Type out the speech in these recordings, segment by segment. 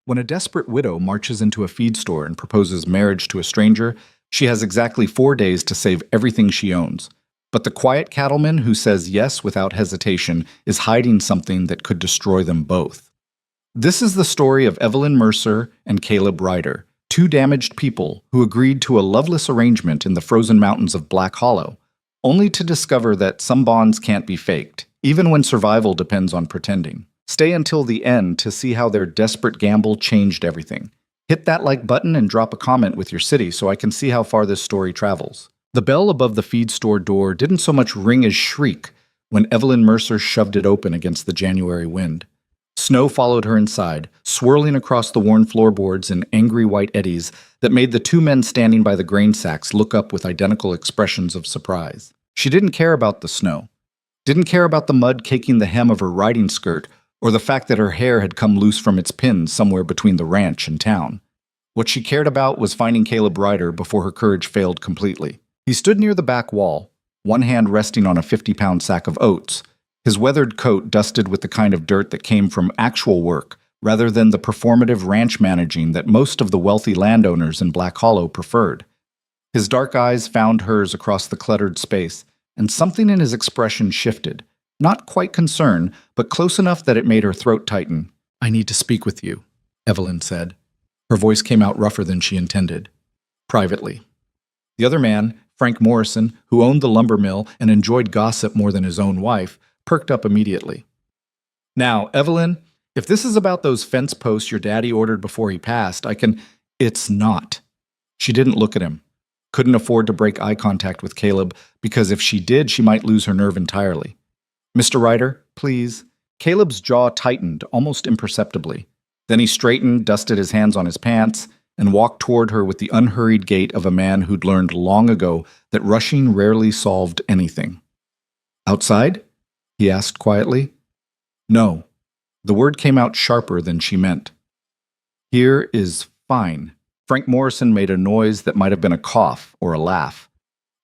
When a desperate widow marches into a feed store and proposes marriage to a stranger, she has exactly 4 days to save everything she owns. But the quiet cattleman who says yes without hesitation is hiding something that could destroy them both. This is the story of Evelyn Mercer and Caleb Ryder, two damaged people who agreed to a loveless arrangement in the frozen mountains of Black Hollow, only to discover that some bonds can't be faked, even when survival depends on pretending. Stay until the end to see how their desperate gamble changed everything. Hit that like button and drop a comment with your city so I can see how far this story travels. The bell above the feed store door didn't so much ring as shriek when Evelyn Mercer shoved it open against the January wind. Snow followed her inside, swirling across the worn floorboards in angry white eddies that made the two men standing by the grain sacks look up with identical expressions of surprise. She didn't care about the snow, didn't care about the mud caking the hem of her riding skirt, or the fact that her hair had come loose from its pins somewhere between the ranch and town. What she cared about was finding Caleb Ryder before her courage failed completely. He stood near the back wall, one hand resting on a 50-pound sack of oats, his weathered coat dusted with the kind of dirt that came from actual work rather than the performative ranch managing that most of the wealthy landowners in Black Hollow preferred. His dark eyes found hers across the cluttered space, and something in his expression shifted. Not quite concern, but close enough that it made her throat tighten. "I need to speak with you," Evelyn said. Her voice came out rougher than she intended. "Privately." The other man, Frank Morrison, who owned the lumber mill and enjoyed gossip more than his own wife, perked up immediately. "Now, Evelyn, if this is about those fence posts your daddy ordered before he passed, I can—" "It's not." She didn't look at him. Couldn't afford to break eye contact with Caleb, because if she did, she might lose her nerve entirely. "Mr. Ryder, please." Caleb's jaw tightened almost imperceptibly. Then he straightened, dusted his hands on his pants, and walked toward her with the unhurried gait of a man who'd learned long ago that rushing rarely solved anything. "Outside?" he asked quietly. "No." The word came out sharper than she meant. "Here is fine." Frank Morrison made a noise that might have been a cough or a laugh.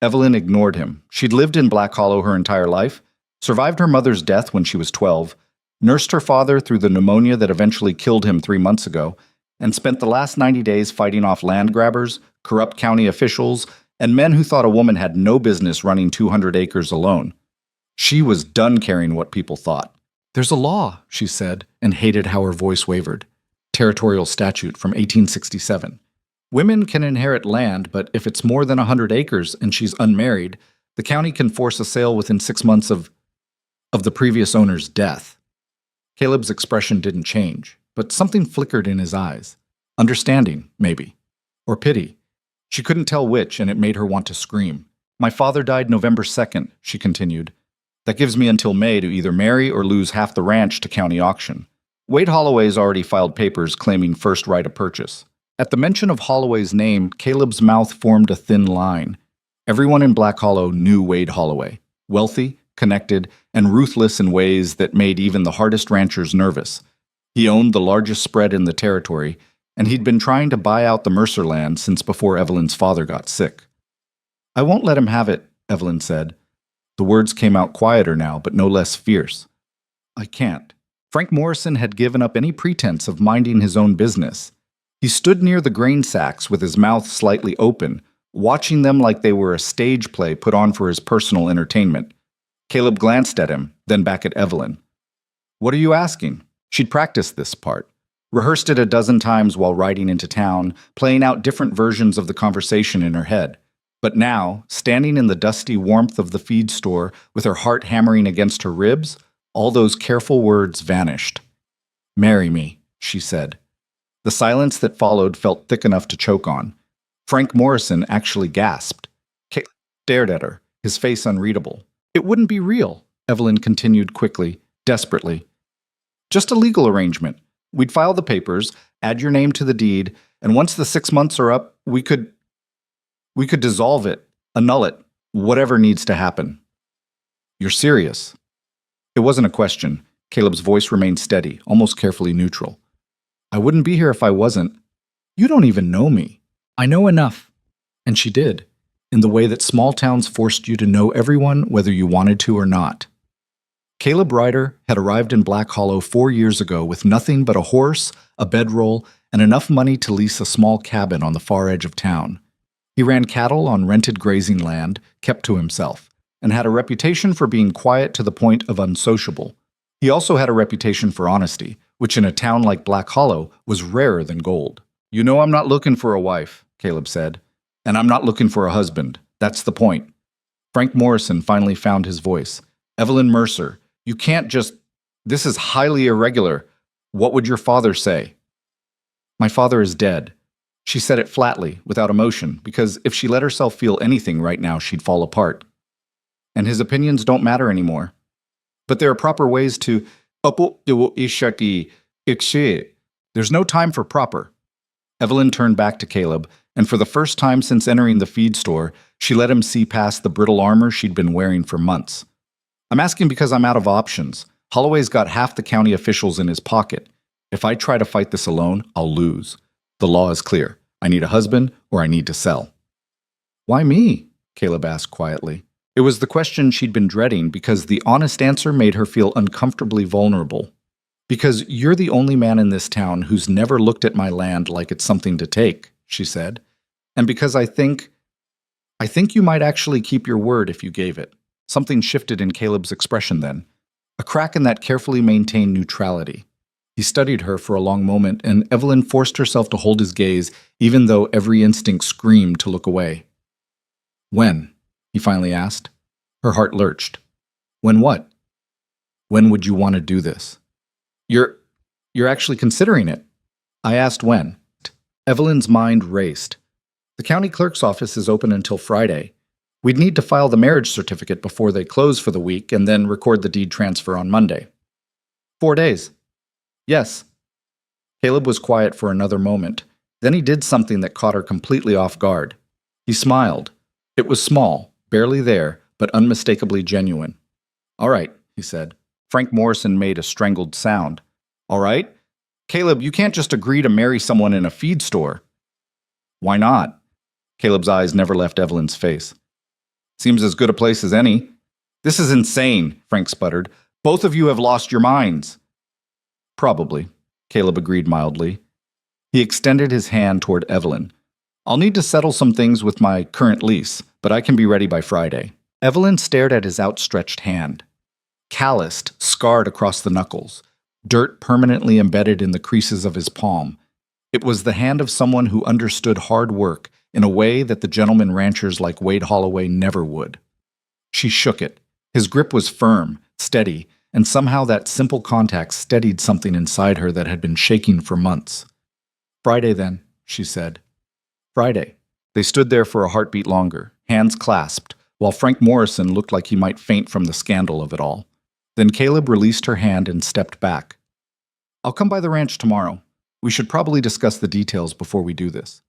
Evelyn ignored him. She'd lived in Black Hollow her entire life, survived her mother's death when she was 12, nursed her father through the pneumonia that eventually killed him 3 months ago, and spent the last 90 days fighting off land grabbers, corrupt county officials, and men who thought a woman had no business running 200 acres alone. She was done caring what people thought. "There's a law," she said, and hated how her voice wavered. Territorial statute from 1867. Women can inherit land, but if it's more than 100 acres and she's unmarried, the county can force a sale within 6 months of the previous owner's death. Caleb's expression didn't change, but something flickered in his eyes. Understanding, maybe. Or pity. She couldn't tell which, and it made her want to scream. "My father died November 2nd, she continued. "That gives me until May to either marry or lose half the ranch to county auction. Wade Holloway's already filed papers claiming first right of purchase." At the mention of Holloway's name, Caleb's mouth formed a thin line. Everyone in Black Hollow knew Wade Holloway. Wealthy, connected, and ruthless in ways that made even the hardest ranchers nervous. He owned the largest spread in the territory, and he'd been trying to buy out the Mercer land since before Evelyn's father got sick. "I won't let him have it," Evelyn said. The words came out quieter now, but no less fierce. "I can't." Frank Morrison had given up any pretense of minding his own business. He stood near the grain sacks with his mouth slightly open, watching them like they were a stage play put on for his personal entertainment. Caleb glanced at him, then back at Evelyn. "What are you asking?" She'd practiced this part, rehearsed it a dozen times while riding into town, playing out different versions of the conversation in her head. But now, standing in the dusty warmth of the feed store with her heart hammering against her ribs, all those careful words vanished. "Marry me," she said. The silence that followed felt thick enough to choke on. Frank Morrison actually gasped. Caleb stared at her, his face unreadable. "It wouldn't be real," Evelyn continued quickly, desperately. "Just a legal arrangement. We'd file the papers, add your name to the deed, and once the 6 months are up, we could dissolve it, annul it, whatever needs to happen." "You're serious?" It wasn't a question. Caleb's voice remained steady, almost carefully neutral. "I wouldn't be here if I wasn't. You don't even know me." "I know enough." And she did, in the way that small towns forced you to know everyone whether you wanted to or not. Caleb Ryder had arrived in Black Hollow 4 years ago with nothing but a horse, a bedroll, and enough money to lease a small cabin on the far edge of town. He ran cattle on rented grazing land, kept to himself, and had a reputation for being quiet to the point of unsociable. He also had a reputation for honesty, which in a town like Black Hollow was rarer than gold. "You know I'm not looking for a wife," Caleb said, "and I'm not looking for a husband. That's the point." Frank Morrison finally found his voice. "Evelyn Mercer, you can't just... This is highly irregular. What would your father say?" "My father is dead." She said it flatly, without emotion, because if she let herself feel anything right now, she'd fall apart. "And his opinions don't matter anymore. But there are proper ways to... There's no time for proper." Evelyn turned back to Caleb, and for the first time since entering the feed store, she let him see past the brittle armor she'd been wearing for months. "I'm asking because I'm out of options. Holloway's got half the county officials in his pocket. If I try to fight this alone, I'll lose. The law is clear. I need a husband or I need to sell." "Why me?" Caleb asked quietly. It was the question she'd been dreading because the honest answer made her feel uncomfortably vulnerable. "Because you're the only man in this town who's never looked at my land like it's something to take," she said. "And because I think you might actually keep your word if you gave it." Something shifted in Caleb's expression then. A crack in that carefully maintained neutrality. He studied her for a long moment, and Evelyn forced herself to hold his gaze, even though every instinct screamed to look away. "When?" he finally asked. Her heart lurched. "When what?" "When would you want to do this?" You're actually considering it." I asked when. Evelyn's mind raced. "The county clerk's office is open until Friday. We'd need to file the marriage certificate before they close for the week and then record the deed transfer on Monday." 4 days. "Yes." Caleb was quiet for another moment. Then he did something that caught her completely off guard. He smiled. It was small, barely there, but unmistakably genuine. "All right," he said. Frank Morrison made a strangled sound. "All right? Caleb, you can't just agree to marry someone in a feed store." "Why not?" Caleb's eyes never left Evelyn's face. "Seems as good a place as any." "This is insane," Frank sputtered. "Both of you have lost your minds." "Probably," Caleb agreed mildly. He extended his hand toward Evelyn. "I'll need to settle some things with my current lease, but I can be ready by Friday." Evelyn stared at his outstretched hand. Calloused, scarred across the knuckles, dirt permanently embedded in the creases of his palm. It was the hand of someone who understood hard work in a way that the gentleman ranchers like Wade Holloway never would. She shook it. His grip was firm, steady, and somehow that simple contact steadied something inside her that had been shaking for months. "Friday, then," she said. "Friday." They stood there for a heartbeat longer, hands clasped, while Frank Morrison looked like he might faint from the scandal of it all. Then Caleb released her hand and stepped back. "I'll come by the ranch tomorrow. We should probably discuss the details before we do this."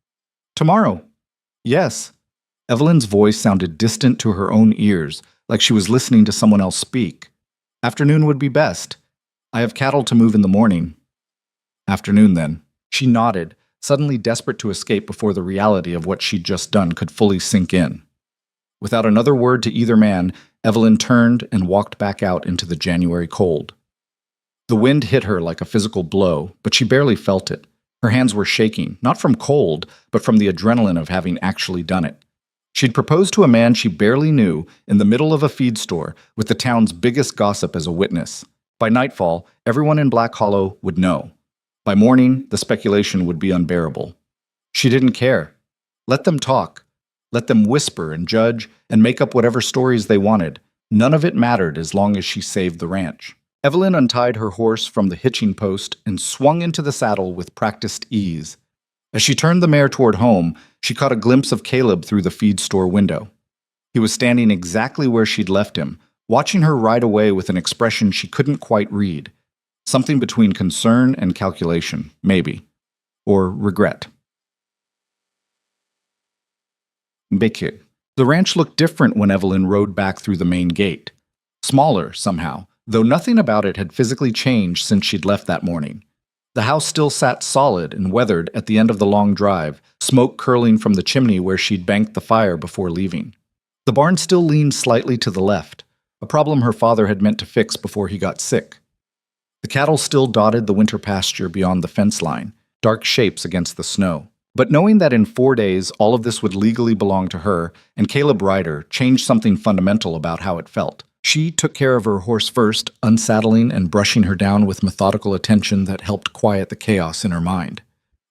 "Tomorrow?" "Yes." Evelyn's voice sounded distant to her own ears, like she was listening to someone else speak. "Afternoon would be best. I have cattle to move in the morning." "Afternoon, then." She nodded, suddenly desperate to escape before the reality of what she'd just done could fully sink in. Without another word to either man, Evelyn turned and walked back out into the January cold. The wind hit her like a physical blow, but she barely felt it. Her hands were shaking, not from cold, but from the adrenaline of having actually done it. She'd proposed to a man she barely knew in the middle of a feed store with the town's biggest gossip as a witness. By nightfall, everyone in Black Hollow would know. By morning, the speculation would be unbearable. She didn't care. Let them talk. Let them whisper and judge and make up whatever stories they wanted. None of it mattered as long as she saved the ranch. Evelyn untied her horse from the hitching post and swung into the saddle with practiced ease. As she turned the mare toward home, she caught a glimpse of Caleb through the feed store window. He was standing exactly where she'd left him, watching her ride away with an expression she couldn't quite read. Something between concern and calculation, maybe. Or regret. Bekir. The ranch looked different when Evelyn rode back through the main gate. Smaller, somehow, though nothing about it had physically changed since she'd left that morning. The house still sat solid and weathered at the end of the long drive, smoke curling from the chimney where she'd banked the fire before leaving. The barn still leaned slightly to the left. a problem her father had meant to fix before he got sick. The cattle still dotted the winter pasture beyond the fence line, dark shapes against the snow. But knowing that in 4 days all of this would legally belong to her and Caleb Ryder changed something fundamental about how it felt. She took care of her horse first, unsaddling and brushing her down with methodical attention that helped quiet the chaos in her mind.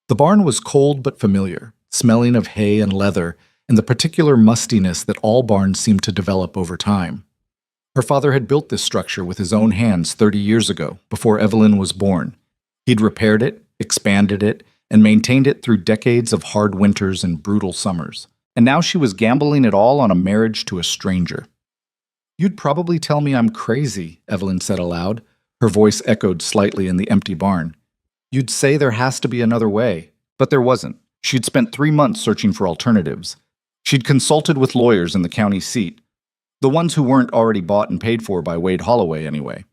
The barn was cold but familiar, smelling of hay and leather, and the particular mustiness that all barns seem to develop over time. Her father had built this structure with his own hands 30 years ago, before Evelyn was born. He'd repaired it, expanded it, and maintained it through decades of hard winters and brutal summers. And now she was gambling it all on a marriage to a stranger. "You'd probably tell me I'm crazy," Evelyn said aloud. Her voice echoed slightly in the empty barn. "You'd say there has to be another way." But there wasn't. She'd spent 3 months searching for alternatives. She'd consulted with lawyers in the county seat, the ones who weren't already bought and paid for by Wade Holloway anyway.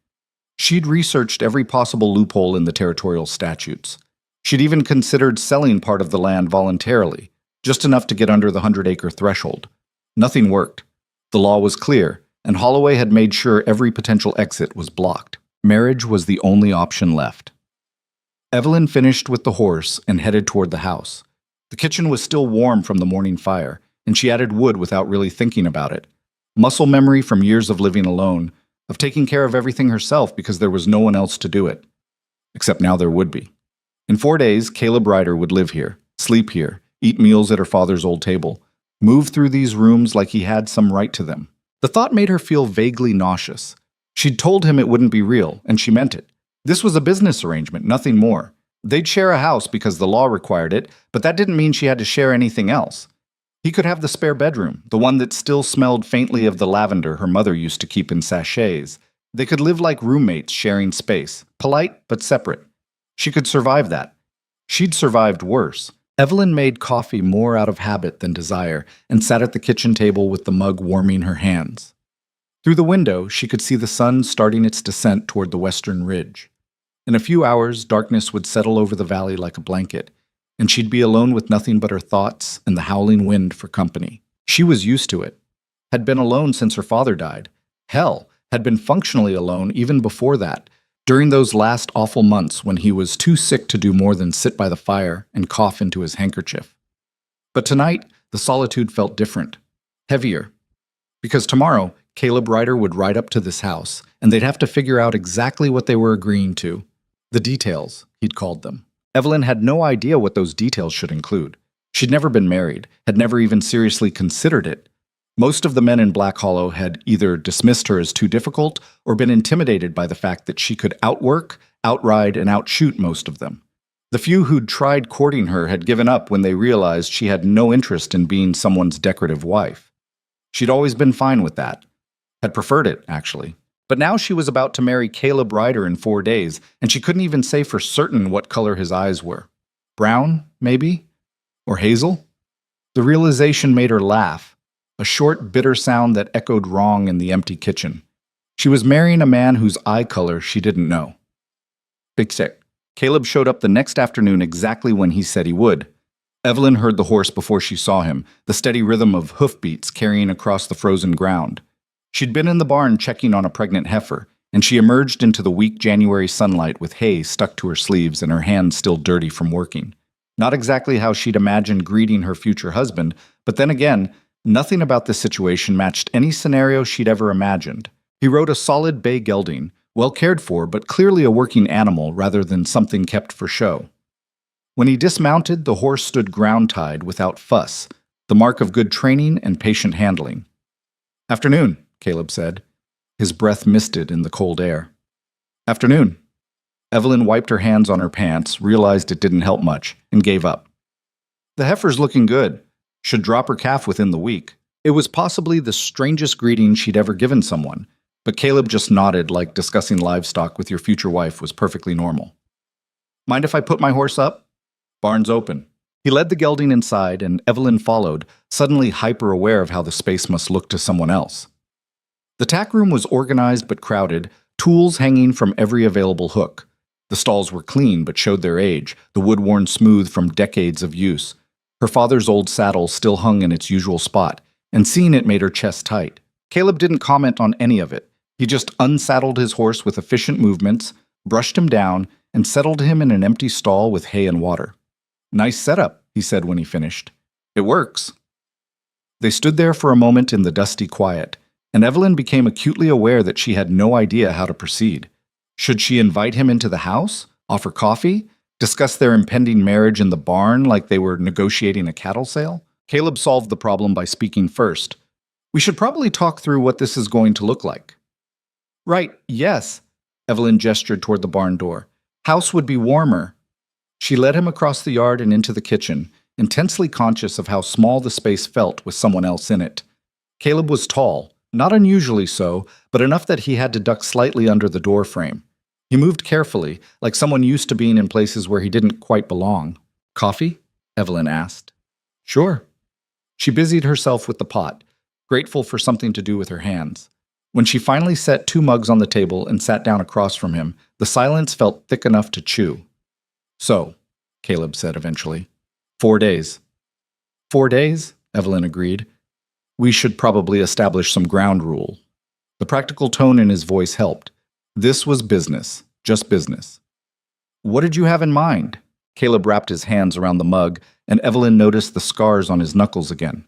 She'd researched every possible loophole in the territorial statutes. She'd even considered selling part of the land voluntarily, just enough to get under the 100-acre threshold. Nothing worked. The law was clear, and Holloway had made sure every potential exit was blocked. Marriage was the only option left. Evelyn finished with the horse and headed toward the house. The kitchen was still warm from the morning fire, and she added wood without really thinking about it. Muscle memory from years of living alone, of taking care of everything herself because there was no one else to do it. Except now there would be. In 4 days, Caleb Ryder would live here, sleep here, eat meals at her father's old table, move through these rooms like he had some right to them. The thought made her feel vaguely nauseous. She'd told him it wouldn't be real, and she meant it. This was a business arrangement, nothing more. They'd share a house because the law required it, but that didn't mean she had to share anything else. He could have the spare bedroom, the one that still smelled faintly of the lavender her mother used to keep in sachets. They could live like roommates sharing space, polite but separate. She could survive that. She'd survived worse. Evelyn made coffee more out of habit than desire and sat at the kitchen table with the mug warming her hands. Through the window, she could see the sun starting its descent toward the western ridge. In a few hours, darkness would settle over the valley like a blanket, and she'd be alone with nothing but her thoughts and the howling wind for company. She was used to it. Had been alone since her father died. Hell, had been functionally alone even before that, during those last awful months when he was too sick to do more than sit by the fire and cough into his handkerchief. But tonight, the solitude felt different, heavier. Because tomorrow, Caleb Ryder would ride up to this house, and they'd have to figure out exactly what they were agreeing to. The details, he'd called them. Evelyn had no idea what those details should include. She'd never been married, had never even seriously considered it. Most of the men in Black Hollow had either dismissed her as too difficult or been intimidated by the fact that she could outwork, outride, and outshoot most of them. The few who'd tried courting her had given up when they realized she had no interest in being someone's decorative wife. She'd always been fine with that. Had preferred it, actually. But now she was about to marry Caleb Ryder in 4 days, and she couldn't even say for certain what color his eyes were. Brown, maybe? Or hazel? The realization made her laugh, a short, bitter sound that echoed wrong in the empty kitchen. She was marrying a man whose eye color she didn't know. Big sick. Caleb showed up the next afternoon exactly when he said he would. Evelyn heard the horse before she saw him, the steady rhythm of hoofbeats carrying across the frozen ground. She'd been in the barn checking on a pregnant heifer, and she emerged into the weak January sunlight with hay stuck to her sleeves and her hands still dirty from working. Not exactly how she'd imagined greeting her future husband, but then again, nothing about this situation matched any scenario she'd ever imagined. He rode a solid bay gelding, well cared for, but clearly a working animal rather than something kept for show. When he dismounted, the horse stood ground-tied without fuss, the mark of good training and patient handling. "Afternoon," Caleb said. His breath misted in the cold air. "Afternoon." Evelyn wiped her hands on her pants, realized it didn't help much, and gave up. "The heifer's looking good. Should drop her calf within the week." It was possibly the strangest greeting she'd ever given someone, but Caleb just nodded like discussing livestock with your future wife was perfectly normal. "Mind if I put my horse up?" "Barn's open." He led the gelding inside, and Evelyn followed, suddenly hyper-aware of how the space must look to someone else. The tack room was organized but crowded, tools hanging from every available hook. The stalls were clean but showed their age, the wood worn smooth from decades of use. Her father's old saddle still hung in its usual spot, and seeing it made her chest tight. Caleb didn't comment on any of it, He just unsaddled his horse with efficient movements, brushed him down, and settled him in an empty stall with hay and water. "Nice setup," he said when he finished. "It works." They stood there for a moment in the dusty quiet, and Evelyn became acutely aware that she had no idea how to proceed. Should she invite him into the house, offer coffee, discuss their impending marriage in the barn like they were negotiating a cattle sale? Caleb solved the problem by speaking first. "We should probably talk through what this is going to look like." "Right, yes." Evelyn gestured toward the barn door. "House would be warmer." She led him across the yard and into the kitchen, intensely conscious of how small the space felt with someone else in it. Caleb was tall, not unusually so, but enough that he had to duck slightly under the door frame. He moved carefully, like someone used to being in places where he didn't quite belong. "Coffee?" Evelyn asked. "Sure." She busied herself with the pot, grateful for something to do with her hands. When she finally set 2 mugs on the table and sat down across from him, the silence felt thick enough to chew. "So," Caleb said eventually, 4 days. 4 days, Evelyn agreed. "We should probably establish some ground rule." The practical tone in his voice helped. This was business, just business. "What did you have in mind?" Caleb wrapped his hands around the mug, and Evelyn noticed the scars on his knuckles again.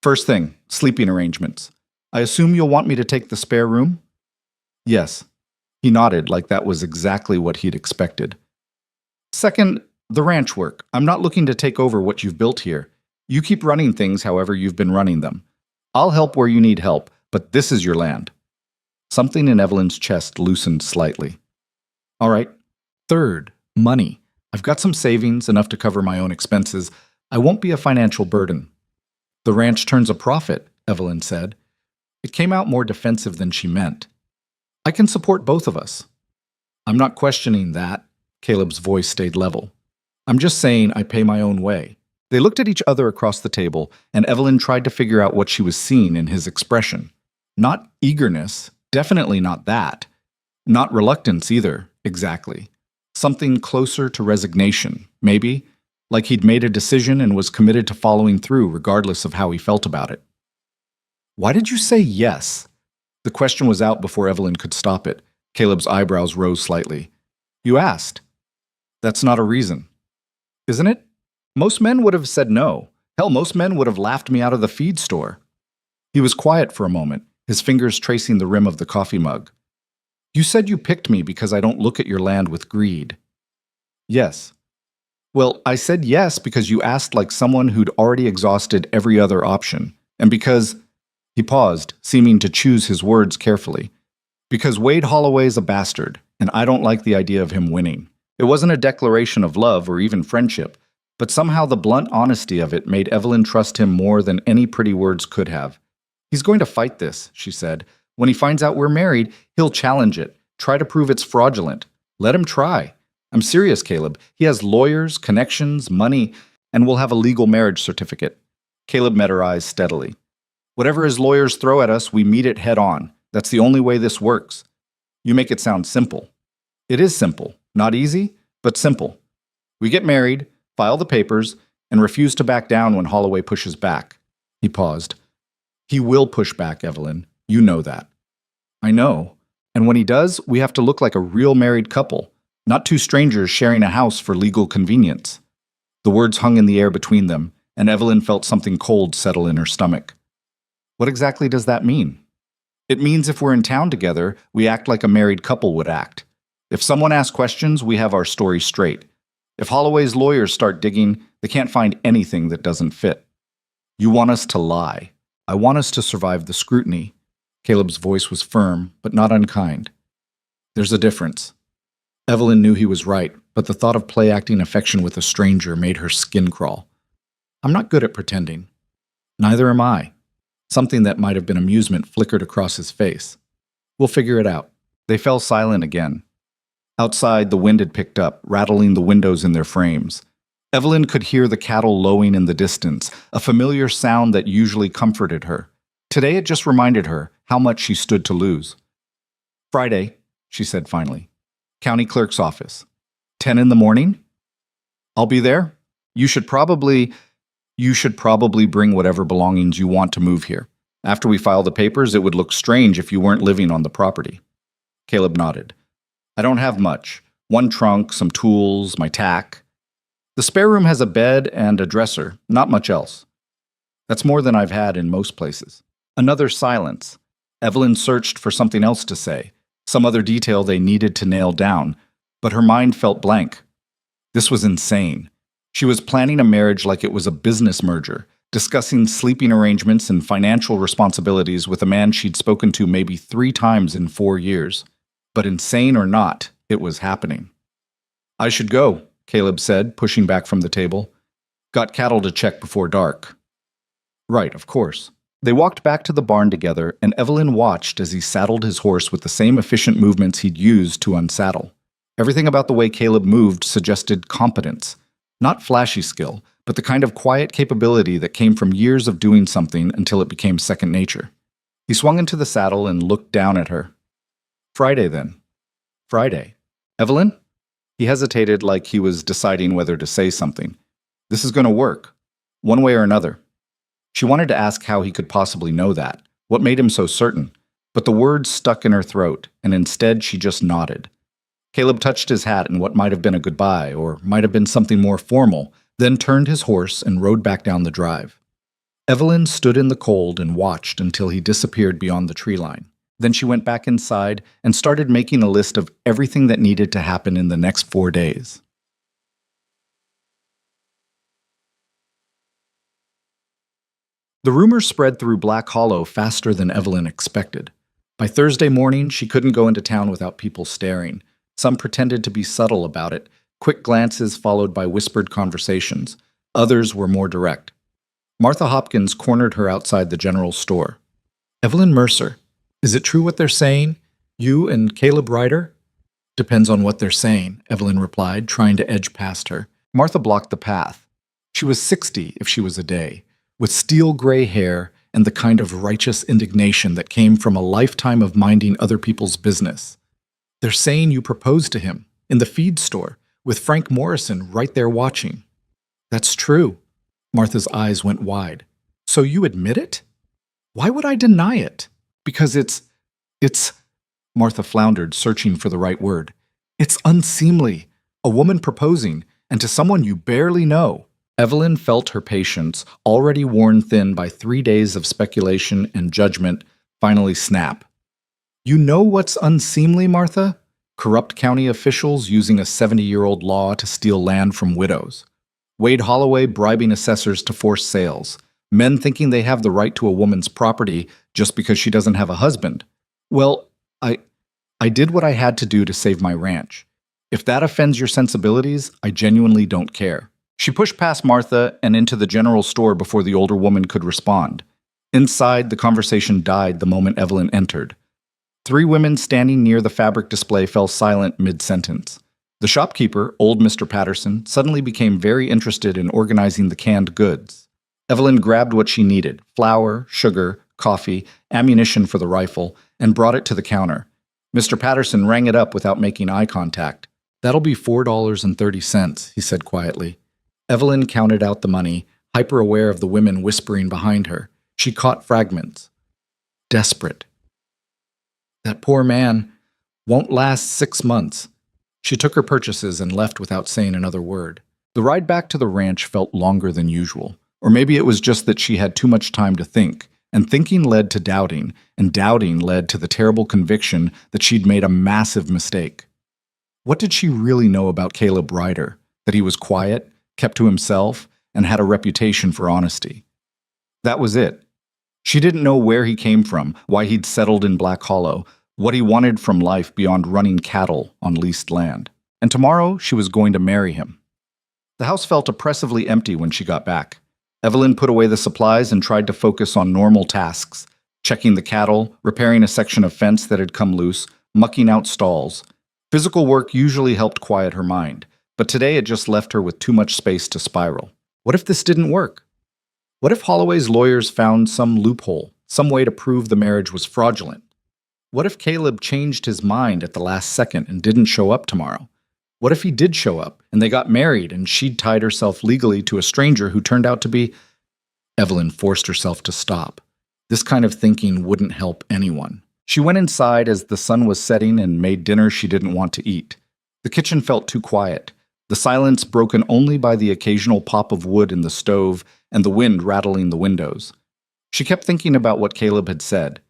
"First thing, sleeping arrangements. I assume you'll want me to take the spare room?" "Yes." He nodded like that was exactly what he'd expected. "Second, the ranch work. I'm not looking to take over what you've built here. You keep running things however you've been running them. I'll help where you need help, but this is your land." Something in Evelyn's chest loosened slightly. "All right. Third, money. I've got some savings, enough to cover my own expenses. I won't be a financial burden." "The ranch turns a profit," Evelyn said. It came out more defensive than she meant. "I can support both of us." "I'm not questioning that." Caleb's voice stayed level. "I'm just saying I pay my own way." They looked at each other across the table, and Evelyn tried to figure out what she was seeing in his expression. Not eagerness, definitely not that. Not reluctance either, exactly. Something closer to resignation, maybe, like he'd made a decision and was committed to following through regardless of how he felt about it. "Why did you say yes?" The question was out before Evelyn could stop it. Caleb's eyebrows rose slightly. "You asked." "That's not a reason." "Isn't it? Most men would have said no. Hell, most men would have laughed me out of the feed store." He was quiet for a moment, his fingers tracing the rim of the coffee mug. "You said you picked me because I don't look at your land with greed." "Yes." "Well, I said yes because you asked like someone who'd already exhausted every other option, and because—" He paused, seeming to choose his words carefully. "Because Wade Holloway's a bastard, and I don't like the idea of him winning." It wasn't a declaration of love or even friendship, but somehow the blunt honesty of it made Evelyn trust him more than any pretty words could have. "He's going to fight this," she said. "When he finds out we're married, he'll challenge it, try to prove it's fraudulent. Let him try. I'm serious, Caleb. He has lawyers, connections, money, and we'll have a legal marriage certificate." Caleb met her eyes steadily. "Whatever his lawyers throw at us, we meet it head on. That's the only way this works." "You make it sound simple." "It is simple. Not easy, but simple. We get married, file the papers, and refuse to back down when Holloway pushes back." He paused. "He will push back, Evelyn. You know that." "I know. And when he does, we have to look like a real married couple, not two strangers sharing a house for legal convenience." The words hung in the air between them, and Evelyn felt something cold settle in her stomach. "What exactly does that mean?" "It means if we're in town together, we act like a married couple would act. If someone asks questions, we have our story straight. If Holloway's lawyers start digging, they can't find anything that doesn't fit. You want us to lie. I want us to survive the scrutiny." Caleb's voice was firm, but not unkind. "There's a difference." Evelyn knew he was right, but the thought of play-acting affection with a stranger made her skin crawl. "I'm not good at pretending." "Neither am I." Something that might have been amusement flickered across his face. "We'll figure it out." They fell silent again. Outside, the wind had picked up, rattling the windows in their frames. Evelyn could hear the cattle lowing in the distance, a familiar sound that usually comforted her. Today it just reminded her how much she stood to lose. "Friday," she said finally. "County clerk's office. 10 in the morning? I'll be there. You should probably bring whatever belongings you want to move here. After we file the papers, it would look strange if you weren't living on the property. Caleb nodded. I don't have much. One trunk, some tools, my tack. The spare room has a bed and a dresser, not much else. That's more than I've had in most places. Another silence. Evelyn searched for something else to say, some other detail they needed to nail down, but her mind felt blank. This was insane. She was planning a marriage like it was a business merger, discussing sleeping arrangements and financial responsibilities with a man she'd spoken to maybe 3 times in 4 years. But insane or not, it was happening. I should go, Caleb said, pushing back from the table. Got cattle to check before dark. Right, of course. They walked back to the barn together, and Evelyn watched as he saddled his horse with the same efficient movements he'd used to unsaddle. Everything about the way Caleb moved suggested competence. Not flashy skill, but the kind of quiet capability that came from years of doing something until it became second nature. He swung into the saddle and looked down at her. Friday, then. Friday. Evelyn? He hesitated like he was deciding whether to say something. This is going to work, one way or another. She wanted to ask how he could possibly know that, what made him so certain, but the words stuck in her throat, and instead she just nodded. Caleb touched his hat in what might have been a goodbye, or might have been something more formal, then turned his horse and rode back down the drive. Evelyn stood in the cold and watched until he disappeared beyond the tree line. Then she went back inside and started making a list of everything that needed to happen in the next 4 days. The rumor spread through Black Hollow faster than Evelyn expected. By Thursday morning, she couldn't go into town without people staring. Some pretended to be subtle about it, quick glances followed by whispered conversations. Others were more direct. Martha Hopkins cornered her outside the general store. Evelyn Mercer, is it true what they're saying? You and Caleb Ryder? Depends on what they're saying, Evelyn replied, trying to edge past her. Martha blocked the path. She was 60 if she was a day, with steel gray hair and the kind of righteous indignation that came from a lifetime of minding other people's business. They're saying you proposed to him, in the feed store, with Frank Morrison right there watching. That's true. Martha's eyes went wide. So you admit it? Why would I deny it? Because it's... Martha floundered, searching for the right word. It's unseemly. A woman proposing, and to someone you barely know. Evelyn felt her patience, already worn thin by 3 days of speculation and judgment, finally snap. You know what's unseemly, Martha? Corrupt county officials using a 70-year-old law to steal land from widows. Wade Holloway bribing assessors to force sales. Men thinking they have the right to a woman's property just because she doesn't have a husband. Well, I did what I had to do to save my ranch. If that offends your sensibilities, I genuinely don't care. She pushed past Martha and into the general store before the older woman could respond. Inside, the conversation died the moment Evelyn entered. 3 women standing near the fabric display fell silent mid-sentence. The shopkeeper, old Mr. Patterson, suddenly became very interested in organizing the canned goods. Evelyn grabbed what she needed, flour, sugar, coffee, ammunition for the rifle, and brought it to the counter. Mr. Patterson rang it up without making eye contact. That'll be $4.30, he said quietly. Evelyn counted out the money, hyper-aware of the women whispering behind her. She caught fragments. Desperate. That poor man won't last 6 months. She took her purchases and left without saying another word. The ride back to the ranch felt longer than usual. Or maybe it was just that she had too much time to think, and thinking led to doubting, and doubting led to the terrible conviction that she'd made a massive mistake. What did she really know about Caleb Ryder? That he was quiet, kept to himself, and had a reputation for honesty. That was it. She didn't know where he came from, why he'd settled in Black Hollow, what he wanted from life beyond running cattle on leased land. And tomorrow she was going to marry him. The house felt oppressively empty when she got back. Evelyn put away the supplies and tried to focus on normal tasks, checking the cattle, repairing a section of fence that had come loose, mucking out stalls. Physical work usually helped quiet her mind, but today it just left her with too much space to spiral. What if this didn't work? What if Holloway's lawyers found some loophole, some way to prove the marriage was fraudulent? What if Caleb changed his mind at the last second and didn't show up tomorrow? What if he did show up, and they got married, and she'd tied herself legally to a stranger who turned out to be... Evelyn forced herself to stop. This kind of thinking wouldn't help anyone. She went inside as the sun was setting and made dinner she didn't want to eat. The kitchen felt too quiet, the silence broken only by the occasional pop of wood in the stove and the wind rattling the windows. She kept thinking about what Caleb had said,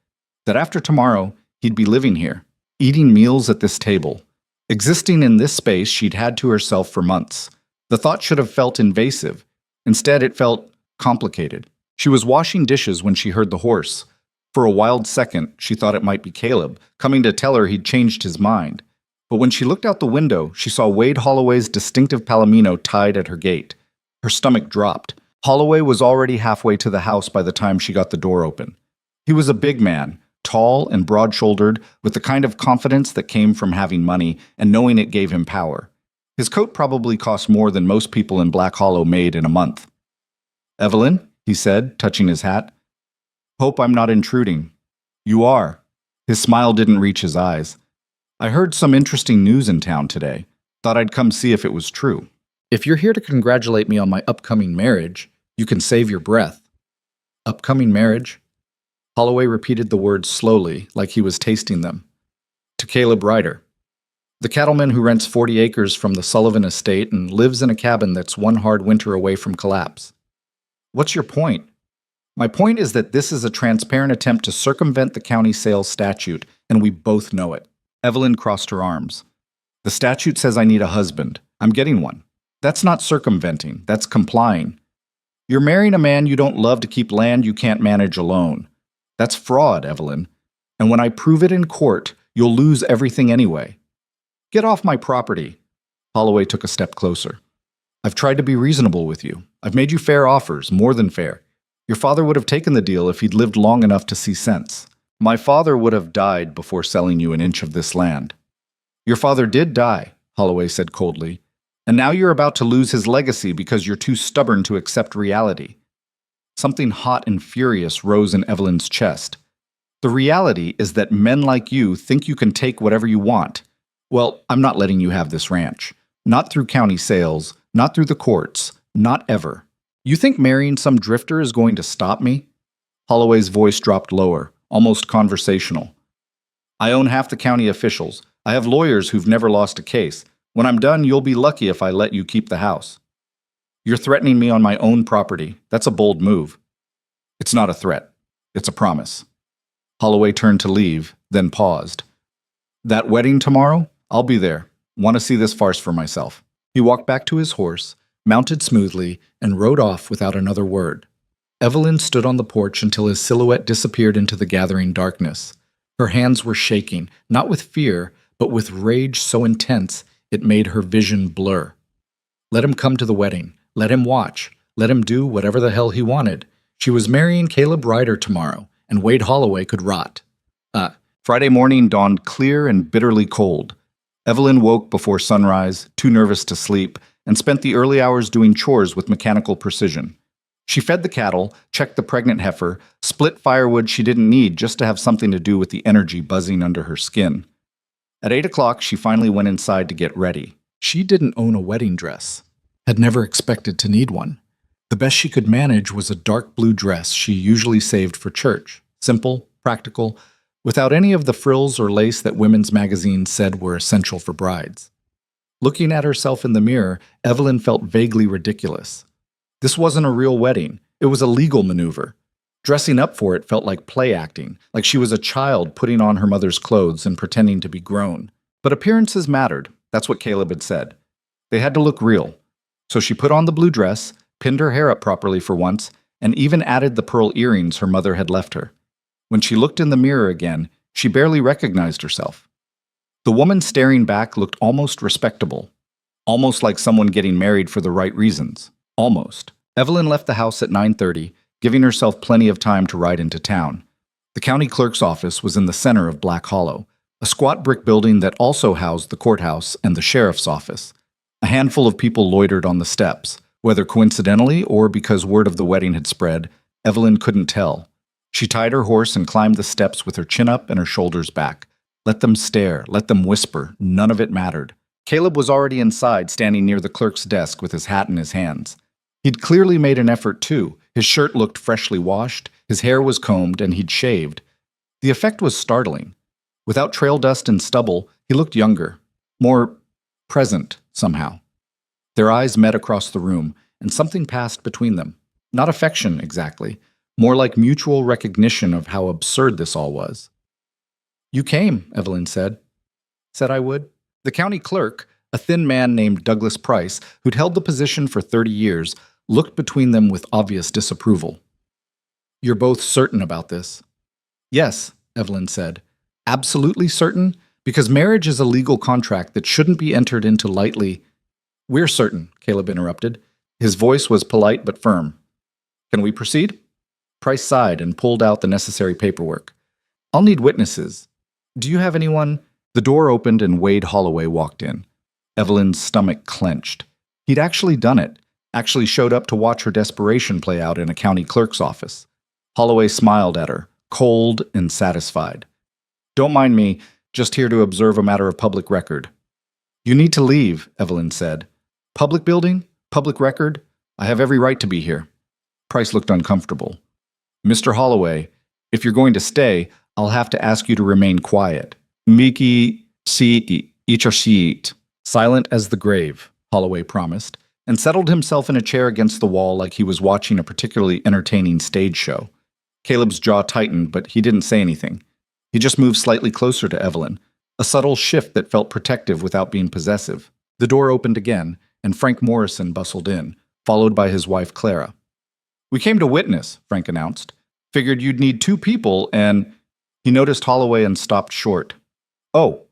that after tomorrow, he'd be living here, eating meals at this table, existing in this space she'd had to herself for months. The thought should have felt invasive. Instead, it felt complicated. She was washing dishes when she heard the horse. For a wild second, she thought it might be Caleb, coming to tell her he'd changed his mind. But when she looked out the window, she saw Wade Holloway's distinctive palomino tied at her gate. Her stomach dropped. Holloway was already halfway to the house by the time she got the door open. He was a big man, tall and broad-shouldered, with the kind of confidence that came from having money and knowing it gave him power. His coat probably cost more than most people in Black Hollow made in a month. "Evelyn," he said, touching his hat. "Hope I'm not intruding." "You are." His smile didn't reach his eyes. "I heard some interesting news in town today. Thought I'd come see if it was true." "If you're here to congratulate me on my upcoming marriage, you can save your breath." "Upcoming marriage?" Holloway repeated the words slowly, like he was tasting them. "To Caleb Ryder, the cattleman who rents 40 acres from the Sullivan estate and lives in a cabin that's one hard winter away from collapse." "What's your point?" "My point is that this is a transparent attempt to circumvent the county sales statute, and we both know it." Evelyn crossed her arms. "The statute says I need a husband. I'm getting one. That's not circumventing, that's complying. You're marrying a man you don't love to keep land you can't manage alone. That's fraud, Evelyn. And when I prove it in court, you'll lose everything anyway. Get off my property." Holloway took a step closer. "I've tried to be reasonable with you. I've made you fair offers, more than fair. Your father would have taken the deal if he'd lived long enough to see sense. My father would have died before selling you an inch of this land." "Your father did die," Holloway said coldly. "And now you're about to lose his legacy because you're too stubborn to accept reality." Something hot and furious rose in Evelyn's chest. "The reality is that men like you think you can take whatever you want. Well, I'm not letting you have this ranch. Not through county sales, not through the courts, not ever. You think marrying some drifter is going to stop me?" Holloway's voice dropped lower, almost conversational. "I own half the county officials. I have lawyers who've never lost a case. When I'm done, you'll be lucky if I let you keep the house." "You're threatening me on my own property. That's a bold move." "It's not a threat. It's a promise." Holloway turned to leave, then paused. "That wedding tomorrow? I'll be there. Want to see this farce for myself." He walked back to his horse, mounted smoothly, and rode off without another word. Evelyn stood on the porch until his silhouette disappeared into the gathering darkness. Her hands were shaking, not with fear, but with rage so intense it made her vision blur. Let him come to the wedding. Let him watch. Let him do whatever the hell he wanted. She was marrying Caleb Ryder tomorrow, and Wade Holloway could rot. Friday morning dawned clear and bitterly cold. Evelyn woke before sunrise, too nervous to sleep, and spent the early hours doing chores with mechanical precision. She fed the cattle, checked the pregnant heifer, split firewood she didn't need just to have something to do with the energy buzzing under her skin. At 8 o'clock, she finally went inside to get ready. She didn't own a wedding dress, had never expected to need one. The best she could manage was a dark blue dress she usually saved for church, simple, practical, without any of the frills or lace that women's magazines said were essential for brides. Looking at herself in the mirror, Evelyn felt vaguely ridiculous. This wasn't a real wedding. It was a legal maneuver. Dressing up for it felt like play acting, like she was a child putting on her mother's clothes and pretending to be grown. But appearances mattered. That's what Caleb had said. They had to look real. So she put on the blue dress, pinned her hair up properly for once, and even added the pearl earrings her mother had left her. When she looked in the mirror again, she barely recognized herself. The woman staring back looked almost respectable, almost like someone getting married for the right reasons. Almost. Evelyn left the house at 9:30, giving herself plenty of time to ride into town. The county clerk's office was in the center of Black Hollow, a squat brick building that also housed the courthouse and the sheriff's office. A handful of people loitered on the steps. Whether coincidentally or because word of the wedding had spread, Evelyn couldn't tell. She tied her horse and climbed the steps with her chin up and her shoulders back. Let them stare, let them whisper, none of it mattered. Caleb was already inside, standing near the clerk's desk with his hat in his hands. He'd clearly made an effort too. His shirt looked freshly washed, His hair was combed and he'd shaved. The effect was startling. Without trail dust and stubble, he looked younger, more present somehow. Their eyes met across the room, and something passed between them. Not affection, exactly, more like mutual recognition of how absurd this all was. "You came," Evelyn said. "Said I would." The county clerk, a thin man named Douglas Price, who'd held the position for 30 years, looked between them with obvious disapproval. "You're both certain about this?" "Yes," Evelyn said. "Absolutely certain? Because marriage is a legal contract that shouldn't be entered into lightly." "We're certain," Caleb interrupted. His voice was polite but firm. "Can we proceed?" Price sighed and pulled out the necessary paperwork. "I'll need witnesses. Do you have anyone?" The door opened and Wade Holloway walked in. Evelyn's stomach clenched. He'd actually done it, actually showed up to watch her desperation play out in a county clerk's office. Holloway smiled at her, cold and satisfied. "Don't mind me, just here to observe a matter of public record." "You need to leave," Evelyn said. "Public building? Public record? I have every right to be here." Price looked uncomfortable. "Mr. Holloway, if you're going to stay, I'll have to ask you to remain quiet." "Miki si ichashit." Silent as the grave, Holloway promised, and settled himself in a chair against the wall like he was watching a particularly entertaining stage show. Caleb's jaw tightened, but he didn't say anything. He just moved slightly closer to Evelyn, a subtle shift that felt protective without being possessive. The door opened again, and Frank Morrison bustled in, followed by his wife Clara. "We came to witness," Frank announced. "Figured you'd need 2 people, and—" He noticed Holloway and stopped short. "Oh,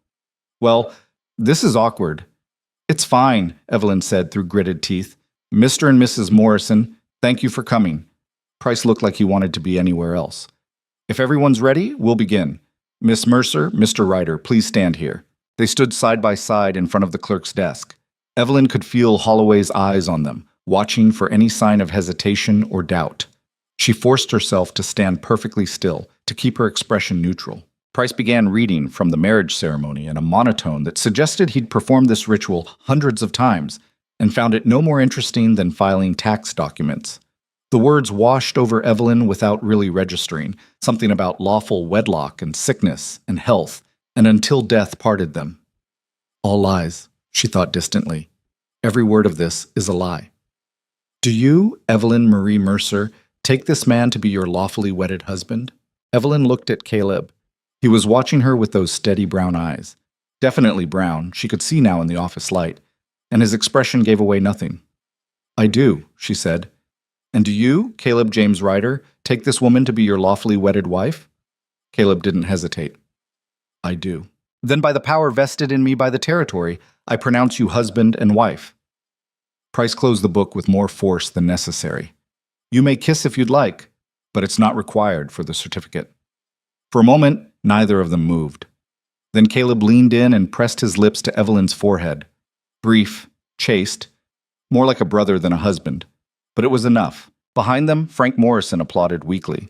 well, this is awkward." "It's fine," Evelyn said through gritted teeth. "Mr. and Mrs. Morrison, thank you for coming." Price looked like he wanted to be anywhere else. "If everyone's ready, we'll begin. Miss Mercer, Mr. Ryder, please stand here." They stood side by side in front of the clerk's desk. Evelyn could feel Holloway's eyes on them, watching for any sign of hesitation or doubt. She forced herself to stand perfectly still, to keep her expression neutral. Price began reading from the marriage ceremony in a monotone that suggested he'd performed this ritual hundreds of times, and found it no more interesting than filing tax documents. The words washed over Evelyn without really registering, something about lawful wedlock and sickness and health, and until death parted them. "All lies," she thought distantly. "Every word of this is a lie." "Do you, Evelyn Marie Mercer, take this man to be your lawfully wedded husband?" Evelyn looked at Caleb. He was watching her with those steady brown eyes. Definitely brown, she could see now in the office light, and his expression gave away nothing. "I do," she said. "And do you, Caleb James Ryder, take this woman to be your lawfully wedded wife?" Caleb didn't hesitate. "I do." "Then by the power vested in me by the territory, I pronounce you husband and wife." Price closed the book with more force than necessary. "You may kiss if you'd like, but it's not required for the certificate." For a moment, neither of them moved. Then Caleb leaned in and pressed his lips to Evelyn's forehead. Brief, chaste, more like a brother than a husband. But it was enough. Behind them, Frank Morrison applauded weakly.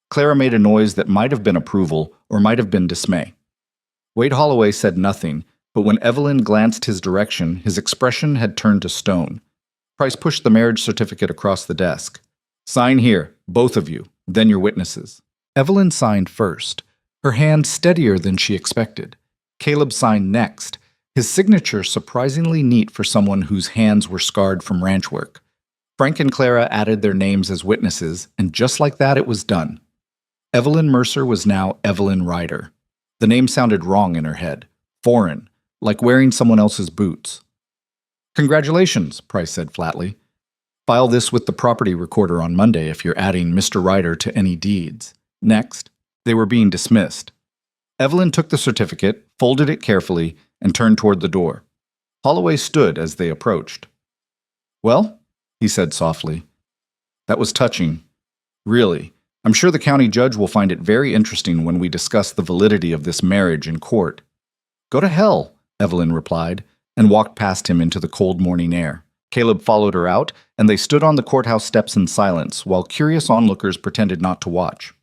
Clara made a noise that might have been approval or might have been dismay. Wade Holloway said nothing, but when Evelyn glanced his direction, his expression had turned to stone. Price pushed the marriage certificate across the desk. "Sign here, both of you, then your witnesses." Evelyn signed first, her hand steadier than she expected. Caleb signed next, his signature surprisingly neat for someone whose hands were scarred from ranch work. Frank and Clara added their names as witnesses, and just like that it was done. Evelyn Mercer was now Evelyn Ryder. The name sounded wrong in her head, foreign, like wearing someone else's boots. "Congratulations," Price said flatly. "File this with the property recorder on Monday if you're adding Mr. Ryder to any deeds." Next, they were being dismissed. Evelyn took the certificate, folded it carefully, and turned toward the door. Holloway stood as they approached. "Well," he said softly. "That was touching. Really. I'm sure the county judge will find it very interesting when we discuss the validity of this marriage in court." "Go to hell," Evelyn replied, and walked past him into the cold morning air. Caleb followed her out, and they stood on the courthouse steps in silence, while curious onlookers pretended not to watch.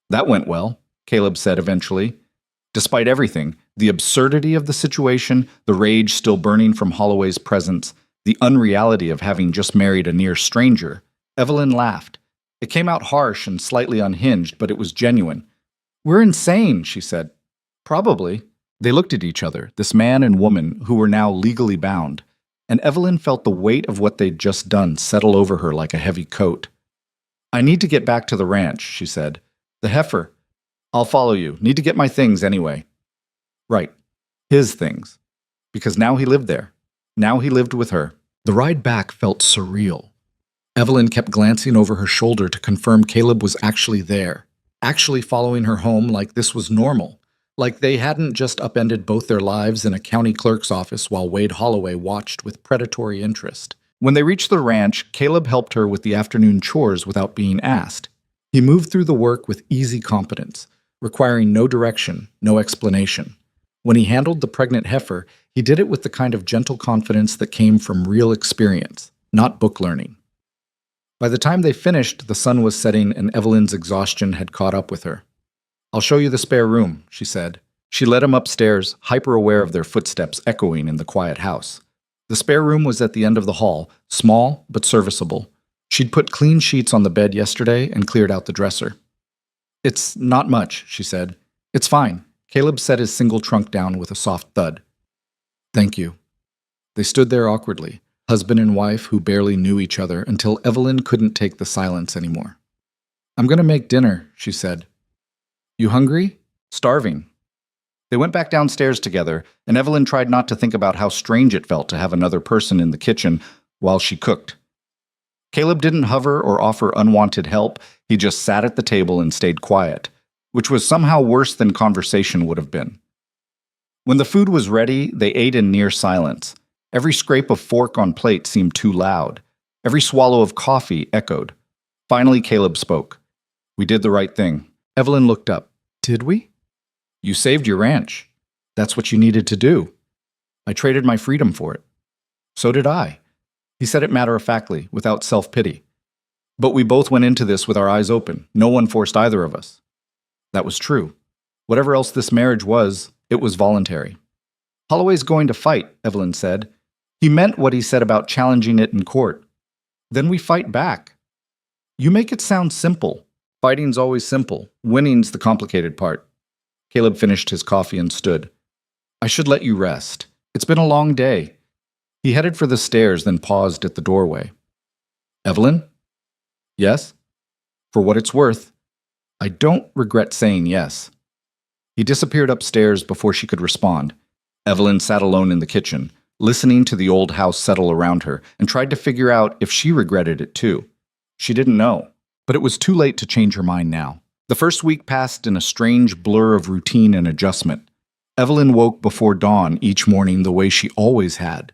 "That went well," Caleb said eventually. Despite everything, the absurdity of the situation, the rage still burning from Holloway's presence, the unreality of having just married a near stranger, Evelyn laughed. It came out harsh and slightly unhinged, but it was genuine. "We're insane," she said. "Probably." They looked at each other, this man and woman who were now legally bound, and Evelyn felt the weight of what they'd just done settle over her like a heavy coat. "I need to get back to the ranch," she said. "The heifer. I'll follow you. Need to get my things anyway." Right. His things. Because now he lived there. Now he lived with her. The ride back felt surreal. Evelyn kept glancing over her shoulder to confirm Caleb was actually there, actually following her home like this was normal, like they hadn't just upended both their lives in a county clerk's office while Wade Holloway watched with predatory interest. When they reached the ranch, Caleb helped her with the afternoon chores without being asked. He moved through the work with easy competence, requiring no direction, no explanation. When he handled the pregnant heifer, he did it with the kind of gentle confidence that came from real experience, not book learning. By the time they finished, the sun was setting and Evelyn's exhaustion had caught up with her. "I'll show you the spare room," she said. She led him upstairs, hyper-aware of their footsteps echoing in the quiet house. The spare room was at the end of the hall, small but serviceable. She'd put clean sheets on the bed yesterday and cleared out the dresser. "It's not much," she said. "It's fine." Caleb set his single trunk down with a soft thud. "Thank you." They stood there awkwardly, husband and wife who barely knew each other until Evelyn couldn't take the silence anymore. "I'm going to make dinner," she said. "You hungry?" "Starving." They went back downstairs together, and Evelyn tried not to think about how strange it felt to have another person in the kitchen while she cooked. Caleb didn't hover or offer unwanted help. He just sat at the table and stayed quiet, which was somehow worse than conversation would have been. When the food was ready, they ate in near silence. Every scrape of fork on plate seemed too loud. Every swallow of coffee echoed. Finally, Caleb spoke. "We did the right thing." Evelyn looked up. "Did we?" "You saved your ranch. That's what you needed to do. I traded my freedom for it." "So did I." He said it matter-of-factly, without self-pity. "But we both went into this with our eyes open. No one forced either of us." That was true. Whatever else this marriage was, it was voluntary. "Holloway's going to fight," Evelyn said. "He meant what he said about challenging it in court. Then we fight back." "You make it sound simple." "Fighting's always simple. Winning's the complicated part." Caleb finished his coffee and stood. "I should let you rest. It's been a long day." He headed for the stairs, then paused at the doorway. "Evelyn?" "Yes?" "For what it's worth, I don't regret saying yes." He disappeared upstairs before she could respond. Evelyn sat alone in the kitchen, listening to the old house settle around her, and tried to figure out if she regretted it too. She didn't know, but it was too late to change her mind now. The first week passed in a strange blur of routine and adjustment. Evelyn woke before dawn each morning the way she always had.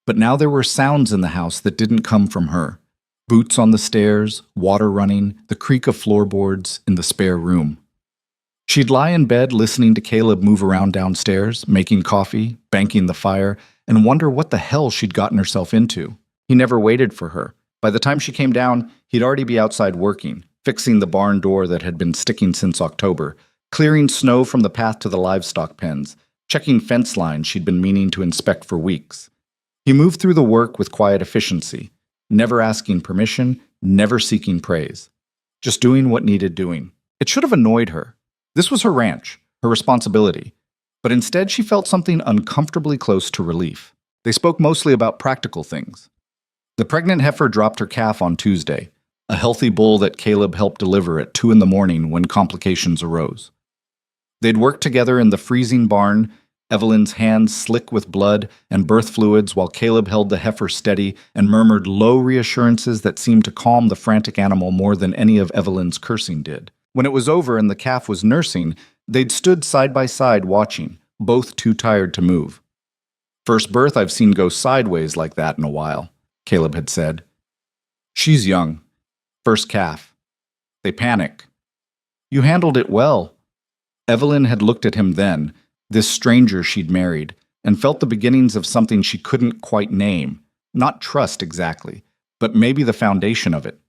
But now there were sounds in the house that didn't come from her. Boots on the stairs, water running, the creak of floorboards in the spare room. She'd lie in bed listening to Caleb move around downstairs, making coffee, banking the fire, and wonder what the hell she'd gotten herself into. He never waited for her. By the time she came down, he'd already be outside working, fixing the barn door that had been sticking since October, clearing snow from the path to the livestock pens, checking fence lines she'd been meaning to inspect for weeks. He moved through the work with quiet efficiency, never asking permission, never seeking praise. Just doing what needed doing. It should have annoyed her. This was her ranch, her responsibility. But instead she felt something uncomfortably close to relief. They spoke mostly about practical things. The pregnant heifer dropped her calf on Tuesday, a healthy bull that Caleb helped deliver at 2 a.m. when complications arose. They'd worked together in the freezing barn, Evelyn's hands slick with blood and birth fluids while Caleb held the heifer steady and murmured low reassurances that seemed to calm the frantic animal more than any of Evelyn's cursing did. When it was over and the calf was nursing, they'd stood side by side watching, both too tired to move. "First birth I've seen go sideways like that in a while," Caleb had said. "She's young. First calf. They panic." "You handled it well." Evelyn had looked at him then, this stranger she'd married, and felt the beginnings of something she couldn't quite name. Not trust exactly, but maybe the foundation of it.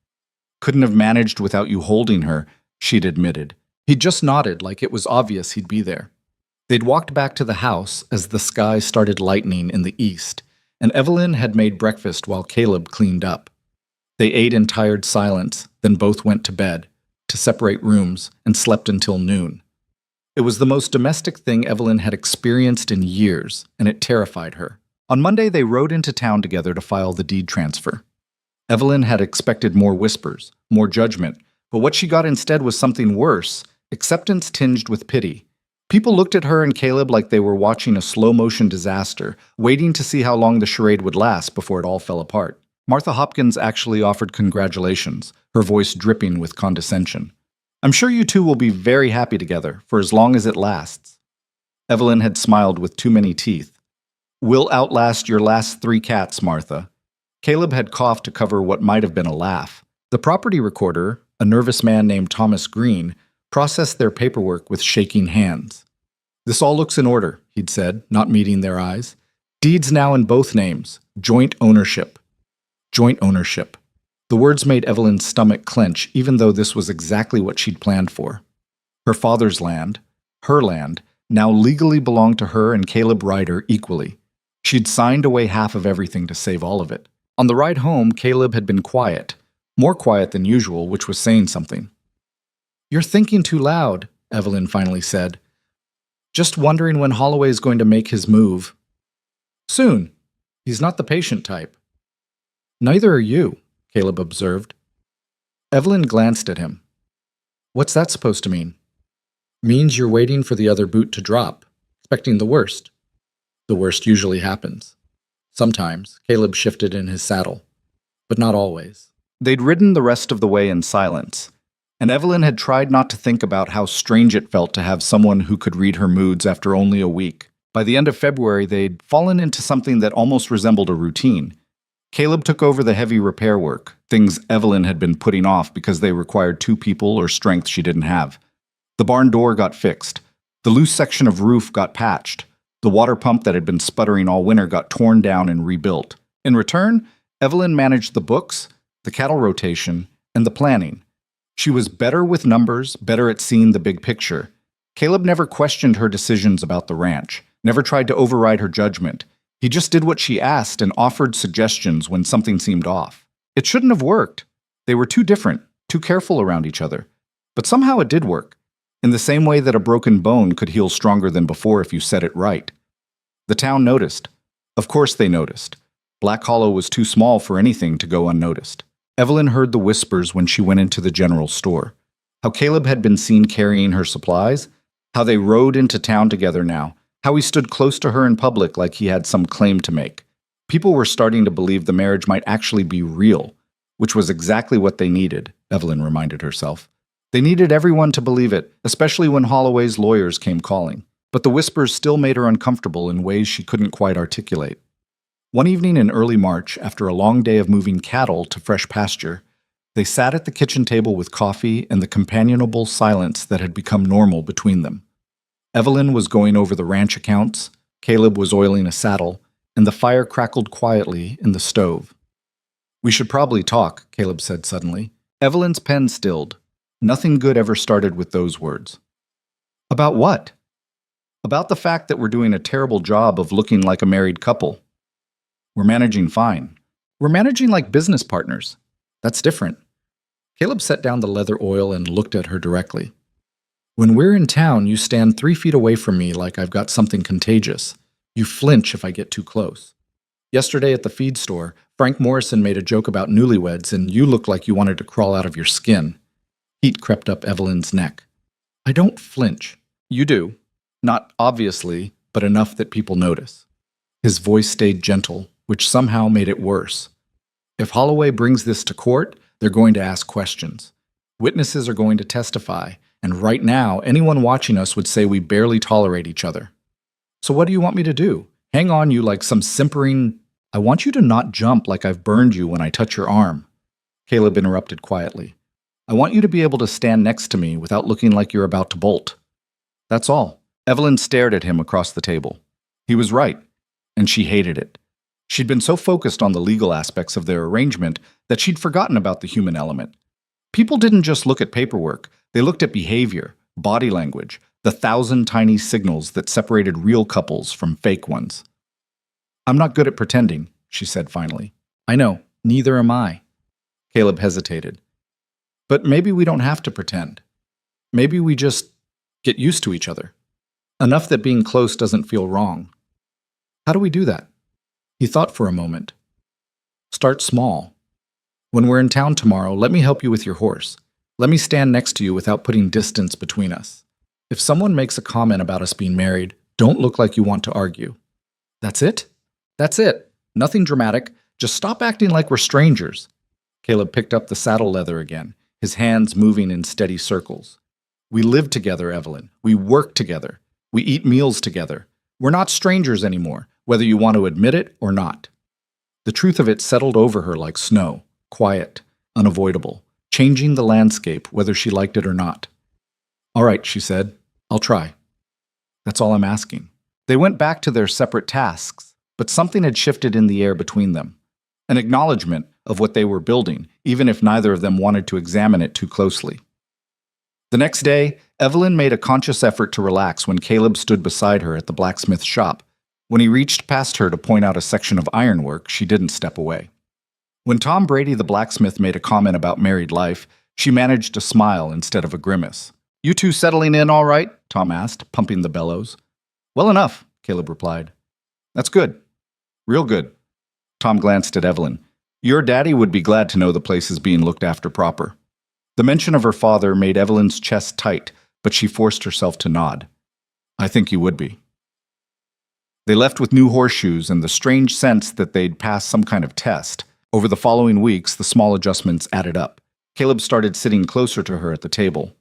"Couldn't have managed without you holding her," she'd admitted. He just nodded like it was obvious he'd be there. They'd walked back to the house as the sky started lightening in the east, and Evelyn had made breakfast while Caleb cleaned up. They ate in tired silence, then both went to bed, to separate rooms, and slept until noon. It was the most domestic thing Evelyn had experienced in years, and it terrified her. On Monday, they rode into town together to file the deed transfer. Evelyn had expected more whispers, more judgment, but what she got instead was something worse, acceptance tinged with pity. People looked at her and Caleb like they were watching a slow-motion disaster, waiting to see how long the charade would last before it all fell apart. Martha Hopkins actually offered congratulations, her voice dripping with condescension. "I'm sure you two will be very happy together, for as long as it lasts." Evelyn had smiled with too many teeth. "We'll outlast your last 3 cats, Martha." Caleb had coughed to cover what might have been a laugh. The property recorder, a nervous man named Thomas Green, processed their paperwork with shaking hands. "This all looks in order," he'd said, not meeting their eyes. "Deeds now in both names. Joint ownership." Joint ownership. The words made Evelyn's stomach clench, even though this was exactly what she'd planned for. Her father's land, her land, now legally belonged to her and Caleb Ryder equally. She'd signed away half of everything to save all of it. On the ride home, Caleb had been quiet, more quiet than usual, which was saying something. "You're thinking too loud," Evelyn finally said. "Just wondering when Holloway's going to make his move." "Soon. He's not the patient type." "Neither are you," Caleb observed. Evelyn glanced at him. "What's that supposed to mean?" "Means you're waiting for the other boot to drop, expecting the worst." "The worst usually happens." Sometimes, Caleb shifted in his saddle, but not always. They'd ridden the rest of the way in silence, and Evelyn had tried not to think about how strange it felt to have someone who could read her moods after only a week. By the end of February, they'd fallen into something that almost resembled a routine. Caleb took over the heavy repair work, things Evelyn had been putting off because they required 2 people or strength she didn't have. The barn door got fixed. The loose section of roof got patched. The water pump that had been sputtering all winter got torn down and rebuilt. In return, Evelyn managed the books, the cattle rotation, and the planning. She was better with numbers, better at seeing the big picture. Caleb never questioned her decisions about the ranch, never tried to override her judgment. He just did what she asked and offered suggestions when something seemed off. It shouldn't have worked. They were too different, too careful around each other. But somehow it did work, in the same way that a broken bone could heal stronger than before if you set it right. The town noticed. Of course they noticed. Black Hollow was too small for anything to go unnoticed. Evelyn heard the whispers when she went into the general store. How Caleb had been seen carrying her supplies, how they rode into town together now, how he stood close to her in public like he had some claim to make. People were starting to believe the marriage might actually be real, which was exactly what they needed, Evelyn reminded herself. They needed everyone to believe it, especially when Holloway's lawyers came calling. But the whispers still made her uncomfortable in ways she couldn't quite articulate. One evening in early March, after a long day of moving cattle to fresh pasture, they sat at the kitchen table with coffee and the companionable silence that had become normal between them. Evelyn was going over the ranch accounts, Caleb was oiling a saddle, and the fire crackled quietly in the stove. "We should probably talk," Caleb said suddenly. Evelyn's pen stilled. Nothing good ever started with those words. "About what?" "About the fact that we're doing a terrible job of looking like a married couple. We're managing fine. We're managing like business partners. That's different." Caleb set down the leather oil and looked at her directly. "When we're in town, you stand 3 feet away from me like I've got something contagious. You flinch if I get too close. Yesterday at the feed store, Frank Morrison made a joke about newlyweds, and you looked like you wanted to crawl out of your skin." Heat crept up Evelyn's neck. "I don't flinch." "You do. Not obviously, but enough that people notice." His voice stayed gentle, which somehow made it worse. "If Holloway brings this to court, they're going to ask questions. Witnesses are going to testify, and right now, anyone watching us would say we barely tolerate each other. So what do you want me to do? Hang on you like some simpering—" "I want you to not jump like I've burned you when I touch your arm." Caleb interrupted quietly. "I want you to be able to stand next to me without looking like you're about to bolt. That's all." Evelyn stared at him across the table. He was right, and she hated it. She'd been so focused on the legal aspects of their arrangement that she'd forgotten about the human element. People didn't just look at paperwork, they looked at behavior, body language, the 1,000 tiny signals that separated real couples from fake ones. "I'm not good at pretending," she said finally. "I know, neither am I." Caleb hesitated. But maybe we don't have to pretend. Maybe we just get used to each other. Enough that being close doesn't feel wrong. How do we do that? He thought for a moment. Start small. When we're in town tomorrow, let me help you with your horse. Let me stand next to you without putting distance between us. If someone makes a comment about us being married, don't look like you want to argue. That's it? That's it. Nothing dramatic. Just stop acting like we're strangers. Caleb picked up the saddle leather again, his hands moving in steady circles. We live together, Evelyn. We work together. We eat meals together. We're not strangers anymore, whether you want to admit it or not. The truth of it settled over her like snow, quiet, unavoidable, changing the landscape whether she liked it or not. All right, she said. I'll try. That's all I'm asking. They went back to their separate tasks, but something had shifted in the air between them. An acknowledgement of what they were building, even if neither of them wanted to examine it too closely. The next day, Evelyn made a conscious effort to relax when Caleb stood beside her at the blacksmith shop. When he reached past her to point out a section of ironwork, she didn't step away. When Tom Brady, the blacksmith, made a comment about married life, she managed to smile instead of a grimace. You two settling in all right? Tom asked, pumping the bellows. Well enough, Caleb replied. That's good. Real good. Tom glanced at Evelyn. Your daddy would be glad to know the place is being looked after proper. The mention of her father made Evelyn's chest tight, but she forced herself to nod. I think you would be. They left with new horseshoes and the strange sense that they'd passed some kind of test. Over the following weeks, the small adjustments added up. Caleb started sitting closer to her at the table.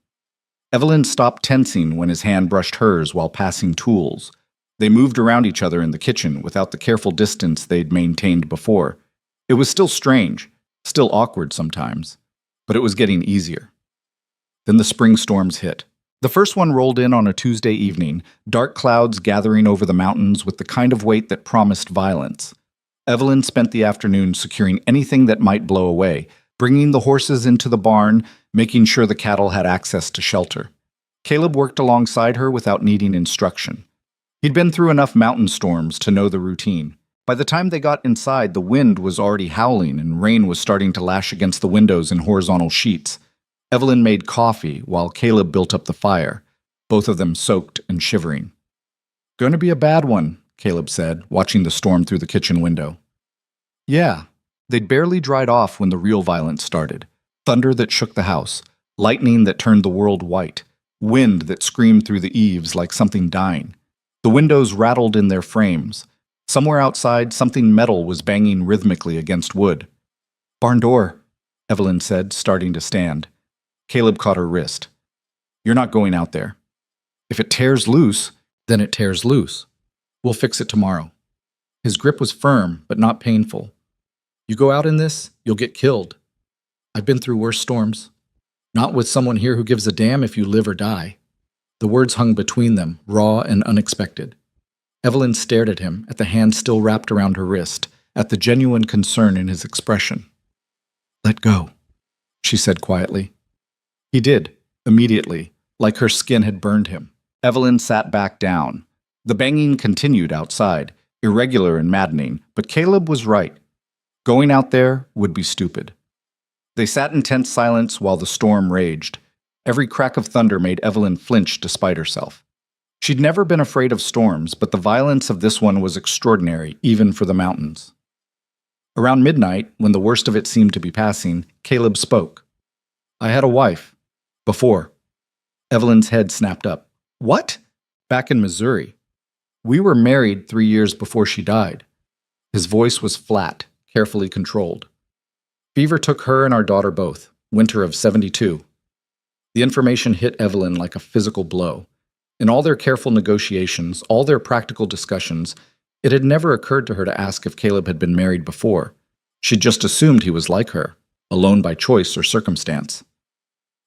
Evelyn stopped tensing when his hand brushed hers while passing tools. They moved around each other in the kitchen without the careful distance they'd maintained before. It was still strange, still awkward sometimes, but it was getting easier. Then the spring storms hit. The first one rolled in on a Tuesday evening, dark clouds gathering over the mountains with the kind of weight that promised violence. Evelyn spent the afternoon securing anything that might blow away, bringing the horses into the barn, making sure the cattle had access to shelter. Caleb worked alongside her without needing instruction. He'd been through enough mountain storms to know the routine. By the time they got inside, the wind was already howling and rain was starting to lash against the windows in horizontal sheets. Evelyn made coffee while Caleb built up the fire, both of them soaked and shivering. Going to be a bad one, Caleb said, watching the storm through the kitchen window. Yeah, they'd barely dried off when the real violence started. Thunder that shook the house, lightning that turned the world white, wind that screamed through the eaves like something dying. The windows rattled in their frames. Somewhere outside, something metal was banging rhythmically against wood. Barn door, Evelyn said, starting to stand. Caleb caught her wrist. You're not going out there. If it tears loose, then it tears loose. We'll fix it tomorrow. His grip was firm, but not painful. You go out in this, you'll get killed. I've been through worse storms. Not with someone here who gives a damn if you live or die. The words hung between them, raw and unexpected. Evelyn stared at him, at the hand still wrapped around her wrist, at the genuine concern in his expression. Let go, she said quietly. He did, immediately, like her skin had burned him. Evelyn sat back down. The banging continued outside, irregular and maddening, but Caleb was right. Going out there would be stupid. They sat in tense silence while the storm raged. Every crack of thunder made Evelyn flinch despite herself. She'd never been afraid of storms, but the violence of this one was extraordinary, even for the mountains. Around midnight, when the worst of it seemed to be passing, Caleb spoke. I had a wife. Before. Evelyn's head snapped up. What? Back in Missouri. We were married 3 years before she died. His voice was flat, carefully controlled. Fever took her and our daughter both, winter of '72. The information hit Evelyn like a physical blow. In all their careful negotiations, all their practical discussions, it had never occurred to her to ask if Caleb had been married before. She'd just assumed he was like her, alone by choice or circumstance.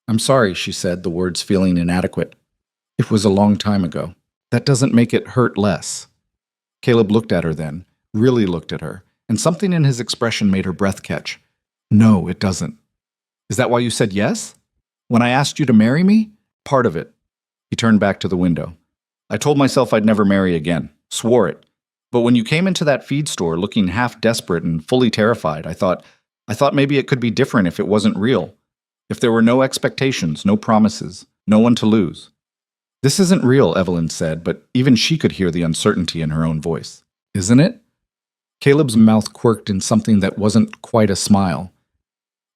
I'm sorry, she said, the words feeling inadequate. It was a long time ago. That doesn't make it hurt less. Caleb looked at her then, really looked at her, and something in his expression made her breath catch. No, it doesn't. Is that why you said yes? When I asked you to marry me? Part of it. He turned back to the window. I told myself I'd never marry again. Swore it. But when you came into that feed store looking half desperate and fully terrified, I thought maybe it could be different if it wasn't real. If there were no expectations, no promises, no one to lose. This isn't real, Evelyn said, but even she could hear the uncertainty in her own voice. Isn't it? Caleb's mouth quirked in something that wasn't quite a smile.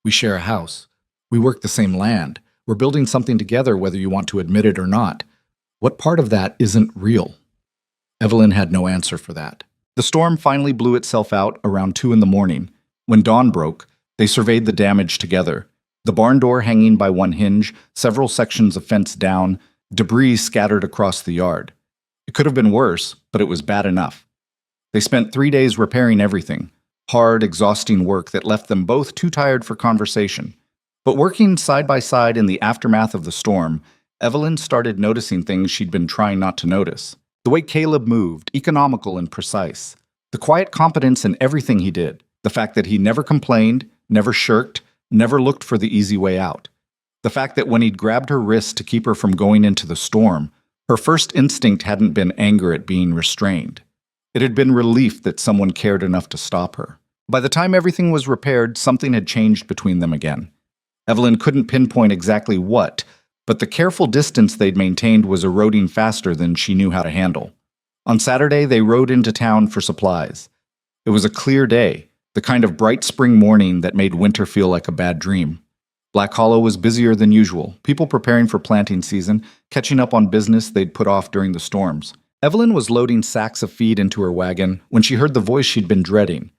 We share a house. We work the same land. We're building something together whether you want to admit it or not. What part of that isn't real? Evelyn had no answer for that. The storm finally blew itself out around 2 in the morning. When dawn broke, they surveyed the damage together. The barn door hanging by one hinge, several sections of fence down, debris scattered across the yard. It could have been worse, but it was bad enough. They spent 3 days repairing everything. Hard, exhausting work that left them both too tired for conversation. But working side by side in the aftermath of the storm, Evelyn started noticing things she'd been trying not to notice. The way Caleb moved, economical and precise. The quiet competence in everything he did. The fact that he never complained, never shirked, never looked for the easy way out. The fact that when he'd grabbed her wrist to keep her from going into the storm, her first instinct hadn't been anger at being restrained. It had been relief that someone cared enough to stop her. By the time everything was repaired, something had changed between them again. Evelyn couldn't pinpoint exactly what, but the careful distance they'd maintained was eroding faster than she knew how to handle. On Saturday, they rode into town for supplies. It was a clear day, the kind of bright spring morning that made winter feel like a bad dream. Black Hollow was busier than usual, people preparing for planting season, catching up on business they'd put off during the storms. Evelyn was loading sacks of feed into her wagon when she heard the voice she'd been dreading.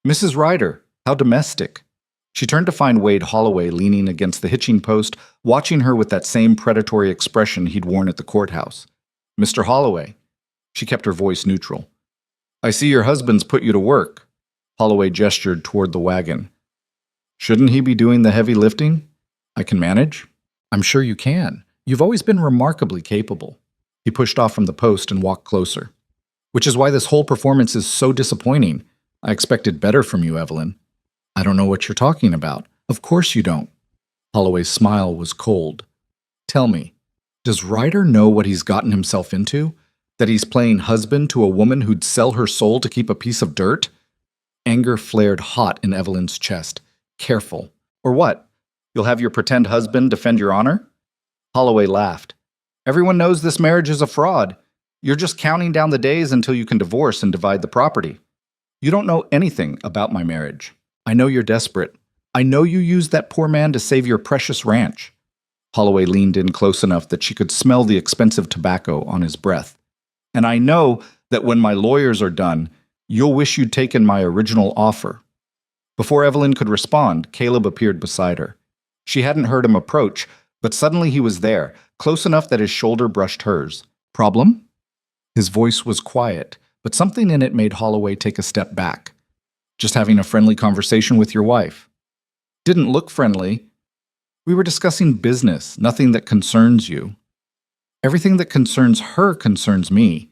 "Mrs. Ryder, how domestic." She turned to find Wade Holloway leaning against the hitching post, watching her with that same predatory expression he'd worn at the courthouse. "Mr. Holloway." She kept her voice neutral. "I see your husband's put you to work." Holloway gestured toward the wagon. "Shouldn't he be doing the heavy lifting? I can manage." "I'm sure you can. You've always been remarkably capable." He pushed off from the post and walked closer. "Which is why this whole performance is so disappointing. I expected better from you, Evelyn." "I don't know what you're talking about." "Of course you don't." Holloway's smile was cold. "Tell me, does Ryder know what he's gotten himself into? That he's playing husband to a woman who'd sell her soul to keep a piece of dirt?" Anger flared hot in Evelyn's chest. "Careful. Or what? You'll have your pretend husband defend your honor?" Holloway laughed. "Everyone knows this marriage is a fraud. You're just counting down the days until you can divorce and divide the property. You don't know anything about my marriage. I know you're desperate. I know you used that poor man to save your precious ranch." Holloway leaned in close enough that she could smell the expensive tobacco on his breath. "And I know that when my lawyers are done, you'll wish you'd taken my original offer." Before Evelyn could respond, Caleb appeared beside her. She hadn't heard him approach, but suddenly he was there, close enough that his shoulder brushed hers. "Problem?" His voice was quiet, but something in it made Holloway take a step back. "Just having a friendly conversation with your wife." "Didn't look friendly. We were discussing business, nothing that concerns you." "Everything that concerns her concerns me."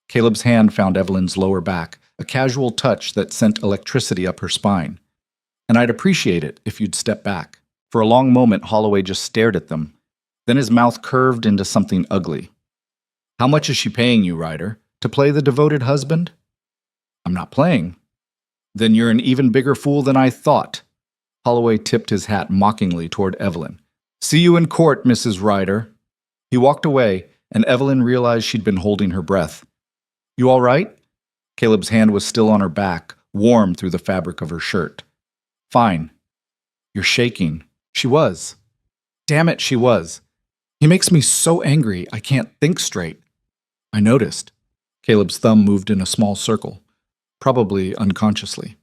Caleb's hand found Evelyn's lower back, a casual touch that sent electricity up her spine. "And I'd appreciate it if you'd step back." For a long moment, Holloway just stared at them. Then his mouth curved into something ugly. "How much is she paying you, Ryder? To play the devoted husband?" "I'm not playing." "Then you're an even bigger fool than I thought." Holloway tipped his hat mockingly toward Evelyn. "See you in court, Mrs. Ryder." He walked away, and Evelyn realized she'd been holding her breath. "You all right?" Caleb's hand was still on her back, warm through the fabric of her shirt. "Fine." "You're shaking." She was. Damn it, she was. "He makes me so angry I can't think straight." "I noticed." Caleb's thumb moved in a small circle, probably unconsciously.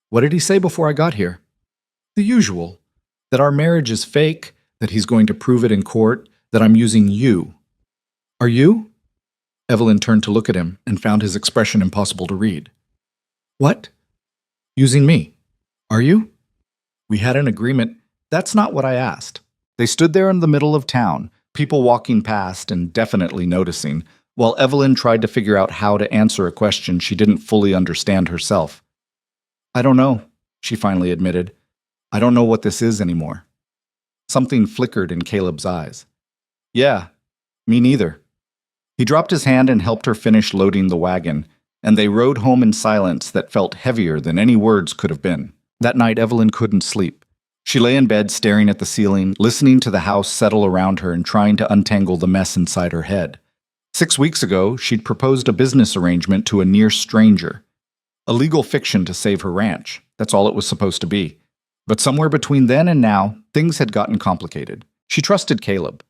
"What did he say before I got here?" "The usual. That our marriage is fake, that he's going to prove it in court, that I'm using you." "Are you?" Evelyn turned to look at him and found his expression impossible to read. "What?" "Using me. Are you?" "We had an agreement." "That's not what I asked." They stood there in the middle of town, people walking past and definitely noticing, while Evelyn tried to figure out how to answer a question she didn't fully understand herself. "I don't know," she finally admitted. "I don't know what this is anymore." Something flickered in Caleb's eyes. "Yeah, me neither." He dropped his hand and helped her finish loading the wagon, and they rode home in silence that felt heavier than any words could have been. That night Evelyn couldn't sleep. She lay in bed staring at the ceiling, listening to the house settle around her and trying to untangle the mess inside her head. 6 weeks ago, she'd proposed a business arrangement to a near stranger. A legal fiction to save her ranch. That's all it was supposed to be. But somewhere between then and now, things had gotten complicated. She trusted Caleb.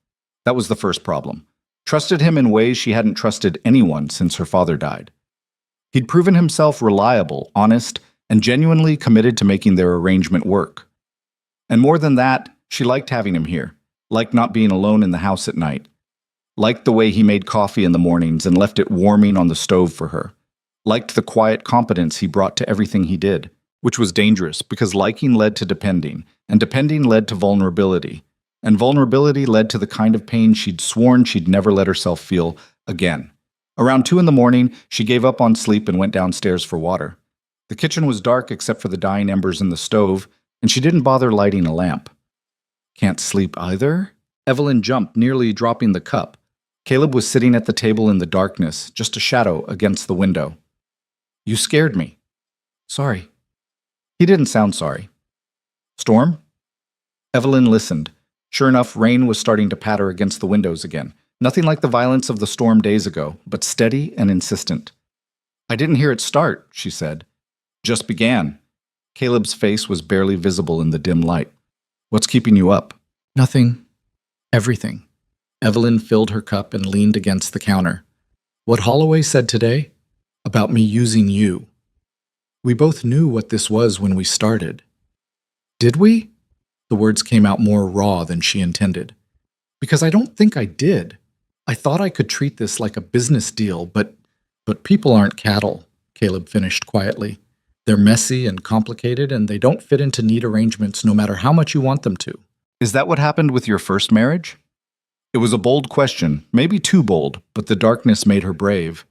That was the first problem. Trusted him in ways she hadn't trusted anyone since her father died. He'd proven himself reliable, honest, and genuinely committed to making their arrangement work. And more than that, she liked having him here, liked not being alone in the house at night, liked the way he made coffee in the mornings and left it warming on the stove for her, liked the quiet competence he brought to everything he did, which was dangerous because liking led to depending, and depending led to vulnerability, and vulnerability led to the kind of pain she'd sworn she'd never let herself feel again. Around 2 a.m, she gave up on sleep and went downstairs for water. The kitchen was dark except for the dying embers in the stove, and she didn't bother lighting a lamp. Can't sleep either? Evelyn jumped, nearly dropping the cup. Caleb was sitting at the table in the darkness, just a shadow against the window. You scared me. Sorry. He didn't sound sorry. Storm? Evelyn listened. Sure enough, rain was starting to patter against the windows again. Nothing like the violence of the storm days ago, but steady and insistent. I didn't hear it start, she said. Just began. Caleb's face was barely visible in the dim light. What's keeping you up? Nothing. Everything. Evelyn filled her cup and leaned against the counter. What Holloway said today? About me using you. We both knew what this was when we started. Did we? The words came out more raw than she intended. Because I don't think I did. I thought I could treat this like a business deal, but people aren't cattle, Caleb finished quietly. They're messy and complicated, and they don't fit into neat arrangements no matter how much you want them to. Is that what happened with your first marriage? It was a bold question, maybe too bold, but the darkness made her brave.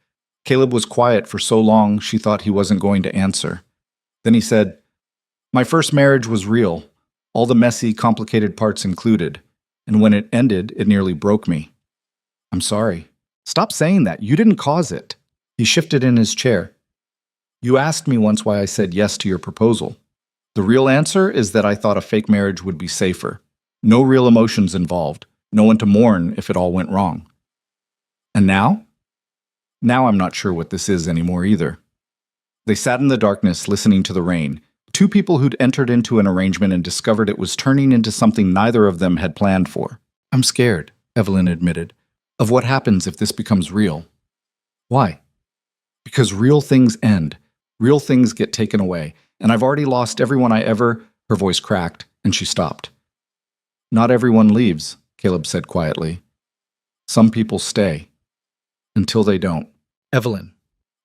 Caleb was quiet for so long she thought he wasn't going to answer. Then he said, My first marriage was real, all the messy, complicated parts included, and when it ended, it nearly broke me. I'm sorry. Stop saying that. You didn't cause it. He shifted in his chair. You asked me once why I said yes to your proposal. The real answer is that I thought a fake marriage would be safer. No real emotions involved. No one to mourn if it all went wrong. And now? Now I'm not sure what this is anymore either. They sat in the darkness listening to the rain. Two people who'd entered into an arrangement and discovered it was turning into something neither of them had planned for. I'm scared, Evelyn admitted, of what happens if this becomes real. Why? Because real things end. Real things get taken away. And I've already lost everyone I ever... Her voice cracked, and she stopped. Not everyone leaves, Caleb said quietly. Some people stay. Until they don't. Evelyn.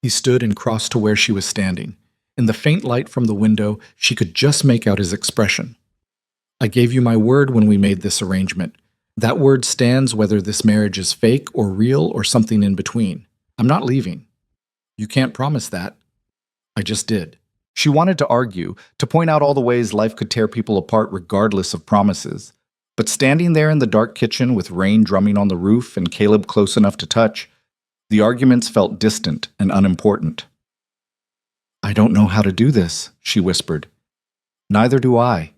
He stood and crossed to where she was standing. In the faint light from the window, she could just make out his expression. I gave you my word when we made this arrangement. That word stands whether this marriage is fake or real or something in between. I'm not leaving. You can't promise that. I just did. She wanted to argue, to point out all the ways life could tear people apart regardless of promises. But standing there in the dark kitchen with rain drumming on the roof and Caleb close enough to touch, the arguments felt distant and unimportant. I don't know how to do this, she whispered. Neither do I.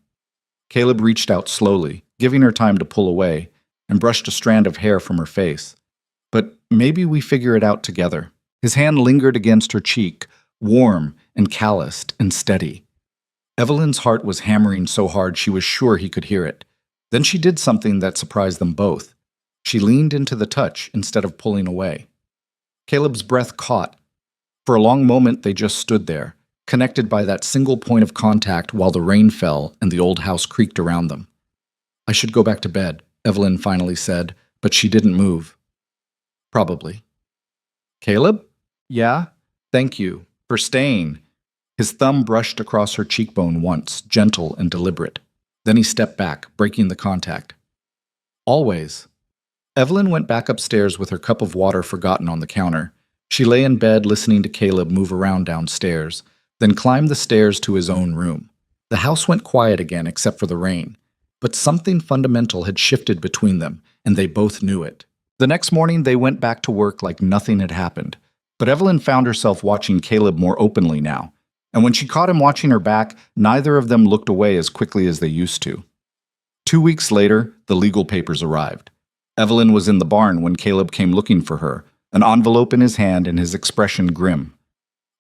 Caleb reached out slowly, giving her time to pull away, and brushed a strand of hair from her face. But maybe we figure it out together. His hand lingered against her cheek, warm and calloused and steady. Evelyn's heart was hammering so hard she was sure he could hear it. Then she did something that surprised them both. She leaned into the touch instead of pulling away. Caleb's breath caught. For a long moment they just stood there, connected by that single point of contact while the rain fell and the old house creaked around them. I should go back to bed, Evelyn finally said, but she didn't move. Probably. Caleb? Yeah? Thank you. For staying. His thumb brushed across her cheekbone once, gentle and deliberate. Then he stepped back, breaking the contact. Always. Evelyn went back upstairs with her cup of water forgotten on the counter. She lay in bed listening to Caleb move around downstairs, then climbed the stairs to his own room. The house went quiet again except for the rain. But something fundamental had shifted between them, and they both knew it. The next morning they went back to work like nothing had happened. But Evelyn found herself watching Caleb more openly now. And when she caught him watching her back, neither of them looked away as quickly as they used to. 2 weeks later, the legal papers arrived. Evelyn was in the barn when Caleb came looking for her, an envelope in his hand and his expression grim.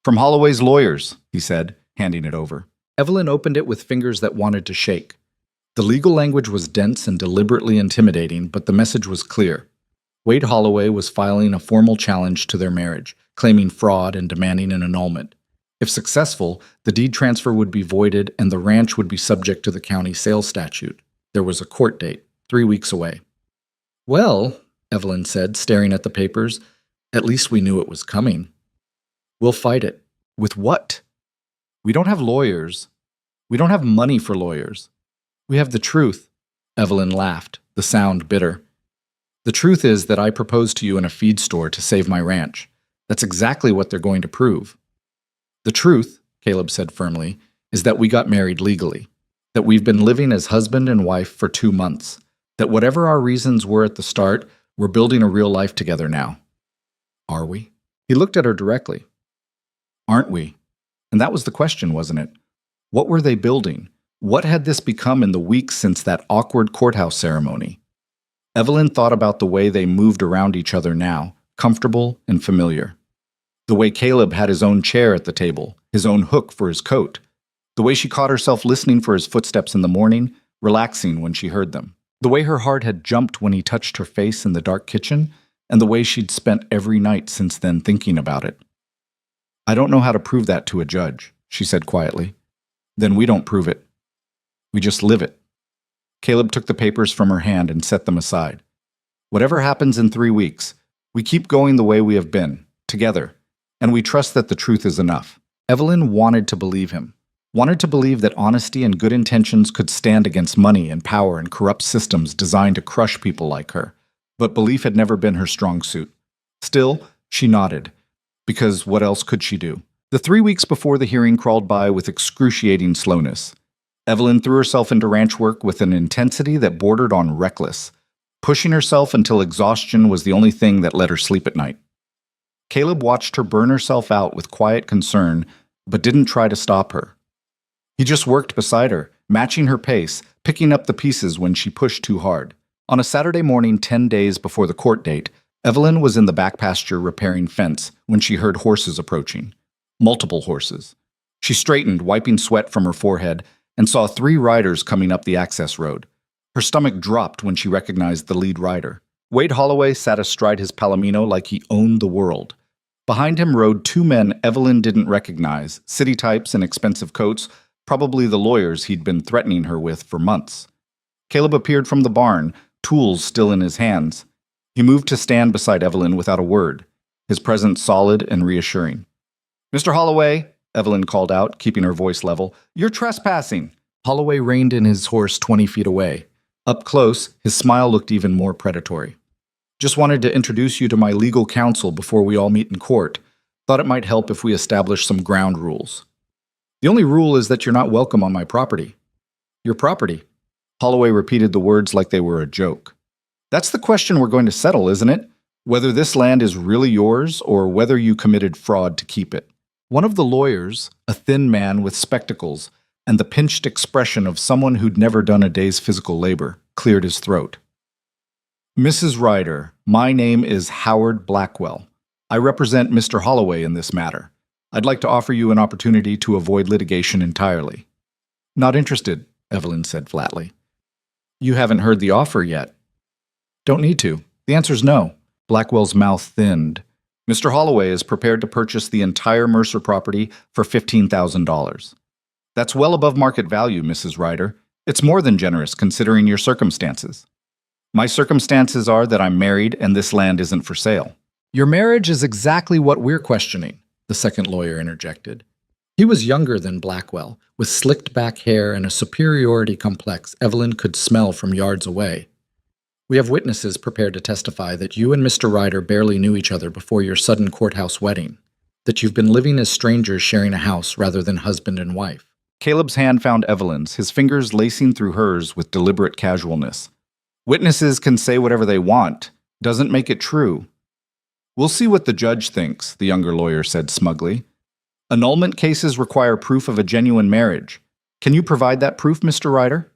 "From Holloway's lawyers," he said, handing it over. Evelyn opened it with fingers that wanted to shake. The legal language was dense and deliberately intimidating, but the message was clear. Wade Holloway was filing a formal challenge to their marriage, claiming fraud and demanding an annulment. If successful, the deed transfer would be voided and the ranch would be subject to the county sales statute. There was a court date, 3 weeks away. "Well," Evelyn said, staring at the papers, "at least we knew it was coming." "We'll fight it." "With what?" "We don't have lawyers. We don't have money for lawyers. We have the truth." Evelyn laughed, the sound bitter. "The truth is that I proposed to you in a feed store to save my ranch. That's exactly what they're going to prove." "The truth," Caleb said firmly, "is that we got married legally, that we've been living as husband and wife for 2 months, that whatever our reasons were at the start, we're building a real life together now." "Are we?" He looked at her directly. "Aren't we?" And that was the question, wasn't it? What were they building? What had this become in the weeks since that awkward courthouse ceremony? Evelyn thought about the way they moved around each other now, comfortable and familiar. The way Caleb had his own chair at the table, his own hook for his coat. The way she caught herself listening for his footsteps in the morning, relaxing when she heard them. The way her heart had jumped when he touched her face in the dark kitchen, and the way she'd spent every night since then thinking about it. "I don't know how to prove that to a judge," she said quietly. "Then we don't prove it. We just live it." Caleb took the papers from her hand and set them aside. "Whatever happens in 3 weeks, we keep going the way we have been, together, and we trust that the truth is enough." Evelyn wanted to believe him, wanted to believe that honesty and good intentions could stand against money and power and corrupt systems designed to crush people like her, but belief had never been her strong suit. Still, she nodded, because what else could she do? The 3 weeks before the hearing crawled by with excruciating slowness. Evelyn threw herself into ranch work with an intensity that bordered on reckless, pushing herself until exhaustion was the only thing that let her sleep at night. Caleb watched her burn herself out with quiet concern, but didn't try to stop her. He just worked beside her, matching her pace, picking up the pieces when she pushed too hard. On a Saturday morning 10 days before the court date, Evelyn was in the back pasture repairing fence when she heard horses approaching. Multiple horses. She straightened, wiping sweat from her forehead, and saw 3 riders coming up the access road. Her stomach dropped when she recognized the lead rider. Wade Holloway sat astride his palomino like he owned the world. Behind him rode 2 men Evelyn didn't recognize, city types in expensive coats, probably the lawyers he'd been threatening her with for months. Caleb appeared from the barn, tools still in his hands. He moved to stand beside Evelyn without a word, his presence solid and reassuring. "Mr. Holloway," Evelyn called out, keeping her voice level, "you're trespassing." Holloway reined in his horse 20 feet away. Up close, his smile looked even more predatory. "Just wanted to introduce you to my legal counsel before we all meet in court. Thought it might help if we established some ground rules. The only rule is that you're not welcome on my property." "Your property?" Holloway repeated the words like they were a joke. "That's the question we're going to settle, isn't it? Whether this land is really yours or whether you committed fraud to keep it." One of the lawyers, a thin man with spectacles and the pinched expression of someone who'd never done a day's physical labor, cleared his throat. "Mrs. Ryder, my name is Howard Blackwell. I represent Mr. Holloway in this matter. I'd like to offer you an opportunity to avoid litigation entirely." "Not interested," Evelyn said flatly. "You haven't heard the offer yet." "Don't need to. The answer's no." Blackwell's mouth thinned. "Mr. Holloway is prepared to purchase the entire Mercer property for $15,000. That's well above market value, Mrs. Ryder. It's more than generous considering your circumstances." "My circumstances are that I'm married and this land isn't for sale." "Your marriage is exactly what we're questioning," the second lawyer interjected. He was younger than Blackwell, with slicked back hair and a superiority complex Evelyn could smell from yards away. "We have witnesses prepared to testify that you and Mr. Ryder barely knew each other before your sudden courthouse wedding, that you've been living as strangers sharing a house rather than husband and wife." Caleb's hand found Evelyn's, his fingers lacing through hers with deliberate casualness. "Witnesses can say whatever they want. Doesn't make it true." "We'll see what the judge thinks," the younger lawyer said smugly. Annulment cases require proof of a genuine marriage. Can you provide that proof, Mr. Ryder?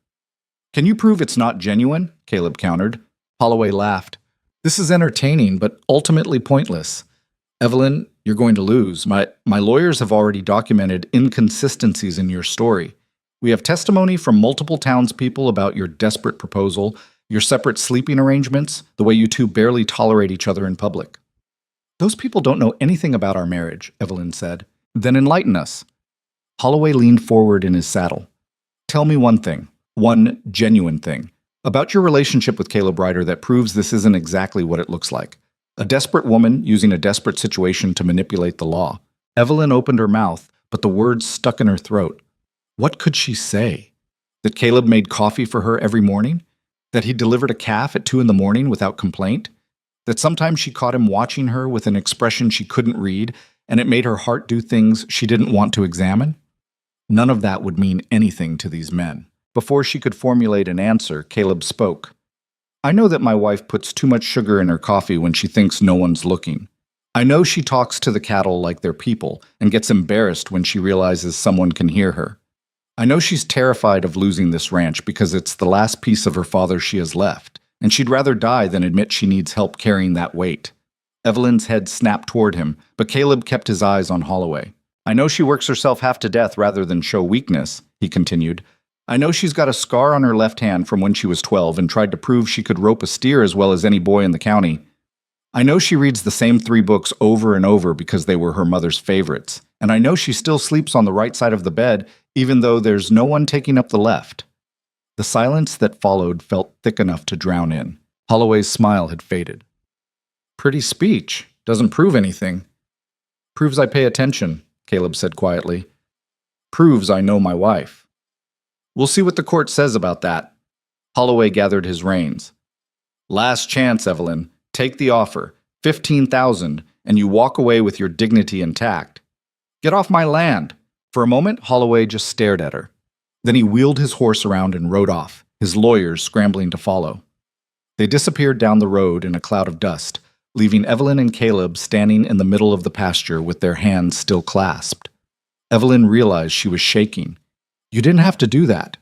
Can you prove it's not genuine? Caleb countered. Holloway laughed. This is entertaining, but ultimately pointless. Evelyn, you're going to lose. My lawyers have already documented inconsistencies in your story. We have testimony from multiple townspeople about your desperate proposal, your separate sleeping arrangements, the way you two barely tolerate each other in public. Those people don't know anything about our marriage, Evelyn said. Then enlighten us. Holloway leaned forward in his saddle. Tell me one thing, one genuine thing, about your relationship with Caleb Ryder that proves this isn't exactly what it looks like. A desperate woman using a desperate situation to manipulate the law. Evelyn opened her mouth, but the words stuck in her throat. What could she say? That Caleb made coffee for her every morning? That he delivered a calf at 2 a.m. without complaint? That sometimes she caught him watching her with an expression she couldn't read, and it made her heart do things she didn't want to examine? None of that would mean anything to these men. Before she could formulate an answer, Caleb spoke. I know that my wife puts too much sugar in her coffee when she thinks no one's looking. I know she talks to the cattle like they're people and gets embarrassed when she realizes someone can hear her. I know she's terrified of losing this ranch because it's the last piece of her father she has left, and she'd rather die than admit she needs help carrying that weight. Evelyn's head snapped toward him, but Caleb kept his eyes on Holloway. I know she works herself half to death rather than show weakness, he continued. I know she's got a scar on her left hand from when she was 12 and tried to prove she could rope a steer as well as any boy in the county. I know she reads the same 3 books over and over because they were her mother's favorites. And I know she still sleeps on the right side of the bed, even though there's no one taking up the left. The silence that followed felt thick enough to drown in. Holloway's smile had faded. Pretty speech. Doesn't prove anything. Proves I pay attention, Caleb said quietly. Proves I know my wife. We'll see what the court says about that. Holloway gathered his reins. Last chance, Evelyn. Take the offer. $15,000, and you walk away with your dignity intact. Get off my land. For a moment, Holloway just stared at her. Then he wheeled his horse around and rode off, his lawyers scrambling to follow. They disappeared down the road in a cloud of dust, leaving Evelyn and Caleb standing in the middle of the pasture with their hands still clasped. Evelyn realized she was shaking. You didn't have to do that.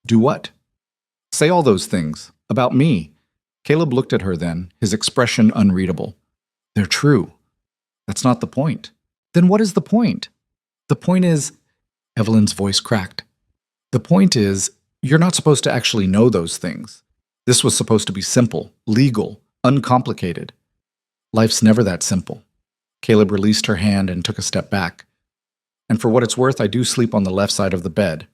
Do what? Say all those things. About me. Caleb looked at her then, his expression unreadable. They're true. That's not the point. Then what is the point? The point is... Evelyn's voice cracked. The point is, you're not supposed to actually know those things. This was supposed to be simple, legal, uncomplicated. Life's never that simple. Caleb released her hand and took a step back. And for what it's worth, I do sleep on the left side of the bed,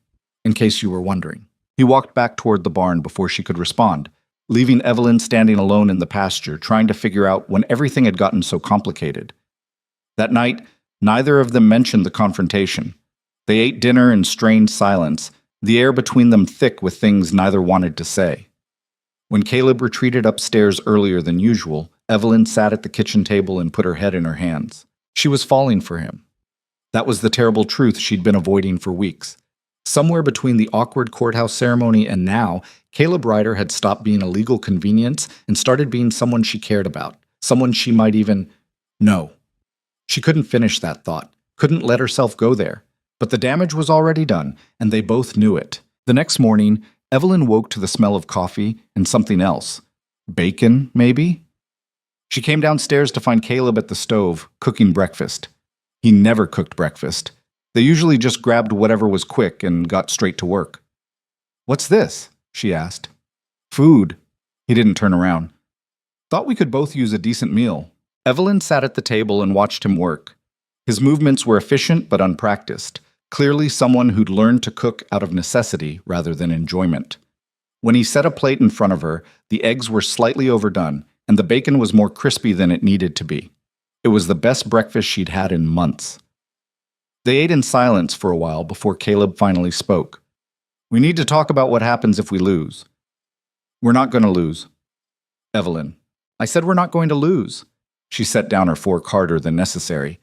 in case you were wondering. He walked back toward the barn before she could respond, leaving Evelyn standing alone in the pasture, trying to figure out when everything had gotten so complicated. That night, neither of them mentioned the confrontation. They ate dinner in strained silence, the air between them thick with things neither wanted to say. When Caleb retreated upstairs earlier than usual, Evelyn sat at the kitchen table and put her head in her hands. She was falling for him. That was the terrible truth she'd been avoiding for weeks. Somewhere between the awkward courthouse ceremony and now, Caleb Ryder had stopped being a legal convenience and started being someone she cared about, someone she might even know. She couldn't finish that thought, couldn't let herself go there. But the damage was already done, and they both knew it. The next morning, Evelyn woke to the smell of coffee and something else. Bacon, maybe? She came downstairs to find Caleb at the stove, cooking breakfast. He never cooked breakfast. They usually just grabbed whatever was quick and got straight to work. What's this? She asked. Food. He didn't turn around. Thought we could both use a decent meal. Evelyn sat at the table and watched him work. His movements were efficient but unpracticed, clearly someone who'd learned to cook out of necessity rather than enjoyment. When he set a plate in front of her, the eggs were slightly overdone, and the bacon was more crispy than it needed to be. It was the best breakfast she'd had in months. They ate in silence for a while before Caleb finally spoke. We need to talk about what happens if we lose. We're not going to lose. Evelyn. I said we're not going to lose. She set down her fork harder than necessary.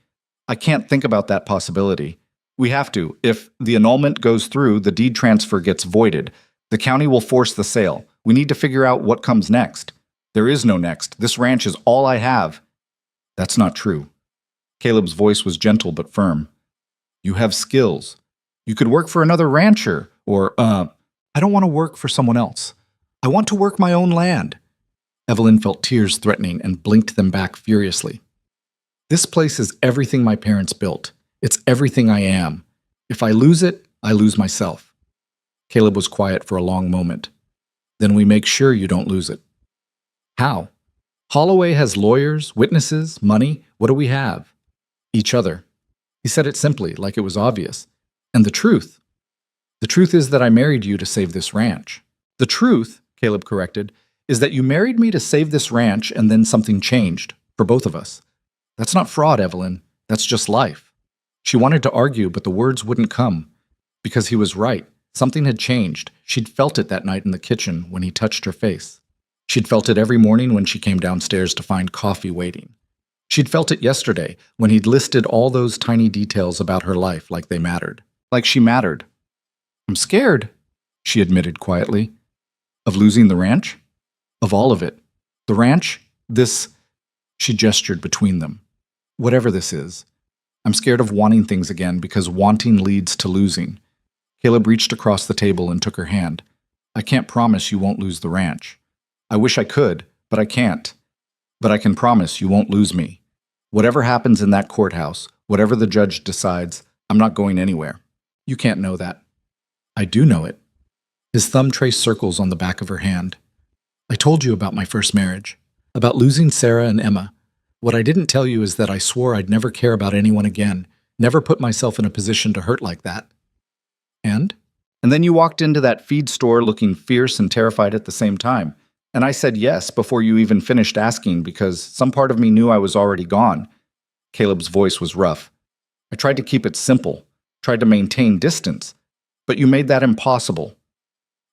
I can't think about that possibility. We have to. If the annulment goes through, the deed transfer gets voided. The county will force the sale. We need to figure out what comes next. There is no next. This ranch is all I have. That's not true. Caleb's voice was gentle but firm. You have skills. You could work for another rancher, or, I don't want to work for someone else. I want to work my own land. Evelyn felt tears threatening and blinked them back furiously. This place is everything my parents built. It's everything I am. If I lose it, I lose myself. Caleb was quiet for a long moment. Then we make sure you don't lose it. How? Holloway has lawyers, witnesses, money. What do we have? Each other. He said it simply, like it was obvious. And the truth. The truth is that I married you to save this ranch. The truth, Caleb corrected, is that you married me to save this ranch and then something changed, for both of us. That's not fraud, Evelyn. That's just life. She wanted to argue, but the words wouldn't come. Because he was right. Something had changed. She'd felt it that night in the kitchen when he touched her face. She'd felt it every morning when she came downstairs to find coffee waiting. She'd felt it yesterday when he'd listed all those tiny details about her life like they mattered. Like she mattered. I'm scared, she admitted quietly. Of losing the ranch? Of all of it. The ranch? This... She gestured between them. Whatever this is. I'm scared of wanting things again because wanting leads to losing. Caleb reached across the table and took her hand. I can't promise you won't lose the ranch. I wish I could, but I can't. But I can promise you won't lose me. Whatever happens in that courthouse, whatever the judge decides, I'm not going anywhere. You can't know that. I do know it. His thumb traced circles on the back of her hand. I told you about my first marriage, about losing Sarah and Emma. What I didn't tell you is that I swore I'd never care about anyone again, never put myself in a position to hurt like that. And? And then you walked into that feed store looking fierce and terrified at the same time. And I said yes before you even finished asking because some part of me knew I was already gone. Caleb's voice was rough. I tried to keep it simple, tried to maintain distance, but you made that impossible.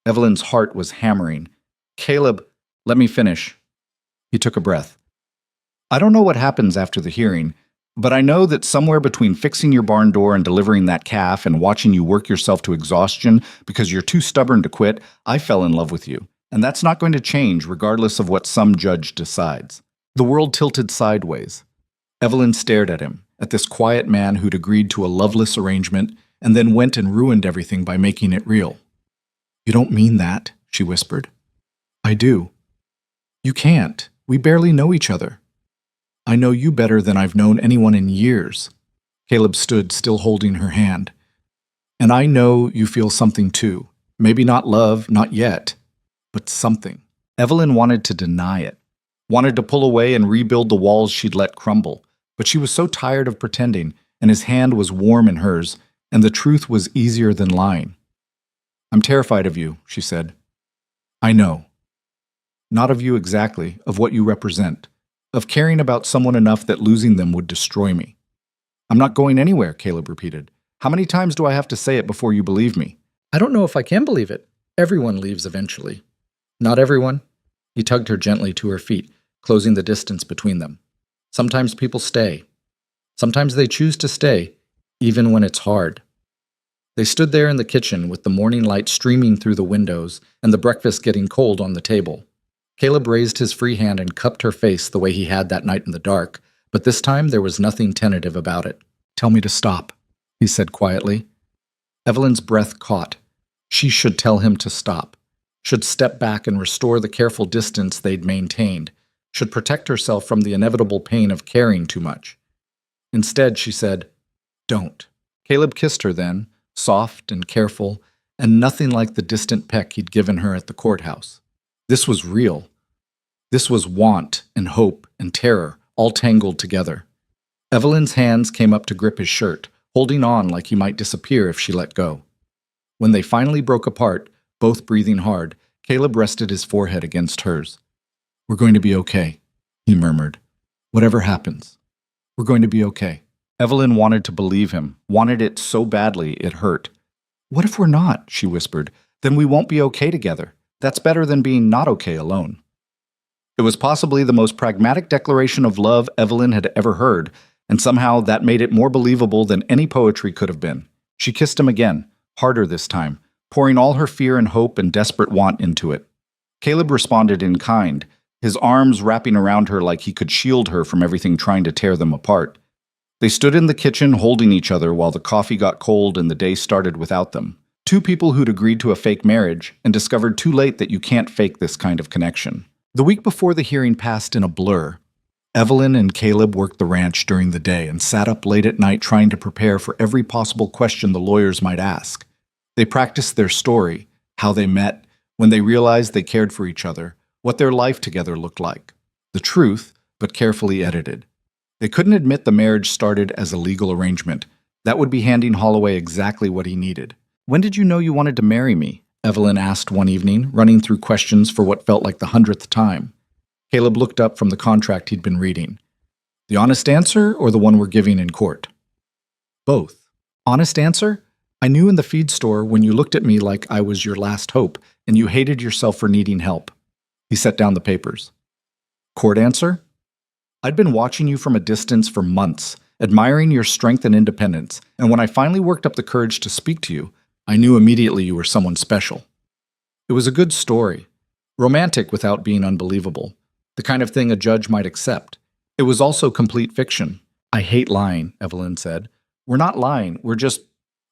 Evelyn's heart was hammering. Caleb, let me finish. He took a breath. I don't know what happens after the hearing, but I know that somewhere between fixing your barn door and delivering that calf and watching you work yourself to exhaustion because you're too stubborn to quit, I fell in love with you. And that's not going to change regardless of what some judge decides. The world tilted sideways. Evelyn stared at him, at this quiet man who'd agreed to a loveless arrangement and then went and ruined everything by making it real. You don't mean that, she whispered. I do. You can't. We barely know each other. I know you better than I've known anyone in years. Caleb stood, still holding her hand. And I know you feel something too. Maybe not love, not yet. But something. Evelyn wanted to deny it, wanted to pull away and rebuild the walls she'd let crumble, but she was so tired of pretending, and his hand was warm in hers, and the truth was easier than lying. I'm terrified of you, she said. I know. Not of you exactly, of what you represent, of caring about someone enough that losing them would destroy me. I'm not going anywhere, Caleb repeated. How many times do I have to say it before you believe me? I don't know if I can believe it. Everyone leaves eventually. Not everyone. He tugged her gently to her feet, closing the distance between them. Sometimes people stay. Sometimes they choose to stay, even when it's hard. They stood there in the kitchen with the morning light streaming through the windows and the breakfast getting cold on the table. Caleb raised his free hand and cupped her face the way he had that night in the dark, but this time there was nothing tentative about it. Tell me to stop, he said quietly. Evelyn's breath caught. She should tell him to stop. Should step back and restore the careful distance they'd maintained, should protect herself from the inevitable pain of caring too much. Instead, she said, Don't. Caleb kissed her then, soft and careful, and nothing like the distant peck he'd given her at the courthouse. This was real. This was want and hope and terror, all tangled together. Evelyn's hands came up to grip his shirt, holding on like he might disappear if she let go. When they finally broke apart, both breathing hard, Caleb rested his forehead against hers. We're going to be okay, he murmured. Whatever happens, we're going to be okay. Evelyn wanted to believe him, wanted it so badly it hurt. What if we're not, she whispered. Then we won't be okay together. That's better than being not okay alone. It was possibly the most pragmatic declaration of love Evelyn had ever heard, and somehow that made it more believable than any poetry could have been. She kissed him again, harder this time, pouring all her fear and hope and desperate want into it. Caleb responded in kind, his arms wrapping around her like he could shield her from everything trying to tear them apart. They stood in the kitchen holding each other while the coffee got cold and the day started without them. Two people who'd agreed to a fake marriage and discovered too late that you can't fake this kind of connection. The week before the hearing passed in a blur. Evelyn and Caleb worked the ranch during the day and sat up late at night trying to prepare for every possible question the lawyers might ask. They practiced their story, how they met, when they realized they cared for each other, what their life together looked like. The truth, but carefully edited. They couldn't admit the marriage started as a legal arrangement. That would be handing Holloway exactly what he needed. "When did you know you wanted to marry me?" Evelyn asked one evening, running through questions for what felt like the 100th time. Caleb looked up from the contract he'd been reading. "The honest answer or the one we're giving in court?" "Both. Honest answer? I knew in the feed store when you looked at me like I was your last hope and you hated yourself for needing help." He set down the papers. "Court answer? I'd been watching you from a distance for months, admiring your strength and independence, and when I finally worked up the courage to speak to you, I knew immediately you were someone special." It was a good story. Romantic without being unbelievable. The kind of thing a judge might accept. It was also complete fiction. "I hate lying," Evelyn said. "We're not lying, we're just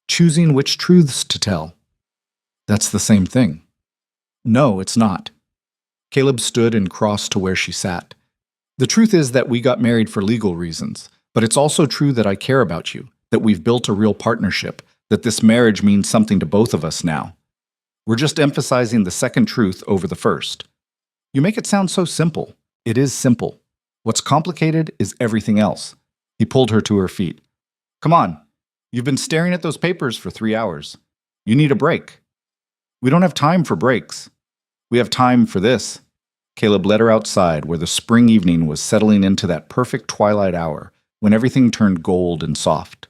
choosing which truths to tell." "That's the same thing." "No, it's not." Caleb stood and crossed to where she sat. "The truth is that we got married for legal reasons, but it's also true that I care about you, that we've built a real partnership, that this marriage means something to both of us now. We're just emphasizing the second truth over the first." "You make it sound so simple." "It is simple. What's complicated is everything else." He pulled her to her feet. "Come on. You've been staring at those papers for 3 hours. You need a break." "We don't have time for breaks. We have time for this." Caleb led her outside where the spring evening was settling into that perfect twilight hour when everything turned gold and soft.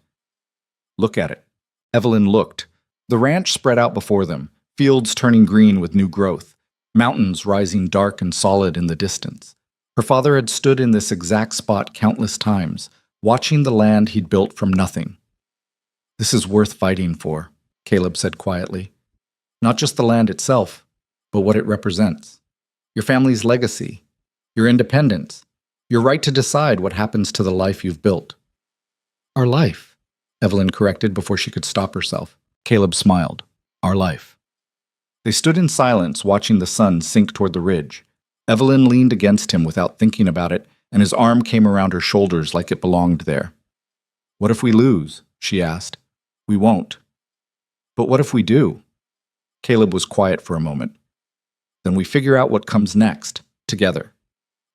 "Look at it." Evelyn looked. The ranch spread out before them, fields turning green with new growth, mountains rising dark and solid in the distance. Her father had stood in this exact spot countless times, watching the land he'd built from nothing. "This is worth fighting for," Caleb said quietly. "Not just the land itself, but what it represents. Your family's legacy, your independence, your right to decide what happens to the life you've built." "Our life," Evelyn corrected before she could stop herself. Caleb smiled. "Our life." They stood in silence, watching the sun sink toward the ridge. Evelyn leaned against him without thinking about it, and his arm came around her shoulders like it belonged there. "What if we lose?" she asked. "We won't." "But what if we do?" Caleb was quiet for a moment. "Then we figure out what comes next, together.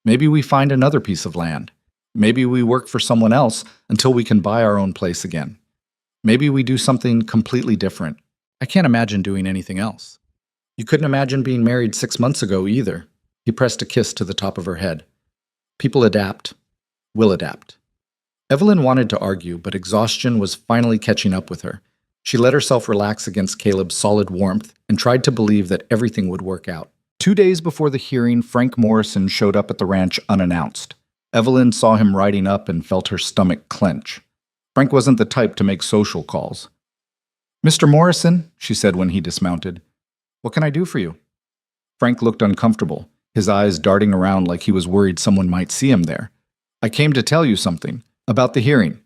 Maybe we find another piece of land. Maybe we work for someone else until we can buy our own place again. Maybe we do something completely different. I can't imagine doing anything else." "You couldn't imagine being married 6 months ago either." He pressed a kiss to the top of her head. "People adapt. We'll adapt." Evelyn wanted to argue, but exhaustion was finally catching up with her. She let herself relax against Caleb's solid warmth and tried to believe that everything would work out. 2 days before the hearing, Frank Morrison showed up at the ranch unannounced. Evelyn saw him riding up and felt her stomach clench. Frank wasn't the type to make social calls. "Mr. Morrison," she said when he dismounted, "what can I do for you?" Frank looked uncomfortable, his eyes darting around like he was worried someone might see him there. "I came to tell you something. About the hearing."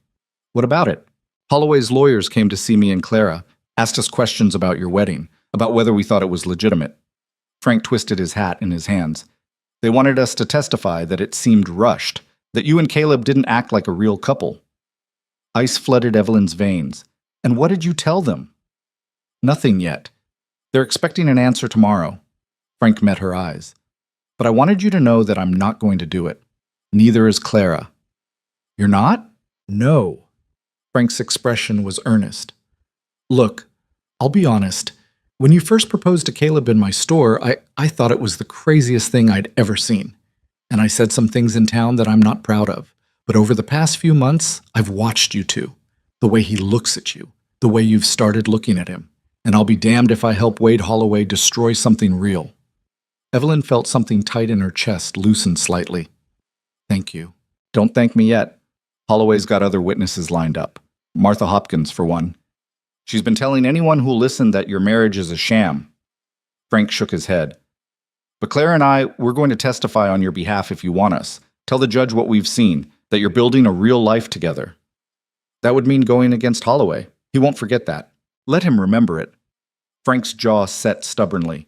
"What about it?" "Holloway's lawyers came to see me and Clara, asked us questions about your wedding, about whether we thought it was legitimate." Frank twisted his hat in his hands. "They wanted us to testify that it seemed rushed, that you and Caleb didn't act like a real couple." Ice flooded Evelyn's veins. "And what did you tell them?" "Nothing yet. They're expecting an answer tomorrow." Frank met her eyes. "But I wanted you to know that I'm not going to do it. Neither is Clara." "You're not?" "No." Frank's expression was earnest. "Look, I'll be honest. When you first proposed to Caleb in my store, I thought it was the craziest thing I'd ever seen. And I said some things in town that I'm not proud of. But over the past few months, I've watched you two. The way he looks at you. The way you've started looking at him. And I'll be damned if I help Wade Holloway destroy something real." Evelyn felt something tight in her chest loosen slightly. "Thank you." "Don't thank me yet. Holloway's got other witnesses lined up. Martha Hopkins, for one. She's been telling anyone who'll listen that your marriage is a sham." Frank shook his head. "But Claire and I, we're going to testify on your behalf if you want us. Tell the judge what we've seen, that you're building a real life together." That would mean going against Holloway. He won't forget that. Let him remember it. Frank's jaw set stubbornly.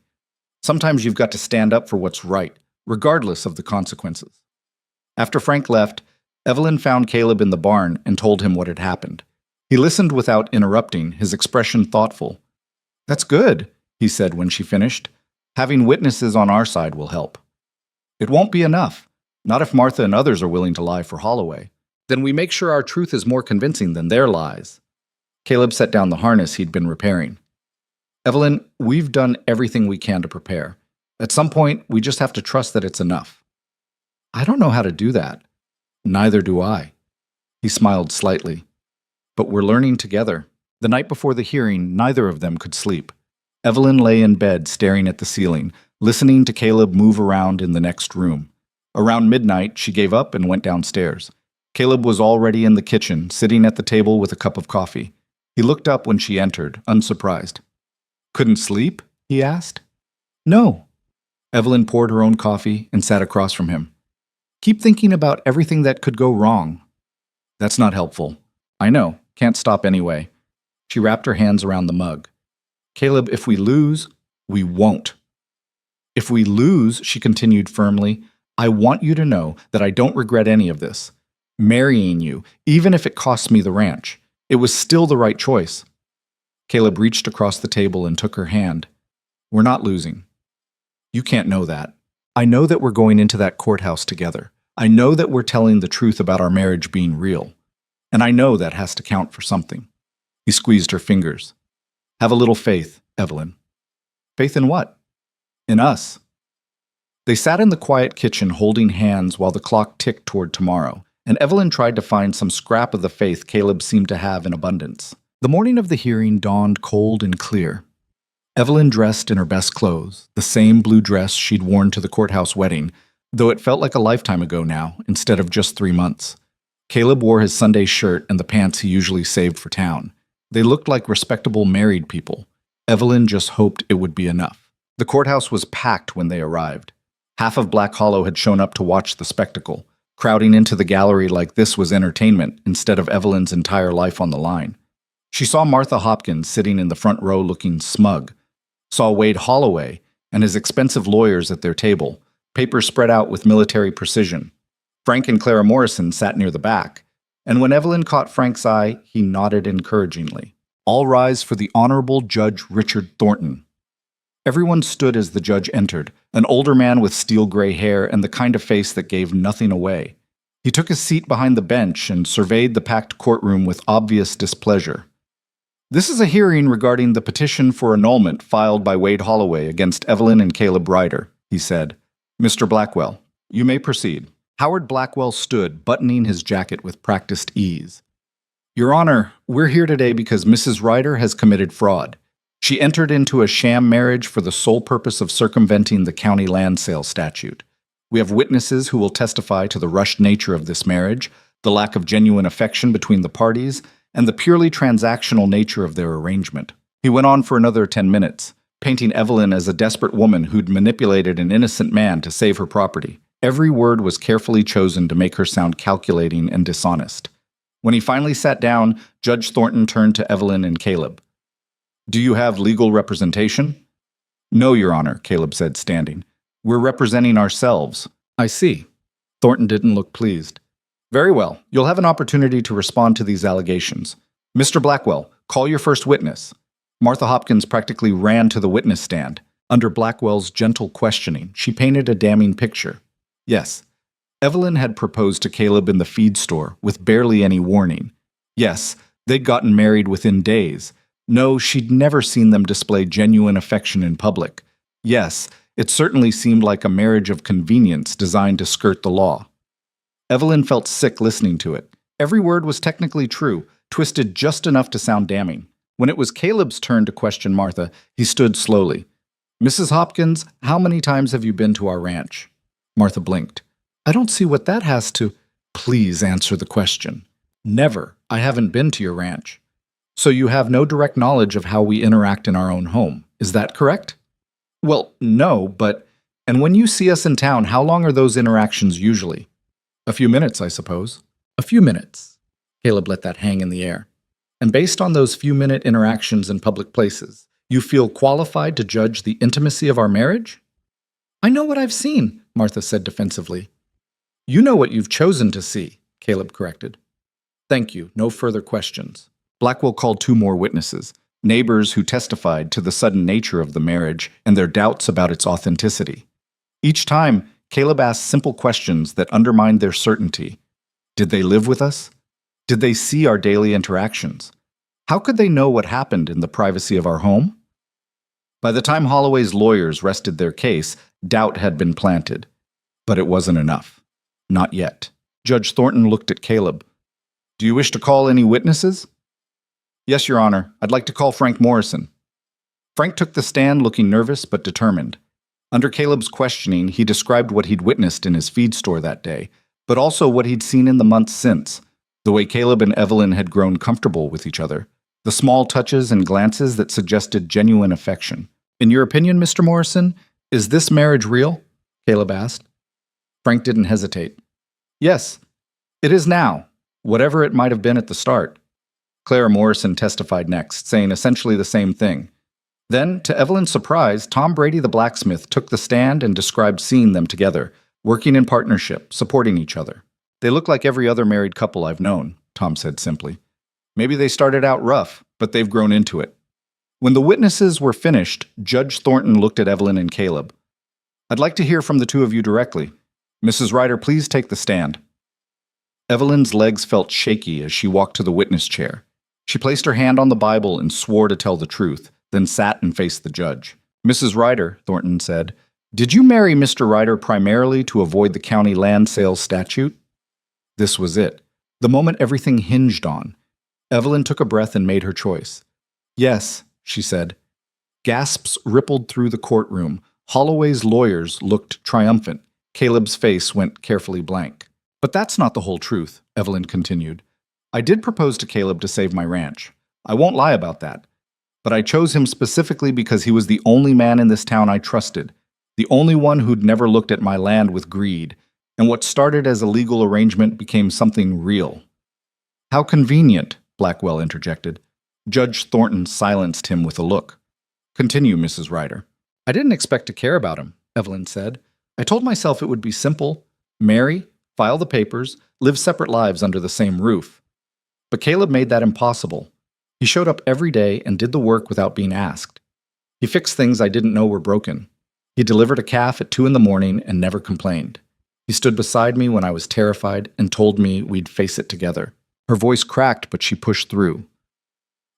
Sometimes you've got to stand up for what's right, regardless of the consequences. After Frank left, Evelyn found Caleb in the barn and told him what had happened. He listened without interrupting, his expression thoughtful. "That's good," he said when she finished. "Having witnesses on our side will help." "It won't be enough. Not if Martha and others are willing to lie for Holloway. Then we make sure our truth is more convincing than their lies." Caleb set down the harness he'd been repairing. "Evelyn, we've done everything we can to prepare. At some point, we just have to trust that it's enough." "I don't know how to do that." "Neither do I." He smiled slightly. "But we're learning together." The night before the hearing, neither of them could sleep. Evelyn lay in bed staring at the ceiling, listening to Caleb move around in the next room. Around midnight, she gave up and went downstairs. Caleb was already in the kitchen, sitting at the table with a cup of coffee. He looked up when she entered, unsurprised. "Couldn't sleep?" he asked. "No." Evelyn poured her own coffee and sat across from him. "Keep thinking about everything that could go wrong." "That's not helpful." "I know. Can't stop anyway." She wrapped her hands around the mug. "Caleb, if we lose, we won't." "If we lose," she continued firmly, "I want you to know that I don't regret any of this. Marrying you, even if it costs me the ranch. It was still the right choice." Caleb reached across the table and took her hand. "We're not losing." "You can't know that. I know that we're going into that courthouse together. I know that we're telling the truth about our marriage being real. And I know that has to count for something." He squeezed her fingers. "Have a little faith, Evelyn." "Faith in what?" "In us." They sat in the quiet kitchen holding hands while the clock ticked toward tomorrow, and Evelyn tried to find some scrap of the faith Caleb seemed to have in abundance. The morning of the hearing dawned cold and clear. Evelyn dressed in her best clothes, the same blue dress she'd worn to the courthouse wedding, though it felt like a lifetime ago now, instead of just 3 months. Caleb wore his Sunday shirt and the pants he usually saved for town. They looked like respectable married people. Evelyn just hoped it would be enough. The courthouse was packed when they arrived. Half of Black Hollow had shown up to watch the spectacle, crowding into the gallery like this was entertainment instead of Evelyn's entire life on the line. She saw Martha Hopkins sitting in the front row looking smug, saw Wade Holloway and his expensive lawyers at their table, papers spread out with military precision. Frank and Clara Morrison sat near the back, and when Evelyn caught Frank's eye, he nodded encouragingly. "All rise for the Honorable Judge Richard Thornton." Everyone stood as the judge entered, an older man with steel-gray hair and the kind of face that gave nothing away. He took his seat behind the bench and surveyed the packed courtroom with obvious displeasure. "This is a hearing regarding the petition for annulment filed by Wade Holloway against Evelyn and Caleb Ryder," he said. "Mr. Blackwell, you may proceed." Howard Blackwell stood, buttoning his jacket with practiced ease. "Your Honor, we're here today because Mrs. Ryder has committed fraud. She entered into a sham marriage for the sole purpose of circumventing the county land sale statute. We have witnesses who will testify to the rushed nature of this marriage, the lack of genuine affection between the parties, and the purely transactional nature of their arrangement." He went on for another 10 minutes, painting Evelyn as a desperate woman who'd manipulated an innocent man to save her property. Every word was carefully chosen to make her sound calculating and dishonest. When he finally sat down, Judge Thornton turned to Evelyn and Caleb. "Do you have legal representation?" "No, Your Honor," Caleb said, standing. "We're representing ourselves." "I see." Thornton didn't look pleased. "Very well. You'll have an opportunity to respond to these allegations. Mr. Blackwell, call your first witness." Martha Hopkins practically ran to the witness stand. Under Blackwell's gentle questioning, she painted a damning picture. Yes, Evelyn had proposed to Caleb in the feed store with barely any warning. Yes, they'd gotten married within days. No, she'd never seen them display genuine affection in public. Yes, it certainly seemed like a marriage of convenience designed to skirt the law. Evelyn felt sick listening to it. Every word was technically true, twisted just enough to sound damning. When it was Caleb's turn to question Martha, he stood slowly. "Mrs. Hopkins, how many times have you been to our ranch?" Martha blinked. "I don't see what that has to—" "Please answer the question." "Never. I haven't been to your ranch." "So you have no direct knowledge of how we interact in our own home. Is that correct?" "Well, no, but— And when you see us in town, how long are those interactions usually?" "A few minutes, I suppose." "A few minutes." Caleb let that hang in the air. And based on those few-minute interactions in public places, you feel qualified to judge the intimacy of our marriage? I know what I've seen, Martha said defensively. You know what you've chosen to see, Caleb corrected. Thank you. No further questions. Blackwell called 2 more witnesses, neighbors who testified to the sudden nature of the marriage and their doubts about its authenticity. Each time, Caleb asked simple questions that undermined their certainty. Did they live with us? Did they see our daily interactions? How could they know what happened in the privacy of our home? By the time Holloway's lawyers rested their case, doubt had been planted. But it wasn't enough. Not yet. Judge Thornton looked at Caleb. Do you wish to call any witnesses? Yes, Your Honor. I'd like to call Frank Morrison. Frank took the stand looking nervous but determined. Under Caleb's questioning, he described what he'd witnessed in his feed store that day, but also what he'd seen in the months since, the way Caleb and Evelyn had grown comfortable with each other, the small touches and glances that suggested genuine affection. In your opinion, Mr. Morrison, is this marriage real? Caleb asked. Frank didn't hesitate. Yes, it is now, whatever it might have been at the start. Clara Morrison testified next, saying essentially the same thing. Then, to Evelyn's surprise, Tom Brady the blacksmith took the stand and described seeing them together, working in partnership, supporting each other. They look like every other married couple I've known, Tom said simply. Maybe they started out rough, but they've grown into it. When the witnesses were finished, Judge Thornton looked at Evelyn and Caleb. I'd like to hear from the 2 of you directly. Mrs. Ryder, please take the stand. Evelyn's legs felt shaky as she walked to the witness chair. She placed her hand on the Bible and swore to tell the truth, then sat and faced the judge. Mrs. Ryder, Thornton said, did you marry Mr. Ryder primarily to avoid the county land sales statute? This was it, the moment everything hinged on. Evelyn took a breath and made her choice. Yes, she said. Gasps rippled through the courtroom. Holloway's lawyers looked triumphant. Caleb's face went carefully blank. But that's not the whole truth, Evelyn continued. I did propose to Caleb to save my ranch. I won't lie about that. But I chose him specifically because he was the only man in this town I trusted, the only one who'd never looked at my land with greed, and what started as a legal arrangement became something real. How convenient, Blackwell interjected. Judge Thornton silenced him with a look. Continue, Mrs. Ryder. I didn't expect to care about him, Evelyn said. I told myself it would be simple. Marry, file the papers, live separate lives under the same roof. But Caleb made that impossible. He showed up every day and did the work without being asked. He fixed things I didn't know were broken. He delivered a calf at 2 a.m. and never complained. He stood beside me when I was terrified and told me we'd face it together. Her voice cracked, but she pushed through.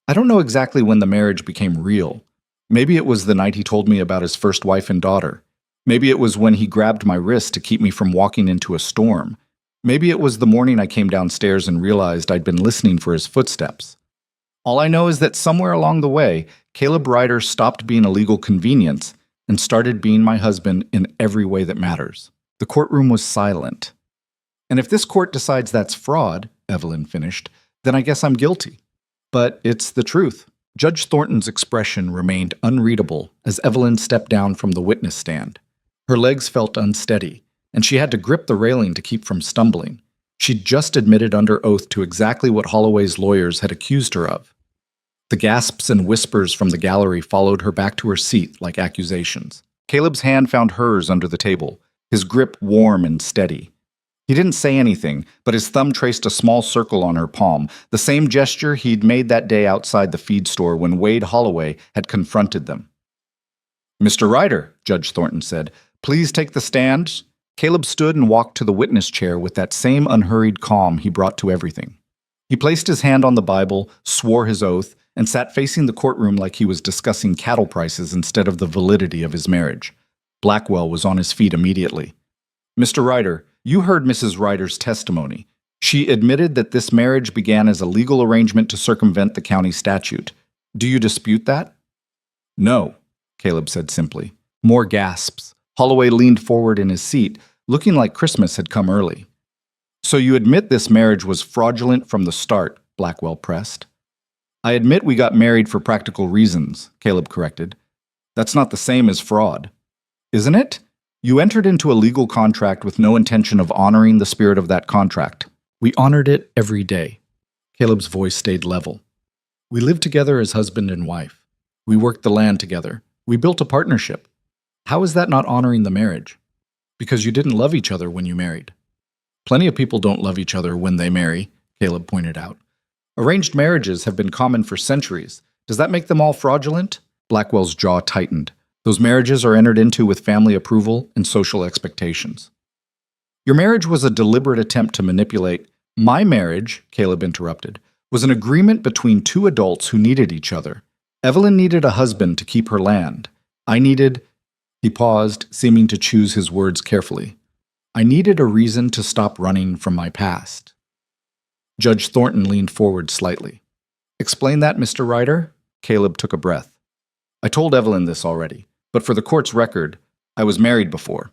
I don't know exactly when the marriage became real. Maybe it was the night he told me about his first wife and daughter. Maybe it was when he grabbed my wrist to keep me from walking into a storm. Maybe it was the morning I came downstairs and realized I'd been listening for his footsteps. All I know is that somewhere along the way, Caleb Ryder stopped being a legal convenience and started being my husband in every way that matters. The courtroom was silent. And if this court decides that's fraud, Evelyn finished, then I guess I'm guilty. But it's the truth. Judge Thornton's expression remained unreadable as Evelyn stepped down from the witness stand. Her legs felt unsteady, and she had to grip the railing to keep from stumbling. She'd just admitted under oath to exactly what Holloway's lawyers had accused her of. The gasps and whispers from the gallery followed her back to her seat like accusations. Caleb's hand found hers under the table, his grip warm and steady. He didn't say anything, but his thumb traced a small circle on her palm, the same gesture he'd made that day outside the feed store when Wade Holloway had confronted them. Mr. Ryder, Judge Thornton said, please take the stand. Caleb stood and walked to the witness chair with that same unhurried calm he brought to everything. He placed his hand on the Bible, swore his oath, and sat facing the courtroom like he was discussing cattle prices instead of the validity of his marriage. Blackwell was on his feet immediately. Mr. Ryder, you heard Mrs. Ryder's testimony. She admitted that this marriage began as a legal arrangement to circumvent the county statute. Do you dispute that? No, Caleb said simply. More gasps. Holloway leaned forward in his seat, looking like Christmas had come early. So you admit this marriage was fraudulent from the start, Blackwell pressed. I admit we got married for practical reasons, Caleb corrected. That's not the same as fraud. Isn't it? You entered into a legal contract with no intention of honoring the spirit of that contract. We honored it every day. Caleb's voice stayed level. We lived together as husband and wife. We worked the land together. We built a partnership. How is that not honoring the marriage? Because you didn't love each other when you married. Plenty of people don't love each other when they marry, Caleb pointed out. Arranged marriages have been common for centuries. Does that make them all fraudulent? Blackwell's jaw tightened. Those marriages are entered into with family approval and social expectations. Your marriage was a deliberate attempt to manipulate. My marriage, Caleb interrupted, was an agreement between two adults who needed each other. Evelyn needed a husband to keep her land. I needed... He paused, seeming to choose his words carefully. I needed a reason to stop running from my past. Judge Thornton leaned forward slightly. Explain that, Mr. Ryder? Caleb took a breath. I told Evelyn this already, but for the court's record, I was married before.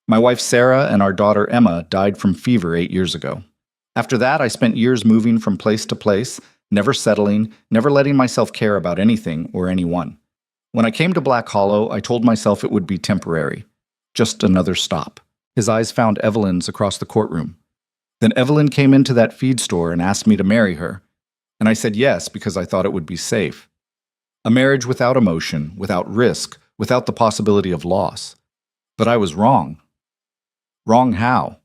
My wife Sarah and our daughter Emma died from fever 8 years ago. After that, I spent years moving from place to place, never settling, never letting myself care about anything or anyone. When I came to Black Hollow, I told myself it would be temporary. Just another stop. His eyes found Evelyn's across the courtroom. Then Evelyn came into that feed store and asked me to marry her. And I said yes because I thought it would be safe. A marriage without emotion, without risk, without the possibility of loss. But I was wrong. Wrong how?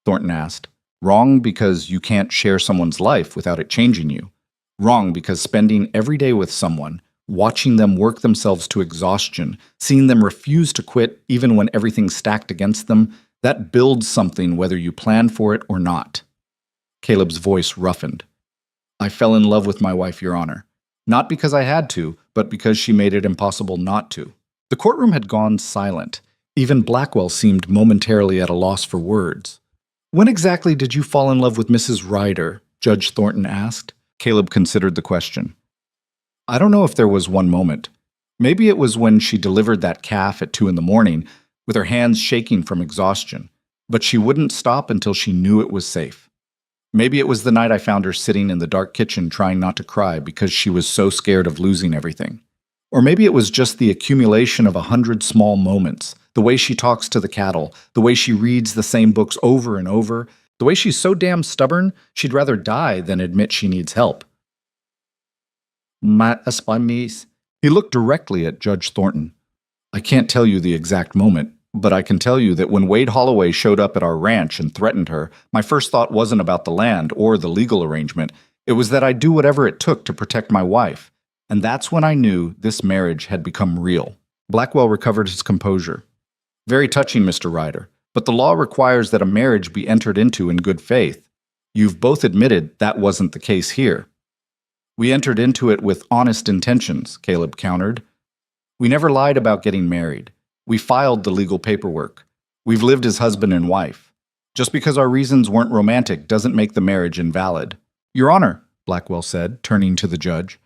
Thornton asked. Wrong because you can't share someone's life without it changing you. Wrong because spending every day with someone, watching them work themselves to exhaustion, seeing them refuse to quit even when everything's stacked against them, that builds something whether you plan for it or not. Caleb's voice roughened. I fell in love with my wife, Your Honor. Not because I had to, but because she made it impossible not to. The courtroom had gone silent. Even Blackwell seemed momentarily at a loss for words. When exactly did you fall in love with Mrs. Ryder? Judge Thornton asked. Caleb considered the question. I don't know if there was one moment. Maybe it was when she delivered that calf at 2 a.m, with her hands shaking from exhaustion, but she wouldn't stop until she knew it was safe. Maybe it was the night I found her sitting in the dark kitchen trying not to cry because she was so scared of losing everything. Or maybe it was just the accumulation of 100 small moments, the way she talks to the cattle, the way she reads the same books over and over, the way she's so damn stubborn she'd rather die than admit she needs help. He looked directly at Judge Thornton. I can't tell you the exact moment, but I can tell you that when Wade Holloway showed up at our ranch and threatened her, my first thought wasn't about the land or the legal arrangement. It was that I'd do whatever it took to protect my wife. And that's when I knew this marriage had become real. Blackwell recovered his composure. Very touching, Mr. Ryder, but the law requires that a marriage be entered into in good faith. You've both admitted that wasn't the case here. We entered into it with honest intentions, Caleb countered. We never lied about getting married. We filed the legal paperwork. We've lived as husband and wife. Just because our reasons weren't romantic doesn't make the marriage invalid. Your Honor, Blackwell said, turning to the judge,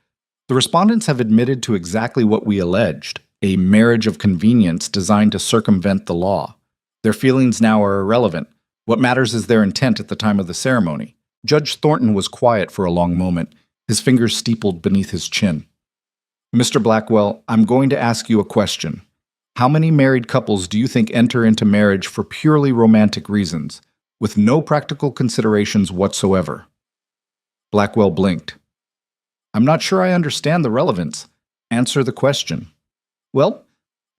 the respondents have admitted to exactly what we alleged, a marriage of convenience designed to circumvent the law. Their feelings now are irrelevant. What matters is their intent at the time of the ceremony. Judge Thornton was quiet for a long moment, his fingers steepled beneath his chin. Mr. Blackwell, I'm going to ask you a question. How many married couples do you think enter into marriage for purely romantic reasons, with no practical considerations whatsoever? Blackwell blinked. I'm not sure I understand the relevance. Answer the question. Well,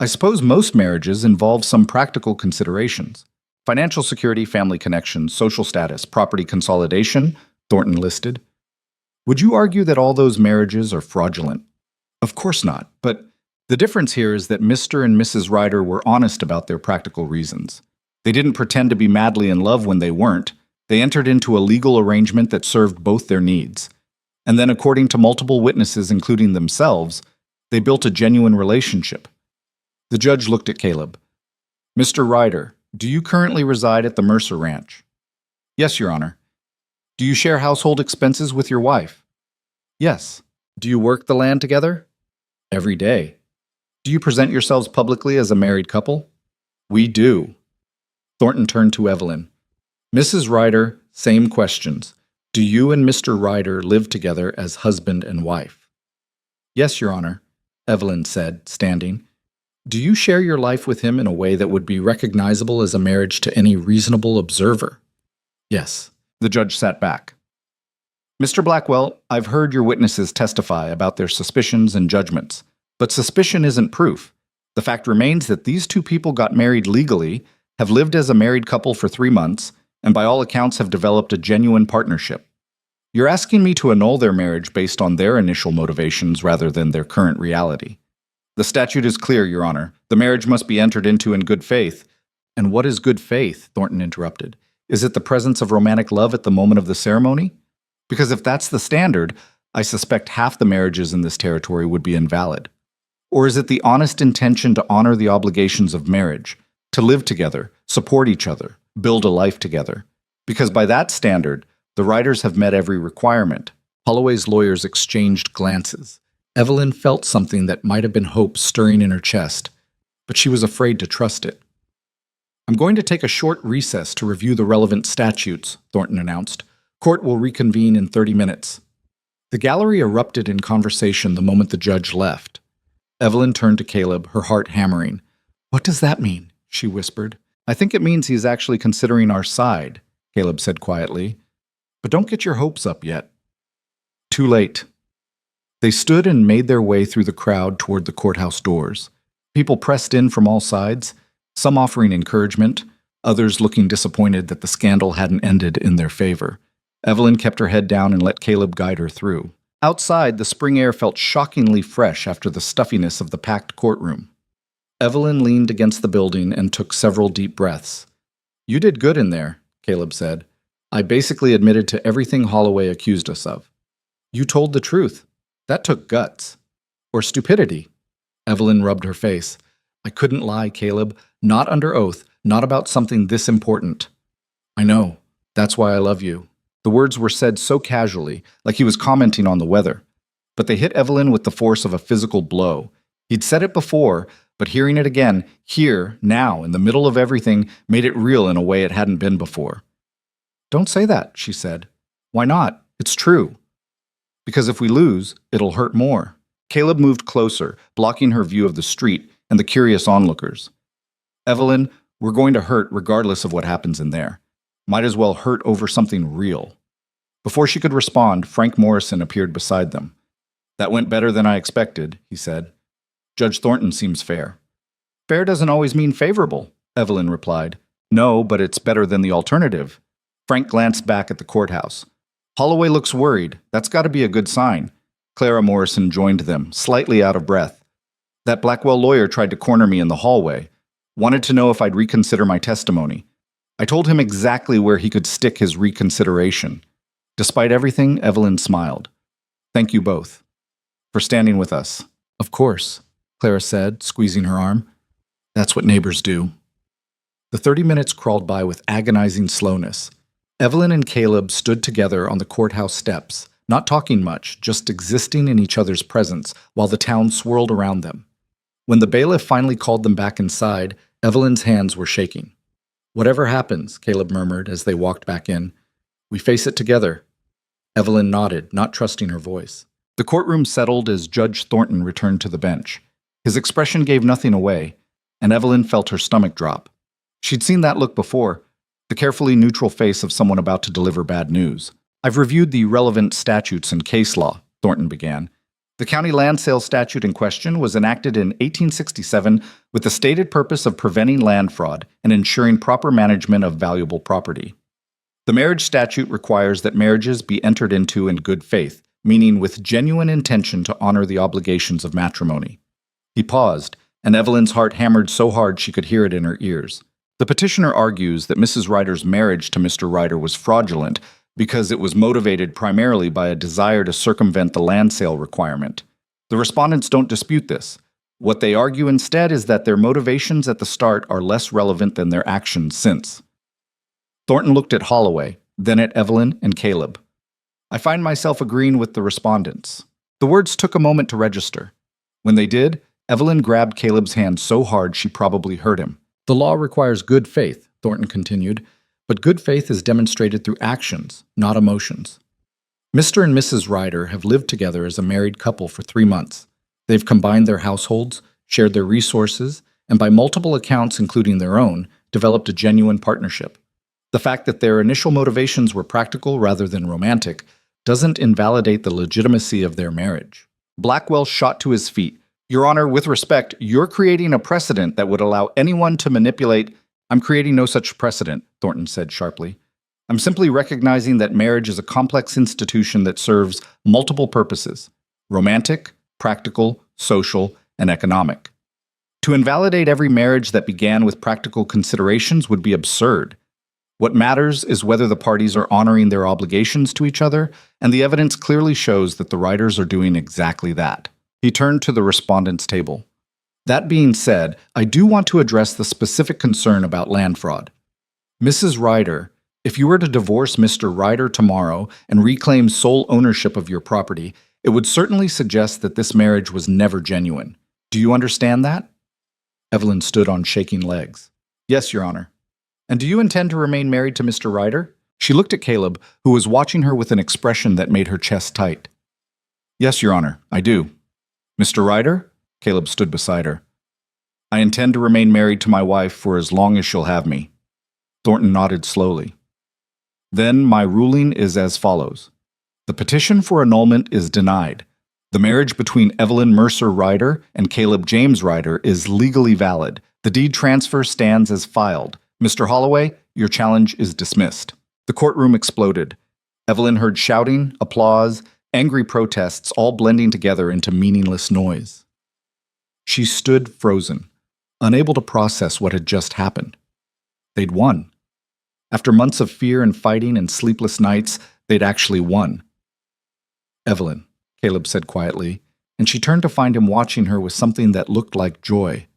I suppose most marriages involve some practical considerations. Financial security, family connections, social status, property consolidation, Thornton listed. Would you argue that all those marriages are fraudulent? Of course not, but the difference here is that Mr. and Mrs. Ryder were honest about their practical reasons. They didn't pretend to be madly in love when they weren't. They entered into a legal arrangement that served both their needs. And then, according to multiple witnesses, including themselves, they built a genuine relationship. The judge looked at Caleb. Mr. Ryder, do you currently reside at the Mercer Ranch? Yes, Your Honor. Do you share household expenses with your wife? Yes. Do you work the land together? Every day. Do you present yourselves publicly as a married couple? We do. Thornton turned to Evelyn. Mrs. Ryder, same questions. Do you and Mr. Ryder live together as husband and wife? Yes, Your Honor, Evelyn said, standing. Do you share your life with him in a way that would be recognizable as a marriage to any reasonable observer? Yes. The judge sat back. Mr. Blackwell, I've heard your witnesses testify about their suspicions and judgments, but suspicion isn't proof. The fact remains that these two people got married legally, have lived as a married couple for 3 months, and by all accounts have developed a genuine partnership. You're asking me to annul their marriage based on their initial motivations rather than their current reality. The statute is clear, Your Honor. The marriage must be entered into in good faith. And what is good faith? Thornton interrupted. Is it the presence of romantic love at the moment of the ceremony? Because if that's the standard, I suspect half the marriages in this territory would be invalid. Or is it the honest intention to honor the obligations of marriage, to live together, support each other, build a life together? Because by that standard, the writers have met every requirement. Holloway's lawyers exchanged glances. Evelyn felt something that might have been hope stirring in her chest, but she was afraid to trust it. I'm going to take a short recess to review the relevant statutes, Thornton announced. Court will reconvene in 30 minutes. The gallery erupted in conversation the moment the judge left. Evelyn turned to Caleb, her heart hammering. What does that mean? She whispered. I think it means he's actually considering our side, Caleb said quietly. But don't get your hopes up yet. Too late. They stood and made their way through the crowd toward the courthouse doors. People pressed in from all sides, some offering encouragement, others looking disappointed that the scandal hadn't ended in their favor. Evelyn kept her head down and let Caleb guide her through. Outside, the spring air felt shockingly fresh after the stuffiness of the packed courtroom. Evelyn leaned against the building and took several deep breaths. You did good in there, Caleb said. I basically admitted to everything Holloway accused us of. You told the truth. That took guts. Or stupidity. Evelyn rubbed her face. I couldn't lie, Caleb. Not under oath. Not about something this important. I know. That's why I love you. The words were said so casually, like he was commenting on the weather. But they hit Evelyn with the force of a physical blow. He'd said it before, but hearing it again, here, now, in the middle of everything, made it real in a way it hadn't been before. Don't say that, she said. Why not? It's true. Because if we lose, it'll hurt more. Caleb moved closer, blocking her view of the street and the curious onlookers. Evelyn, we're going to hurt regardless of what happens in there. Might as well hurt over something real. Before she could respond, Frank Morrison appeared beside them. That went better than I expected, he said. Judge Thornton seems fair. Fair doesn't always mean favorable, Evelyn replied. No, but it's better than the alternative. Frank glanced back at the courthouse. Holloway looks worried. That's got to be a good sign. Clara Morrison joined them, slightly out of breath. That Blackwell lawyer tried to corner me in the hallway. Wanted to know if I'd reconsider my testimony. I told him exactly where he could stick his reconsideration. Despite everything, Evelyn smiled. Thank you both. For standing with us. Of course, Clara said, squeezing her arm. That's what neighbors do. The 30 minutes crawled by with agonizing slowness. Evelyn and Caleb stood together on the courthouse steps, not talking much, just existing in each other's presence while the town swirled around them. When the bailiff finally called them back inside, Evelyn's hands were shaking. Whatever happens, Caleb murmured as they walked back in, we face it together. Evelyn nodded, not trusting her voice. The courtroom settled as Judge Thornton returned to the bench. His expression gave nothing away, and Evelyn felt her stomach drop. She'd seen that look before, the carefully neutral face of someone about to deliver bad news. I've reviewed the relevant statutes and case law, Thornton began. The county land sale statute in question was enacted in 1867 with the stated purpose of preventing land fraud and ensuring proper management of valuable property. The marriage statute requires that marriages be entered into in good faith, meaning with genuine intention to honor the obligations of matrimony. He paused, and Evelyn's heart hammered so hard she could hear it in her ears. The petitioner argues that Mrs. Ryder's marriage to Mr. Ryder was fraudulent because it was motivated primarily by a desire to circumvent the land sale requirement. The respondents don't dispute this. What they argue instead is that their motivations at the start are less relevant than their actions since. Thornton looked at Holloway, then at Evelyn and Caleb. I find myself agreeing with the respondents. The words took a moment to register. When they did, Evelyn grabbed Caleb's hand so hard she probably hurt him. The law requires good faith, Thornton continued, but good faith is demonstrated through actions, not emotions. Mr. and Mrs. Ryder have lived together as a married couple for 3 months. They've combined their households, shared their resources, and by multiple accounts, including their own, developed a genuine partnership. The fact that their initial motivations were practical rather than romantic doesn't invalidate the legitimacy of their marriage. Blackwell shot to his feet. Your Honor, with respect, you're creating a precedent that would allow anyone to manipulate. I'm creating no such precedent, Thornton said sharply. I'm simply recognizing that marriage is a complex institution that serves multiple purposes: romantic, practical, social, and economic. To invalidate every marriage that began with practical considerations would be absurd. What matters is whether the parties are honoring their obligations to each other, and the evidence clearly shows that the writers are doing exactly that. He turned to the respondents' table. That being said, I do want to address the specific concern about land fraud. Mrs. Ryder, if you were to divorce Mr. Ryder tomorrow and reclaim sole ownership of your property, it would certainly suggest that this marriage was never genuine. Do you understand that? Evelyn stood on shaking legs. Yes, Your Honor. And do you intend to remain married to Mr. Ryder? She looked at Caleb, who was watching her with an expression that made her chest tight. Yes, Your Honor, I do. Mr. Ryder? Caleb stood beside her. I intend to remain married to my wife for as long as she'll have me. Thornton nodded slowly. Then my ruling is as follows. The petition for annulment is denied. The marriage between Evelyn Mercer Ryder and Caleb James Ryder is legally valid. The deed transfer stands as filed. Mr. Holloway, your challenge is dismissed. The courtroom exploded. Evelyn heard shouting, applause, angry protests, all blending together into meaningless noise. She stood frozen, unable to process what had just happened. They'd won. After months of fear and fighting and sleepless nights, they'd actually won. Evelyn, Caleb said quietly, and she turned to find him watching her with something that looked like joy.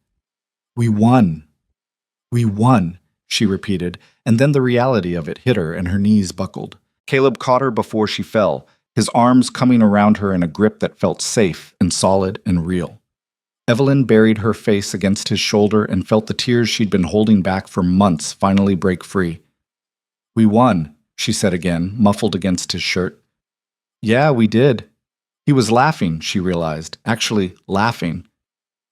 We won. We won, she repeated, and then the reality of it hit her and her knees buckled. Caleb caught her before she fell, his arms coming around her in a grip that felt safe and solid and real. Evelyn buried her face against his shoulder and felt the tears she'd been holding back for months finally break free. We won, she said again, muffled against his shirt. Yeah, we did. He was laughing, she realized, actually laughing.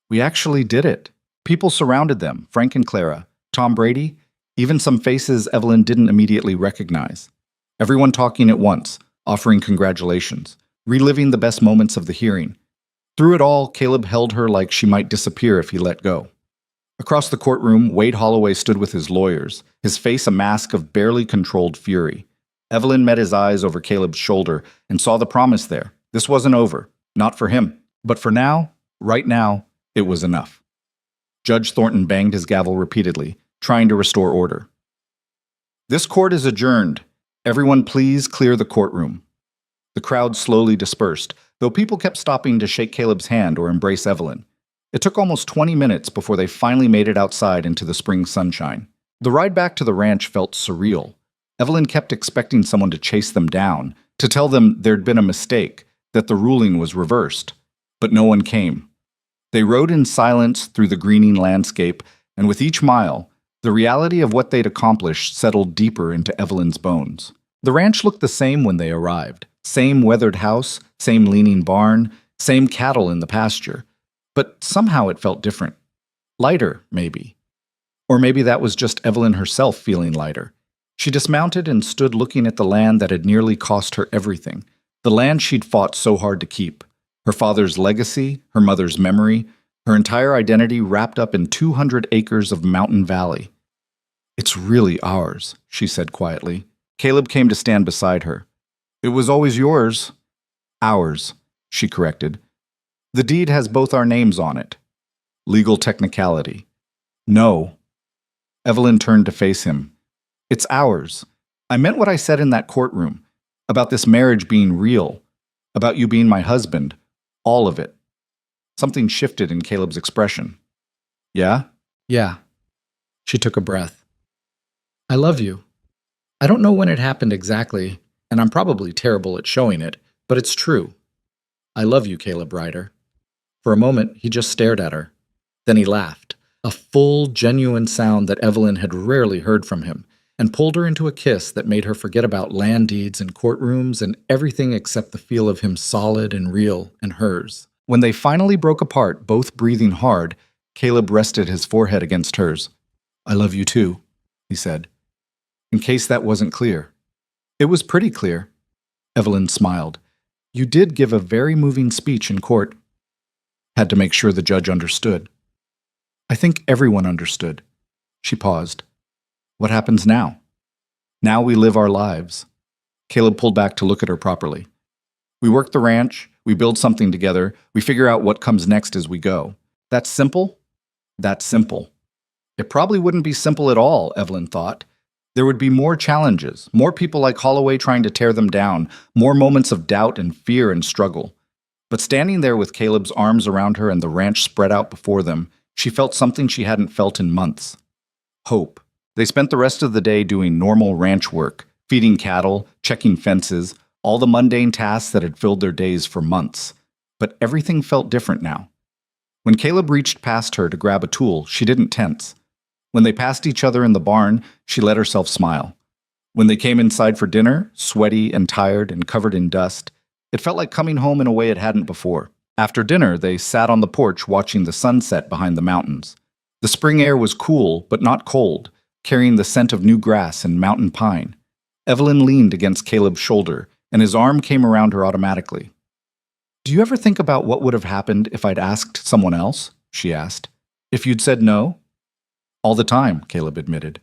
We actually did it. People surrounded them, Frank and Clara, Tom Brady, even some faces Evelyn didn't immediately recognize. Everyone talking at once, offering congratulations, reliving the best moments of the hearing. Through it all, Caleb held her like she might disappear if he let go. Across the courtroom, Wade Holloway stood with his lawyers, his face a mask of barely controlled fury. Evelyn met his eyes over Caleb's shoulder and saw the promise there. This wasn't over, not for him. But for now, right now, it was enough. Judge Thornton banged his gavel repeatedly, trying to restore order. This court is adjourned. Everyone please clear the courtroom. The crowd slowly dispersed, though people kept stopping to shake Caleb's hand or embrace Evelyn. It took almost 20 minutes before they finally made it outside into the spring sunshine. The ride back to the ranch felt surreal. Evelyn kept expecting someone to chase them down, to tell them there'd been a mistake, that the ruling was reversed. But no one came. They rode in silence through the greening landscape, and with each mile, the reality of what they'd accomplished settled deeper into Evelyn's bones. The ranch looked the same when they arrived. Same weathered house, same leaning barn, same cattle in the pasture. But somehow it felt different. Lighter, maybe. Or maybe that was just Evelyn herself feeling lighter. She dismounted and stood looking at the land that had nearly cost her everything. The land she'd fought so hard to keep. Her father's legacy, her mother's memory, her entire identity wrapped up in 200 acres of mountain valley. It's really ours, she said quietly. Caleb came to stand beside her. It was always yours. Ours, she corrected. The deed has both our names on it. Legal technicality. No. Evelyn turned to face him. It's ours. I meant what I said in that courtroom, about this marriage being real, about you being my husband, all of it. Something shifted in Caleb's expression. Yeah? Yeah. She took a breath. I love you. I don't know when it happened exactly, and I'm probably terrible at showing it, but it's true. I love you, Caleb Ryder. For a moment, he just stared at her. Then he laughed, a full, genuine sound that Evelyn had rarely heard from him, and pulled her into a kiss that made her forget about land deeds and courtrooms and everything except the feel of him solid and real and hers. When they finally broke apart, both breathing hard, Caleb rested his forehead against hers. I love you too, he said. In case that wasn't clear. It was pretty clear. Evelyn smiled. You did give a very moving speech in court. Had to make sure the judge understood. I think everyone understood. She paused. What happens now? Now we live our lives. Caleb pulled back to look at her properly. We work the ranch, we build something together, we figure out what comes next as we go. That's simple? That's simple. It probably wouldn't be simple at all, Evelyn thought. There would be more challenges, more people like Holloway trying to tear them down, more moments of doubt and fear and struggle. But standing there with Caleb's arms around her and the ranch spread out before them, she felt something she hadn't felt in months. Hope. They spent the rest of the day doing normal ranch work, feeding cattle, checking fences, all the mundane tasks that had filled their days for months. But everything felt different now. When Caleb reached past her to grab a tool, she didn't tense. When they passed each other in the barn, she let herself smile. When they came inside for dinner, sweaty and tired and covered in dust, it felt like coming home in a way it hadn't before. After dinner, they sat on the porch watching the sunset behind the mountains. The spring air was cool, but not cold, carrying the scent of new grass and mountain pine. Evelyn leaned against Caleb's shoulder, and his arm came around her automatically. Do you ever think about what would have happened if I'd asked someone else? She asked. If you'd said no? All the time, Caleb admitted.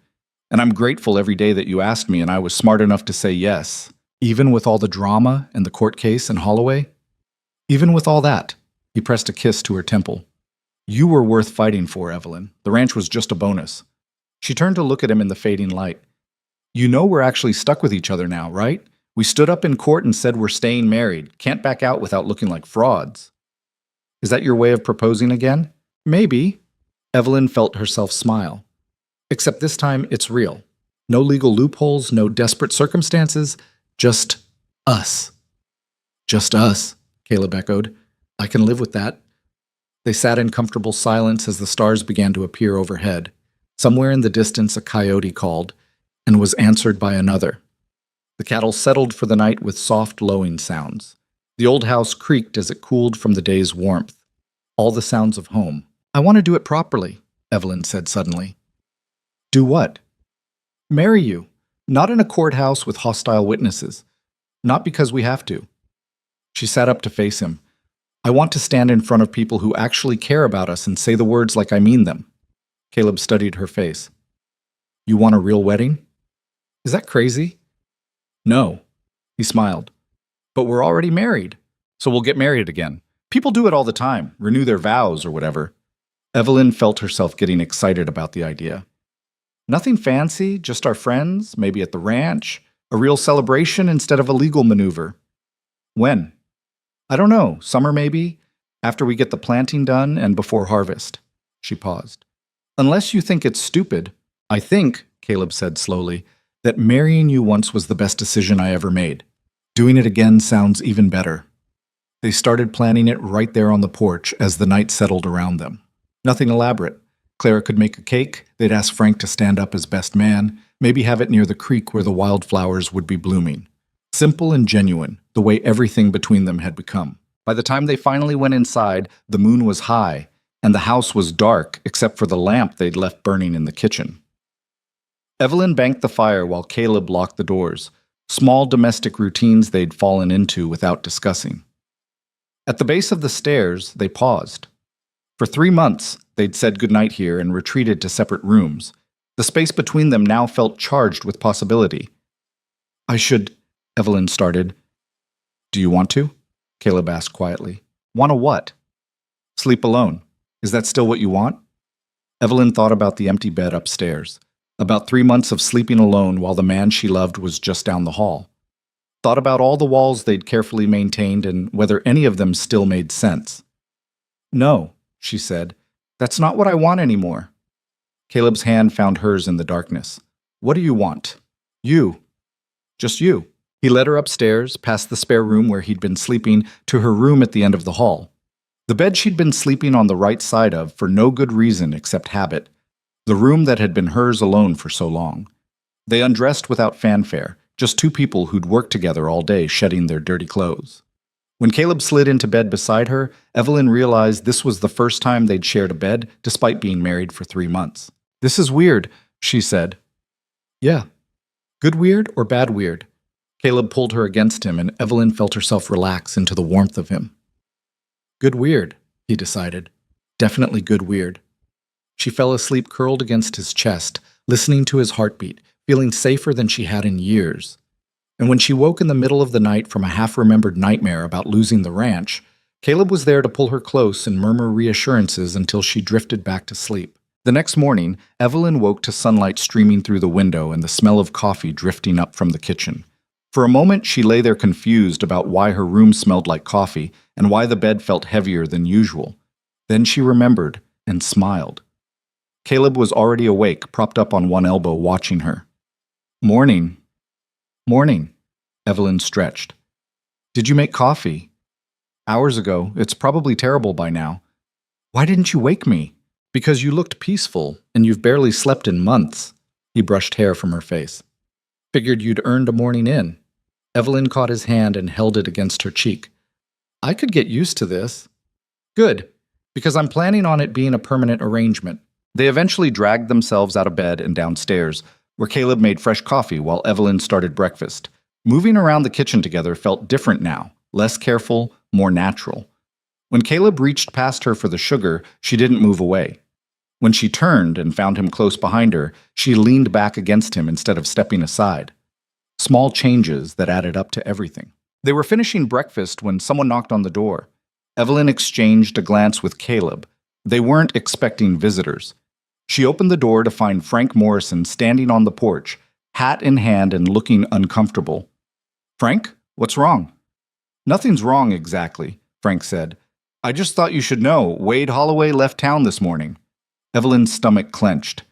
And I'm grateful every day that you asked me and I was smart enough to say yes, even with all the drama and the court case and Holloway. Even with all that, he pressed a kiss to her temple. You were worth fighting for, Evelyn. The ranch was just a bonus. She turned to look at him in the fading light. You know we're actually stuck with each other now, right? We stood up in court and said we're staying married. Can't back out without looking like frauds. Is that your way of proposing again? Maybe. Evelyn felt herself smile. Except this time it's real. No legal loopholes, no desperate circumstances, just us. Just us, Caleb echoed. I can live with that. They sat in comfortable silence as the stars began to appear overhead. Somewhere in the distance a coyote called, and was answered by another. The cattle settled for the night with soft lowing sounds. The old house creaked as it cooled from the day's warmth. All the sounds of home. I want to do it properly, Evelyn said suddenly. Do what? Marry you. Not in a courthouse with hostile witnesses. Not because we have to. She sat up to face him. I want to stand in front of people who actually care about us and say the words like I mean them. Caleb studied her face. You want a real wedding? Is that crazy? No. He smiled. But we're already married, so we'll get married again. People do it all the time, renew their vows or whatever. Evelyn felt herself getting excited about the idea. Nothing fancy, just our friends, maybe at the ranch, a real celebration instead of a legal maneuver. When? I don't know, summer maybe, after we get the planting done and before harvest. She paused. Unless you think it's stupid, I think, Caleb said slowly, that marrying you once was the best decision I ever made. Doing it again sounds even better. They started planning it right there on the porch as the night settled around them. Nothing elaborate. Clara could make a cake, they'd ask Frank to stand up as best man, maybe have it near the creek where the wildflowers would be blooming. Simple and genuine, the way everything between them had become. By the time they finally went inside, the moon was high, and the house was dark except for the lamp they'd left burning in the kitchen. Evelyn banked the fire while Caleb locked the doors, small domestic routines they'd fallen into without discussing. At the base of the stairs, they paused. For 3 months, they'd said goodnight here and retreated to separate rooms. The space between them now felt charged with possibility. Evelyn started. Do you want to? Caleb asked quietly. Want to what? Sleep alone. Is that still what you want? Evelyn thought about the empty bed upstairs, about 3 months of sleeping alone while the man she loved was just down the hall. Thought about all the walls they'd carefully maintained and whether any of them still made sense. No, she said. That's not what I want anymore. Caleb's hand found hers in the darkness. What do you want? You. Just you. He led her upstairs, past the spare room where he'd been sleeping, to her room at the end of the hall. The bed she'd been sleeping on the right side of for no good reason except habit. The room that had been hers alone for so long. They undressed without fanfare, just two people who'd worked together all day shedding their dirty clothes. When Caleb slid into bed beside her, Evelyn realized this was the first time they'd shared a bed, despite being married for 3 months. This is weird, she said. Yeah. Good weird or bad weird? Caleb pulled her against him, and Evelyn felt herself relax into the warmth of him. Good weird, he decided. Definitely good weird. She fell asleep curled against his chest, listening to his heartbeat, feeling safer than she had in years. And when she woke in the middle of the night from a half-remembered nightmare about losing the ranch, Caleb was there to pull her close and murmur reassurances until she drifted back to sleep. The next morning, Evelyn woke to sunlight streaming through the window and the smell of coffee drifting up from the kitchen. For a moment, she lay there confused about why her room smelled like coffee and why the bed felt heavier than usual. Then she remembered and smiled. Caleb was already awake, propped up on one elbow, watching her. Morning. Morning, Evelyn stretched. Did you make coffee? Hours ago. It's probably terrible by now. Why didn't you wake me? Because you looked peaceful, and you've barely slept in months. He brushed hair from her face. Figured you'd earned a morning in. Evelyn caught his hand and held it against her cheek. I could get used to this. Good, because I'm planning on it being a permanent arrangement. They eventually dragged themselves out of bed and downstairs, where Caleb made fresh coffee while Evelyn started breakfast. Moving around the kitchen together felt different now, less careful, more natural. When Caleb reached past her for the sugar, she didn't move away. When she turned and found him close behind her, she leaned back against him instead of stepping aside. Small changes that added up to everything. They were finishing breakfast when someone knocked on the door. Evelyn exchanged a glance with Caleb. They weren't expecting visitors. She opened the door to find Frank Morrison standing on the porch, hat in hand and looking uncomfortable. Frank, what's wrong? Nothing's wrong exactly, Frank said. I just thought you should know, Wade Holloway left town this morning. Evelyn's stomach clenched.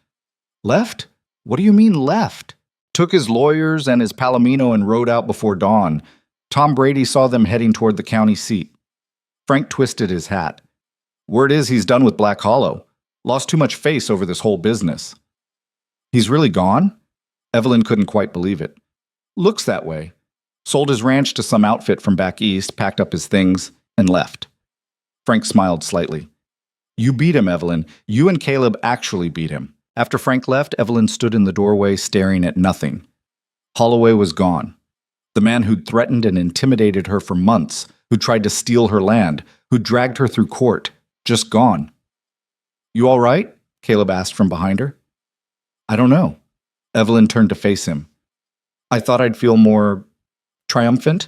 Left? What do you mean left? Took his lawyers and his palomino and rode out before dawn. Tom Brady saw them heading toward the county seat. Frank twisted his hat. Word is he's done with Black Hollow. Lost too much face over this whole business. He's really gone? Evelyn couldn't quite believe it. Looks that way. Sold his ranch to some outfit from back east, packed up his things, and left. Frank smiled slightly. You beat him, Evelyn. You and Caleb actually beat him. After Frank left, Evelyn stood in the doorway staring at nothing. Holloway was gone. The man who'd threatened and intimidated her for months, who'd tried to steal her land, who'd dragged her through court, just gone. You all right? Caleb asked from behind her. I don't know. Evelyn turned to face him. I thought I'd feel more triumphant,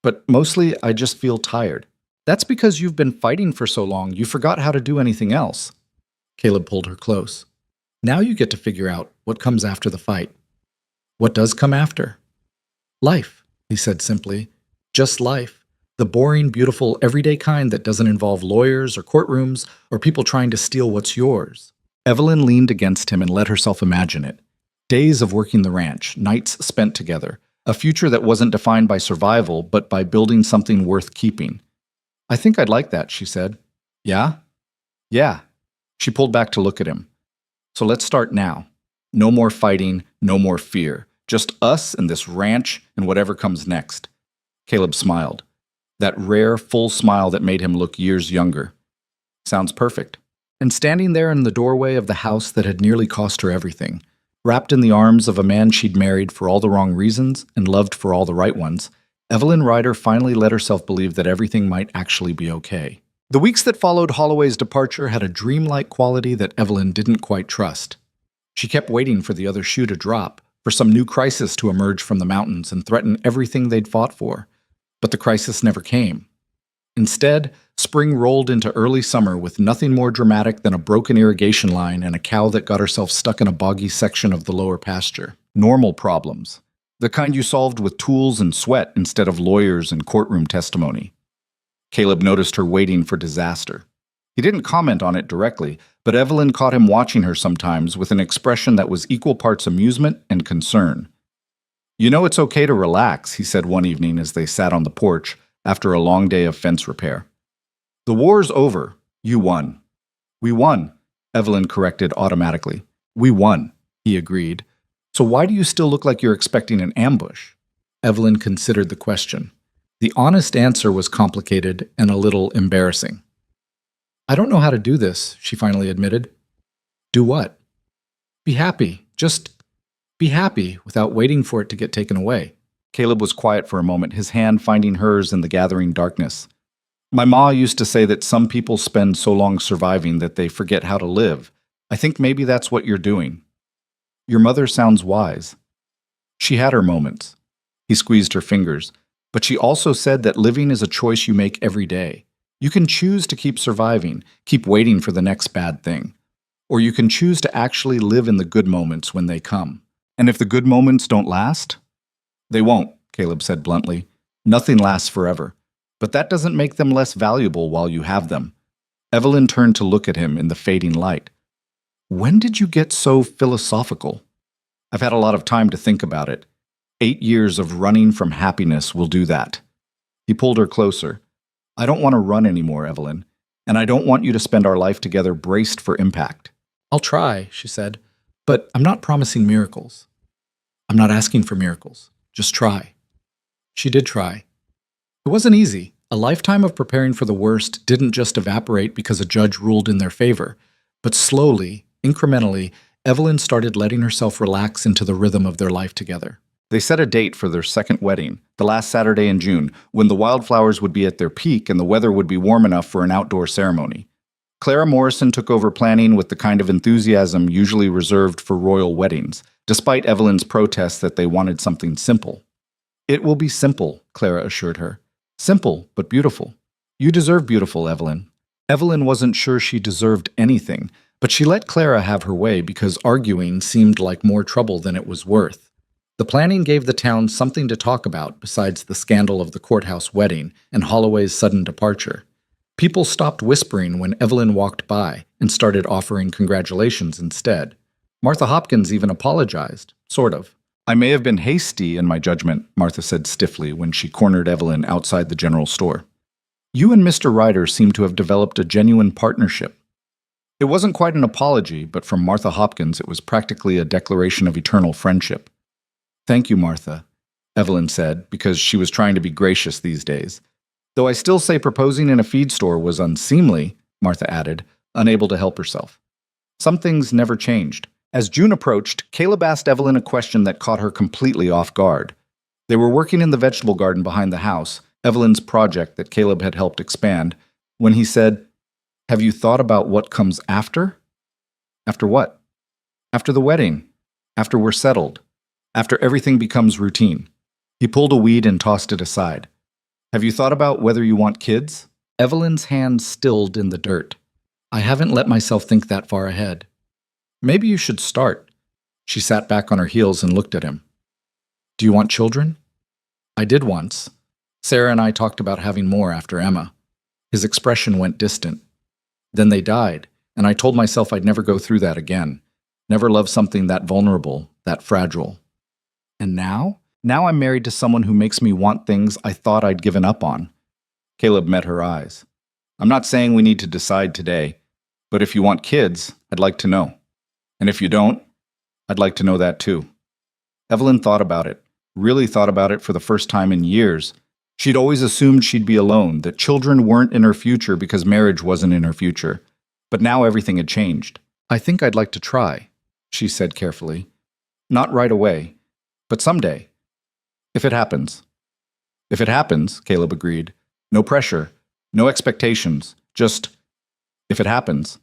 but mostly I just feel tired. That's because you've been fighting for so long, you forgot how to do anything else. Caleb pulled her close. Now you get to figure out what comes after the fight. What does come after? Life, he said simply. Just life. The boring, beautiful, everyday kind that doesn't involve lawyers or courtrooms or people trying to steal what's yours. Evelyn leaned against him and let herself imagine it. Days of working the ranch, nights spent together, a future that wasn't defined by survival but by building something worth keeping. I think I'd like that, she said. Yeah? Yeah. She pulled back to look at him. So let's start now. No more fighting, no more fear. Just us and this ranch and whatever comes next. Caleb smiled. That rare, full smile that made him look years younger. Sounds perfect. And standing there in the doorway of the house that had nearly cost her everything, wrapped in the arms of a man she'd married for all the wrong reasons and loved for all the right ones, Evelyn Ryder finally let herself believe that everything might actually be okay. The weeks that followed Holloway's departure had a dreamlike quality that Evelyn didn't quite trust. She kept waiting for the other shoe to drop, for some new crisis to emerge from the mountains and threaten everything they'd fought for. But the crisis never came. Instead, spring rolled into early summer with nothing more dramatic than a broken irrigation line and a cow that got herself stuck in a boggy section of the lower pasture. Normal problems. The kind you solved with tools and sweat instead of lawyers and courtroom testimony. Caleb noticed her waiting for disaster. He didn't comment on it directly, but Evelyn caught him watching her sometimes with an expression that was equal parts amusement and concern. You know it's okay to relax, he said one evening as they sat on the porch after a long day of fence repair. The war's over. You won. We won, Evelyn corrected automatically. We won, he agreed. So why do you still look like you're expecting an ambush? Evelyn considered the question. The honest answer was complicated and a little embarrassing. I don't know how to do this, she finally admitted. Do what? Be happy. Just be happy without waiting for it to get taken away. Caleb was quiet for a moment, his hand finding hers in the gathering darkness. My ma used to say that some people spend so long surviving that they forget how to live. I think maybe that's what you're doing. Your mother sounds wise. She had her moments. He squeezed her fingers. But she also said that living is a choice you make every day. You can choose to keep surviving, keep waiting for the next bad thing. Or you can choose to actually live in the good moments when they come. And if the good moments don't last, they won't, Caleb said bluntly. Nothing lasts forever. But that doesn't make them less valuable while you have them. Evelyn turned to look at him in the fading light. When did you get so philosophical? I've had a lot of time to think about it. 8 years of running from happiness will do that. He pulled her closer. I don't want to run anymore, Evelyn, and I don't want you to spend our life together braced for impact. I'll try, she said, but I'm not promising miracles. I'm not asking for miracles. Just try. She did try. It wasn't easy. A lifetime of preparing for the worst didn't just evaporate because a judge ruled in their favor, but slowly, incrementally, Evelyn started letting herself relax into the rhythm of their life together. They set a date for their second wedding, the last Saturday in June, when the wildflowers would be at their peak and the weather would be warm enough for an outdoor ceremony. Clara Morrison took over planning with the kind of enthusiasm usually reserved for royal weddings, despite Evelyn's protests that they wanted something simple. It will be simple, Clara assured her. Simple, but beautiful. You deserve beautiful, Evelyn. Evelyn wasn't sure she deserved anything, but she let Clara have her way because arguing seemed like more trouble than it was worth. The planning gave the town something to talk about besides the scandal of the courthouse wedding and Holloway's sudden departure. People stopped whispering when Evelyn walked by and started offering congratulations instead. Martha Hopkins even apologized, sort of. I may have been hasty in my judgment, Martha said stiffly when she cornered Evelyn outside the general store. You and Mr. Ryder seem to have developed a genuine partnership. It wasn't quite an apology, but from Martha Hopkins it was practically a declaration of eternal friendship. Thank you, Martha, Evelyn said, because she was trying to be gracious these days. Though I still say proposing in a feed store was unseemly, Martha added, unable to help herself. Some things never changed. As June approached, Caleb asked Evelyn a question that caught her completely off guard. They were working in the vegetable garden behind the house, Evelyn's project that Caleb had helped expand, when he said, Have you thought about what comes after? After what? After the wedding. After we're settled. After everything becomes routine. He pulled a weed and tossed it aside. Have you thought about whether you want kids? Evelyn's hand stilled in the dirt. I haven't let myself think that far ahead. Maybe you should start. She sat back on her heels and looked at him. Do you want children? I did once. Sarah and I talked about having more after Emma. His expression went distant. Then they died, and I told myself I'd never go through that again. Never love something that vulnerable, that fragile. And now? Now I'm married to someone who makes me want things I thought I'd given up on. Caleb met her eyes. I'm not saying we need to decide today, but if you want kids, I'd like to know. And if you don't, I'd like to know that too. Evelyn thought about it, really thought about it for the first time in years. She'd always assumed she'd be alone, that children weren't in her future because marriage wasn't in her future. But now everything had changed. I think I'd like to try, she said carefully. Not right away. But someday. If it happens. If it happens, Caleb agreed. No pressure, no expectations, just if it happens.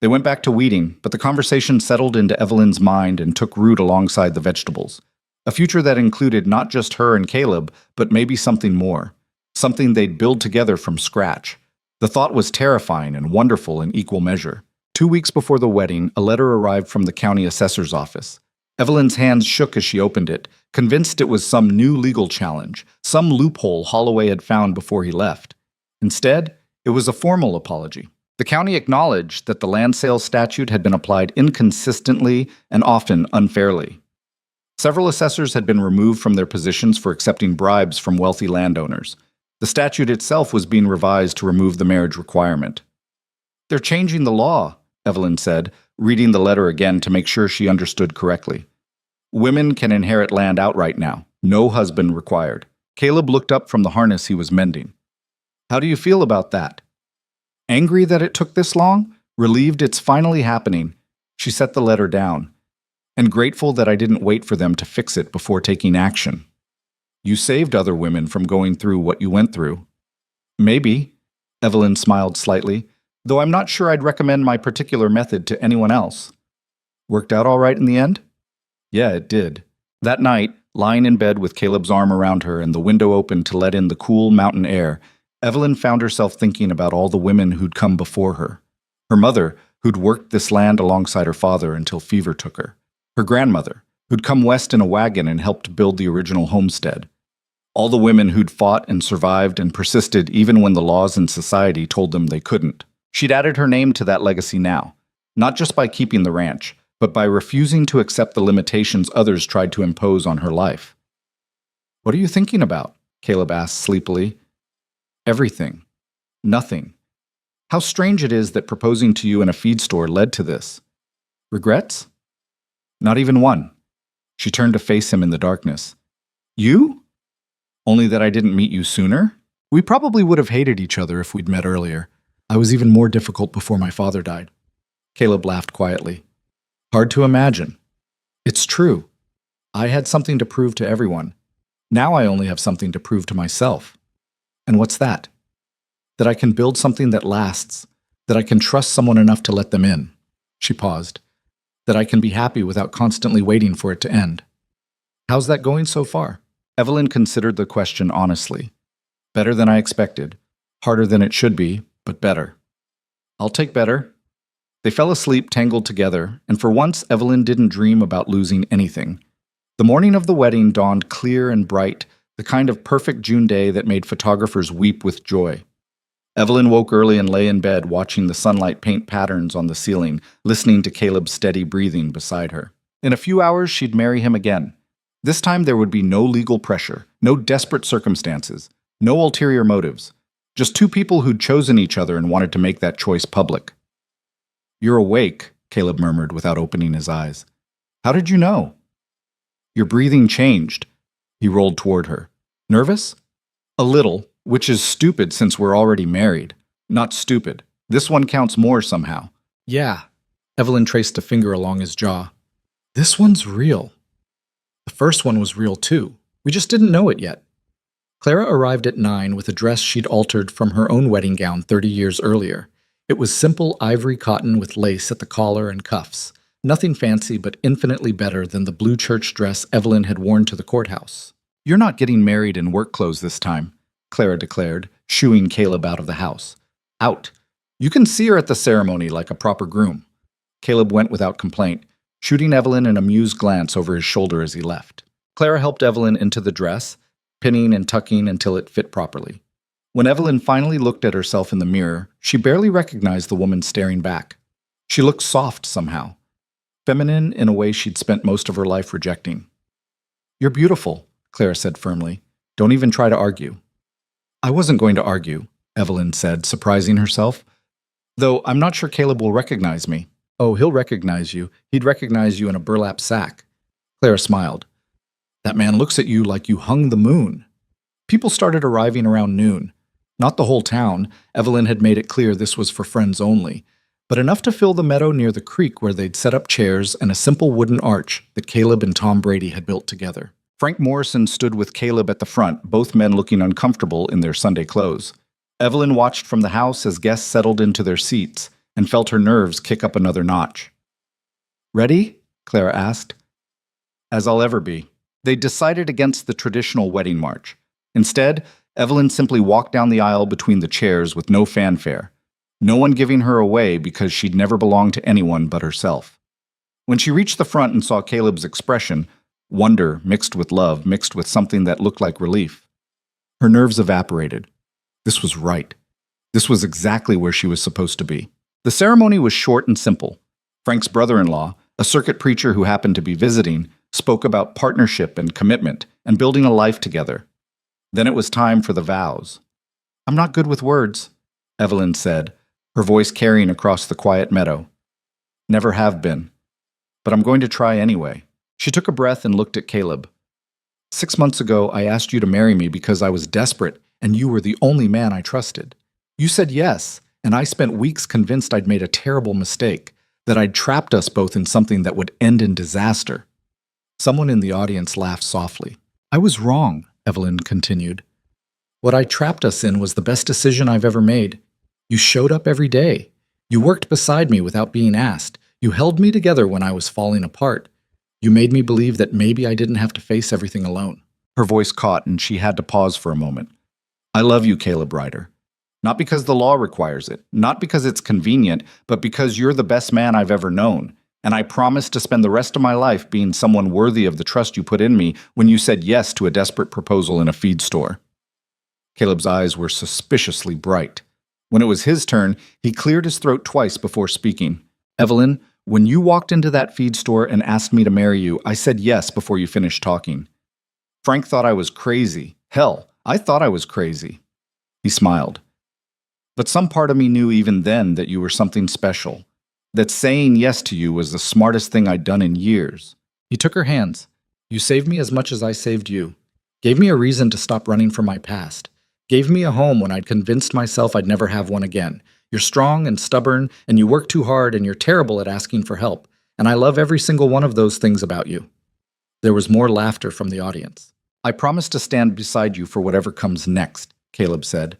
They went back to weeding, but the conversation settled into Evelyn's mind and took root alongside the vegetables. A future that included not just her and Caleb, but maybe something more. Something they'd build together from scratch. The thought was terrifying and wonderful in equal measure. 2 weeks before the wedding, a letter arrived from the county assessor's office. Evelyn's hands shook as she opened it, convinced it was some new legal challenge, some loophole Holloway had found before he left. Instead, it was a formal apology. The county acknowledged that the land sales statute had been applied inconsistently and often unfairly. Several assessors had been removed from their positions for accepting bribes from wealthy landowners. The statute itself was being revised to remove the marriage requirement. They're changing the law, Evelyn said, reading the letter again to make sure she understood correctly. Women can inherit land outright now, no husband required. Caleb looked up from the harness he was mending. How do you feel about that? Angry that it took this long? Relieved it's finally happening? She set the letter down. And grateful that I didn't wait for them to fix it before taking action. You saved other women from going through what you went through. Maybe, Evelyn smiled slightly, though I'm not sure I'd recommend my particular method to anyone else. Worked out all right in the end? Yeah, it did. That night, lying in bed with Caleb's arm around her and the window open to let in the cool mountain air, Evelyn found herself thinking about all the women who'd come before her. Her mother, who'd worked this land alongside her father until fever took her. Her grandmother, who'd come west in a wagon and helped build the original homestead. All the women who'd fought and survived and persisted even when the laws and society told them they couldn't. She'd added her name to that legacy now, not just by keeping the ranch, but by refusing to accept the limitations others tried to impose on her life. What are you thinking about? Caleb asked sleepily. Everything. Nothing. How strange it is that proposing to you in a feed store led to this. Regrets? Not even one. She turned to face him in the darkness. You? Only that I didn't meet you sooner? We probably would have hated each other if we'd met earlier. I was even more difficult before my father died. Caleb laughed quietly. Hard to imagine. It's true. I had something to prove to everyone. Now I only have something to prove to myself. And what's that? That I can build something that lasts, that I can trust someone enough to let them in. She paused. That I can be happy without constantly waiting for it to end. How's that going so far? Evelyn considered the question honestly. Better than I expected. Harder than it should be, but better. I'll take better. They fell asleep tangled together, and for once Evelyn didn't dream about losing anything. The morning of the wedding dawned clear and bright, the kind of perfect June day that made photographers weep with joy. Evelyn woke early and lay in bed watching the sunlight paint patterns on the ceiling, listening to Caleb's steady breathing beside her. In a few hours she'd marry him again. This time there would be no legal pressure, no desperate circumstances, no ulterior motives. Just two people who'd chosen each other and wanted to make that choice public. You're awake, Caleb murmured without opening his eyes. How did you know? Your breathing changed. He rolled toward her. Nervous? A little, which is stupid since we're already married. Not stupid. This one counts more somehow. Yeah. Evelyn traced a finger along his jaw. This one's real. The first one was real too. We just didn't know it yet. Clara arrived at 9 with a dress she'd altered from her own wedding gown 30 years earlier. It was simple ivory cotton with lace at the collar and cuffs. Nothing fancy, but infinitely better than the blue church dress Evelyn had worn to the courthouse. You're not getting married in work clothes this time, Clara declared, shooing Caleb out of the house. Out. You can see her at the ceremony like a proper groom. Caleb went without complaint, shooting Evelyn an amused glance over his shoulder as he left. Clara helped Evelyn into the dress, pinning and tucking until it fit properly. When Evelyn finally looked at herself in the mirror, she barely recognized the woman staring back. She looked soft somehow, feminine in a way she'd spent most of her life rejecting. You're beautiful, Clara said firmly. Don't even try to argue. I wasn't going to argue, Evelyn said, surprising herself. Though I'm not sure Caleb will recognize me. Oh, he'll recognize you. He'd recognize you in a burlap sack. Clara smiled. That man looks at you like you hung the moon. People started arriving around noon. Not the whole town. Evelyn had made it clear this was for friends only, but enough to fill the meadow near the creek where they'd set up chairs and a simple wooden arch that Caleb and Tom Brady had built together. Frank Morrison stood with Caleb at the front, both men looking uncomfortable in their Sunday clothes. Evelyn watched from the house as guests settled into their seats and felt her nerves kick up another notch. Ready? Clara asked. As I'll ever be. They decided against the traditional wedding march. Instead, Evelyn simply walked down the aisle between the chairs with no fanfare, no one giving her away because she'd never belonged to anyone but herself. When she reached the front and saw Caleb's expression, wonder mixed with love, mixed with something that looked like relief, her nerves evaporated. This was right. This was exactly where she was supposed to be. The ceremony was short and simple. Frank's brother-in-law, a circuit preacher who happened to be visiting, spoke about partnership and commitment and building a life together. Then it was time for the vows. I'm not good with words, Evelyn said, her voice carrying across the quiet meadow. Never have been. But I'm going to try anyway. She took a breath and looked at Caleb. 6 months ago, I asked you to marry me because I was desperate, and you were the only man I trusted. You said yes, and I spent weeks convinced I'd made a terrible mistake, that I'd trapped us both in something that would end in disaster. Someone in the audience laughed softly. I was wrong. Evelyn continued. What I trapped us in was the best decision I've ever made. You showed up every day. You worked beside me without being asked. You held me together when I was falling apart. You made me believe that maybe I didn't have to face everything alone. Her voice caught and she had to pause for a moment. I love you, Caleb Ryder. Not because the law requires it, not because it's convenient, but because you're the best man I've ever known. And I promise to spend the rest of my life being someone worthy of the trust you put in me when you said yes to a desperate proposal in a feed store. Caleb's eyes were suspiciously bright. When it was his turn, he cleared his throat twice before speaking. Evelyn, when you walked into that feed store and asked me to marry you, I said yes before you finished talking. Frank thought I was crazy. Hell, I thought I was crazy. He smiled. But some part of me knew even then that you were something special, that saying yes to you was the smartest thing I'd done in years. He took her hands. You saved me as much as I saved you. Gave me a reason to stop running from my past. Gave me a home when I'd convinced myself I'd never have one again. You're strong and stubborn, and you work too hard, and you're terrible at asking for help. And I love every single one of those things about you. There was more laughter from the audience. I promise to stand beside you for whatever comes next, Caleb said.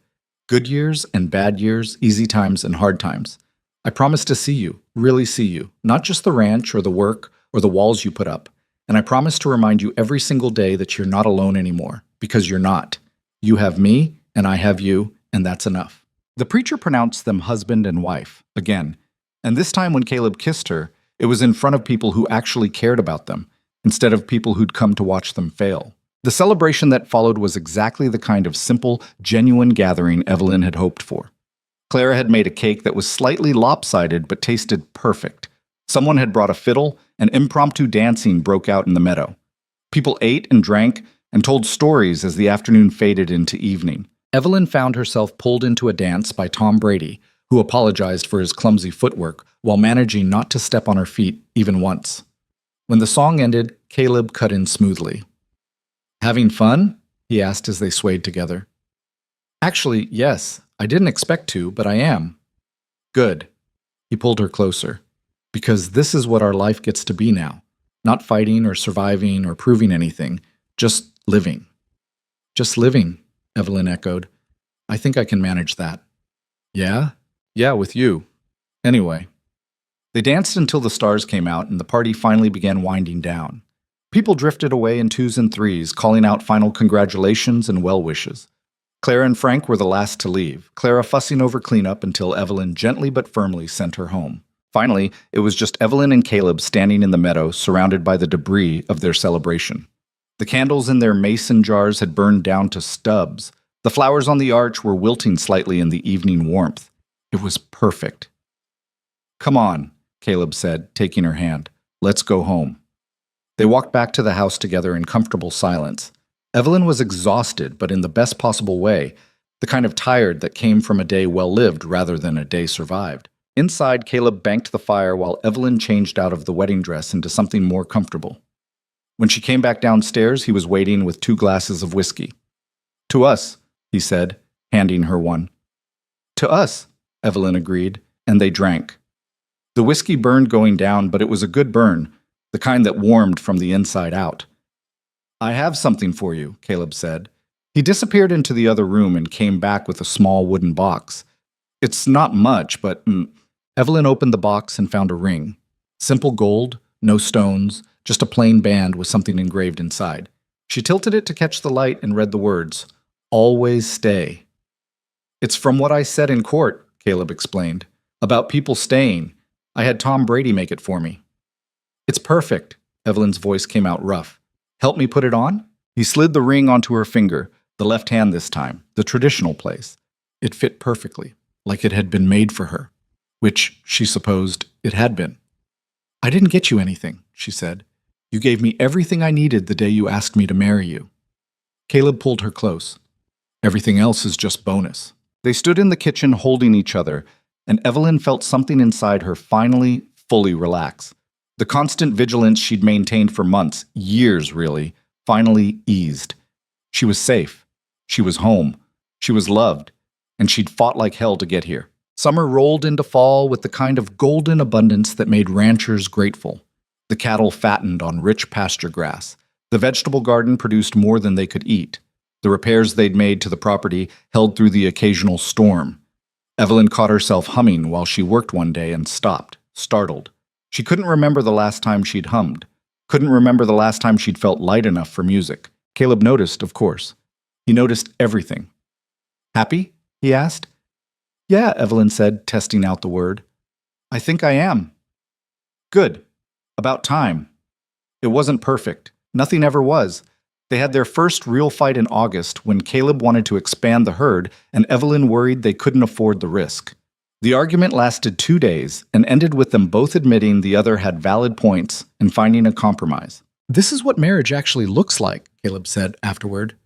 Good years and bad years, easy times and hard times. I promise to see you, really see you, not just the ranch or the work or the walls you put up. And I promise to remind you every single day that you're not alone anymore, because you're not. You have me, and I have you, and that's enough. The preacher pronounced them husband and wife, again. And this time when Caleb kissed her, it was in front of people who actually cared about them, instead of people who'd come to watch them fail. The celebration that followed was exactly the kind of simple, genuine gathering Evelyn had hoped for. Clara had made a cake that was slightly lopsided but tasted perfect. Someone had brought a fiddle, and impromptu dancing broke out in the meadow. People ate and drank and told stories as the afternoon faded into evening. Evelyn found herself pulled into a dance by Tom Brady, who apologized for his clumsy footwork while managing not to step on her feet even once. When the song ended, Caleb cut in smoothly. Having fun? He asked as they swayed together. Actually, yes. I didn't expect to, but I am. Good. He pulled her closer. Because this is what our life gets to be now. Not fighting or surviving or proving anything. Just living. Just living, Evelyn echoed. I think I can manage that. Yeah? Yeah, with you. Anyway. They danced until the stars came out and the party finally began winding down. People drifted away in twos and threes, calling out final congratulations and well wishes. Clara and Frank were the last to leave, Clara fussing over cleanup until Evelyn gently but firmly sent her home. Finally, it was just Evelyn and Caleb standing in the meadow, surrounded by the debris of their celebration. The candles in their mason jars had burned down to stubs. The flowers on the arch were wilting slightly in the evening warmth. It was perfect. Come on, Caleb said, taking her hand. Let's go home. They walked back to the house together in comfortable silence. Evelyn was exhausted, but in the best possible way, the kind of tired that came from a day well lived rather than a day survived. Inside, Caleb banked the fire while Evelyn changed out of the wedding dress into something more comfortable. When she came back downstairs, he was waiting with 2 glasses of whiskey. To us, he said, handing her one. To us, Evelyn agreed, and they drank. The whiskey burned going down, but it was a good burn, the kind that warmed from the inside out. I have something for you, Caleb said. He disappeared into the other room and came back with a small wooden box. It's not much, but Evelyn opened the box and found a ring. Simple gold, no stones, just a plain band with something engraved inside. She tilted it to catch the light and read the words, "Always stay." It's from what I said in court, Caleb explained, about people staying. I had Tom Brady make it for me. It's perfect, Evelyn's voice came out rough. Help me put it on? He slid the ring onto her finger, the left hand this time, the traditional place. It fit perfectly, like it had been made for her, which, she supposed, it had been. I didn't get you anything, she said. You gave me everything I needed the day you asked me to marry you. Caleb pulled her close. Everything else is just bonus. They stood in the kitchen holding each other, and Evelyn felt something inside her finally, fully relax. The constant vigilance she'd maintained for months, years really, finally eased. She was safe. She was home. She was loved. And she'd fought like hell to get here. Summer rolled into fall with the kind of golden abundance that made ranchers grateful. The cattle fattened on rich pasture grass. The vegetable garden produced more than they could eat. The repairs they'd made to the property held through the occasional storm. Evelyn caught herself humming while she worked one day and stopped, startled. She couldn't remember the last time she'd hummed. Couldn't remember the last time she'd felt light enough for music. Caleb noticed, of course. He noticed everything. Happy? He asked. Yeah, Evelyn said, testing out the word. I think I am. Good. About time. It wasn't perfect. Nothing ever was. They had their first real fight in August when Caleb wanted to expand the herd and Evelyn worried they couldn't afford the risk. The argument lasted 2 days and ended with them both admitting the other had valid points and finding a compromise. This is what marriage actually looks like, Caleb said afterward.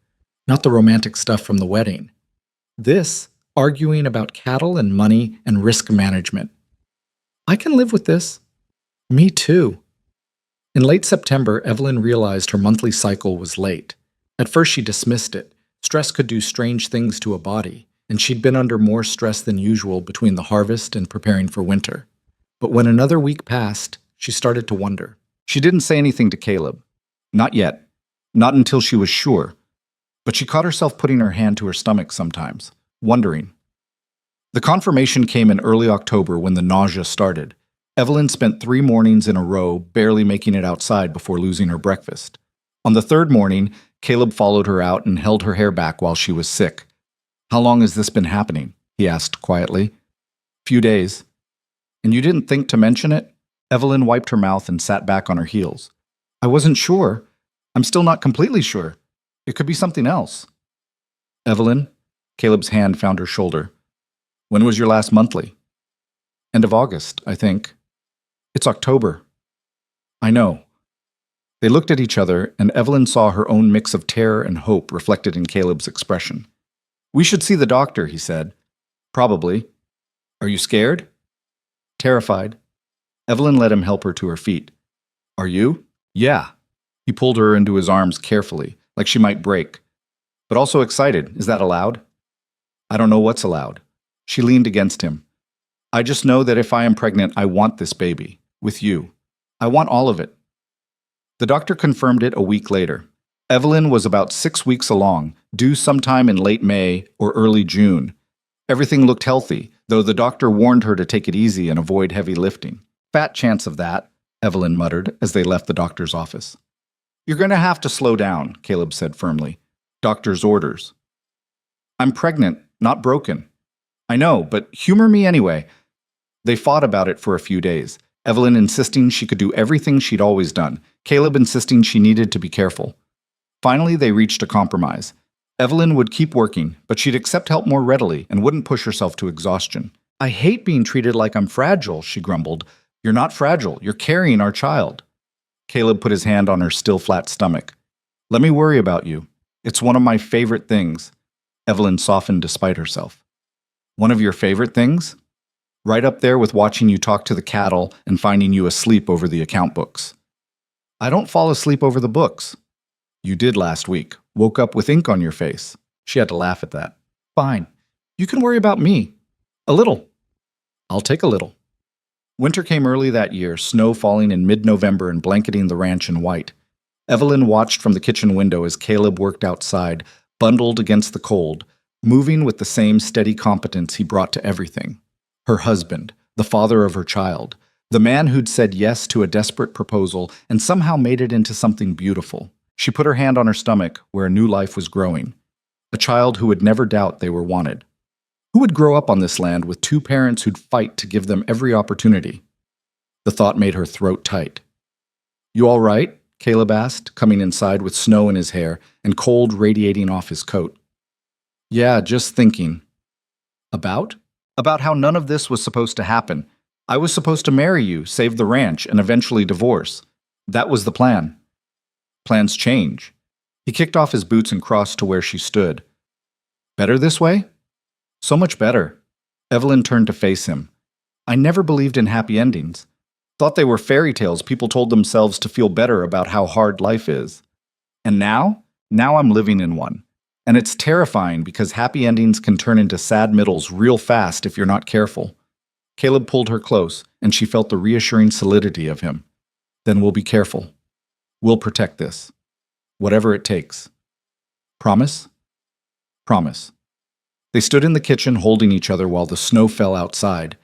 Not the romantic stuff from the wedding. This, arguing about cattle and money and risk management. I can live with this. Me too. In late September, Evelyn realized her monthly cycle was late. At first she dismissed it. Stress could do strange things to a body, and she'd been under more stress than usual between the harvest and preparing for winter. But when another week passed, she started to wonder. She didn't say anything to Caleb. Not yet. Not until she was sure. But she caught herself putting her hand to her stomach sometimes, wondering. The confirmation came in early October when the nausea started. Evelyn spent 3 mornings in a row barely making it outside before losing her breakfast. On the 3rd morning, Caleb followed her out and held her hair back while she was sick. How long has this been happening? He asked quietly. Few days. And you didn't think to mention it? Evelyn wiped her mouth and sat back on her heels. I wasn't sure. I'm still not completely sure. It could be something else. Evelyn? Caleb's hand found her shoulder. When was your last monthly? End of August, I think. It's October. I know. They looked at each other, and Evelyn saw her own mix of terror and hope reflected in Caleb's expression. We should see the doctor, he said. Probably. Are you scared? Terrified. Evelyn let him help her to her feet. Are you? Yeah. He pulled her into his arms carefully, like she might break. But also excited. Is that allowed? I don't know what's allowed. She leaned against him. I just know that if I am pregnant, I want this baby. With you. I want all of it. The doctor confirmed it a week later. Evelyn was about 6 weeks along, due sometime in late May or early June. Everything looked healthy, though the doctor warned her to take it easy and avoid heavy lifting. Fat chance of that, Evelyn muttered as they left the doctor's office. You're going to have to slow down, Caleb said firmly. Doctor's orders. I'm pregnant, not broken. I know, but humor me anyway. They fought about it for a few days. Evelyn insisting she could do everything she'd always done. Caleb insisting she needed to be careful. Finally, they reached a compromise. Evelyn would keep working, but she'd accept help more readily and wouldn't push herself to exhaustion. I hate being treated like I'm fragile, she grumbled. You're not fragile. You're carrying our child. Caleb put his hand on her still flat stomach. Let me worry about you. It's one of my favorite things. Evelyn softened despite herself. One of your favorite things? Right up there with watching you talk to the cattle and finding you asleep over the account books. I don't fall asleep over the books. You did last week. Woke up with ink on your face. She had to laugh at that. Fine. You can worry about me. A little. I'll take a little. Winter came early that year, snow falling in mid-November and blanketing the ranch in white. Evelyn watched from the kitchen window as Caleb worked outside, bundled against the cold, moving with the same steady competence he brought to everything. Her husband, the father of her child, the man who'd said yes to a desperate proposal and somehow made it into something beautiful. She put her hand on her stomach where a new life was growing. A child who would never doubt they were wanted. Who would grow up on this land with 2 parents who'd fight to give them every opportunity? The thought made her throat tight. You all right? Caleb asked, coming inside with snow in his hair and cold radiating off his coat. Yeah, just thinking. About? About how none of this was supposed to happen. I was supposed to marry you, save the ranch, and eventually divorce. That was the plan. Plans change. He kicked off his boots and crossed to where she stood. Better this way? So much better. Evelyn turned to face him. I never believed in happy endings. Thought they were fairy tales people told themselves to feel better about how hard life is. And now? Now I'm living in one. And it's terrifying because happy endings can turn into sad middles real fast if you're not careful. Caleb pulled her close, and she felt the reassuring solidity of him. Then we'll be careful. We'll protect this. Whatever it takes. Promise? Promise." They stood in the kitchen holding each other while the snow fell outside.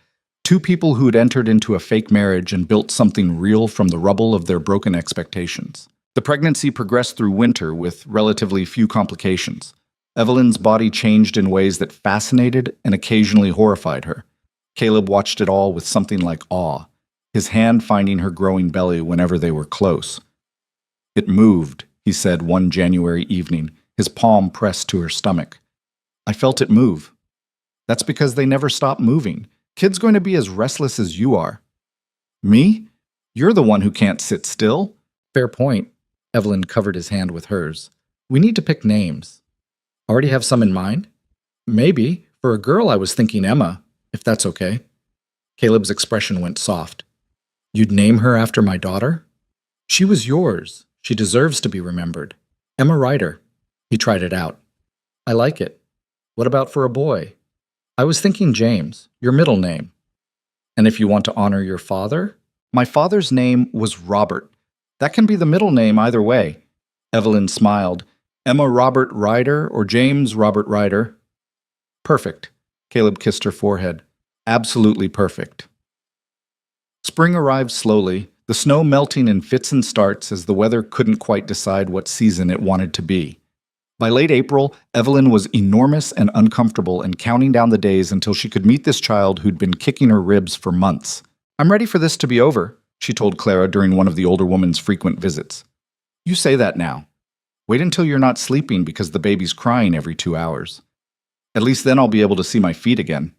Two people who had entered into a fake marriage and built something real from the rubble of their broken expectations. The pregnancy progressed through winter with relatively few complications. Evelyn's body changed in ways that fascinated and occasionally horrified her. Caleb watched it all with something like awe, his hand finding her growing belly whenever they were close. "It moved," he said one January evening, his palm pressed to her stomach. "I felt it move." "That's because they never stop moving. Kid's going to be as restless as you are." "Me? You're the one who can't sit still." "Fair point." Evelyn covered his hand with hers. "We need to pick names." "Already have some in mind?" "Maybe. For a girl, I was thinking Emma, if that's okay." Caleb's expression went soft. "You'd name her after my daughter?" "She was yours. She deserves to be remembered. Emma Ryder." He tried it out. "I like it. What about for a boy?" "I was thinking James, your middle name." "And if you want to honor your father?" "My father's name was Robert. That can be the middle name either way." Evelyn smiled. "Emma Robert Ryder or James Robert Ryder?" "Perfect." Caleb kissed her forehead. "Absolutely perfect." Spring arrived slowly, the snow melting in fits and starts as the weather couldn't quite decide what season it wanted to be. By late April, Evelyn was enormous and uncomfortable and counting down the days until she could meet this child who'd been kicking her ribs for months. "I'm ready for this to be over," she told Clara during one of the older woman's frequent visits. "You say that now. Wait until you're not sleeping because the baby's crying every 2 hours. At least then I'll be able to see my feet again."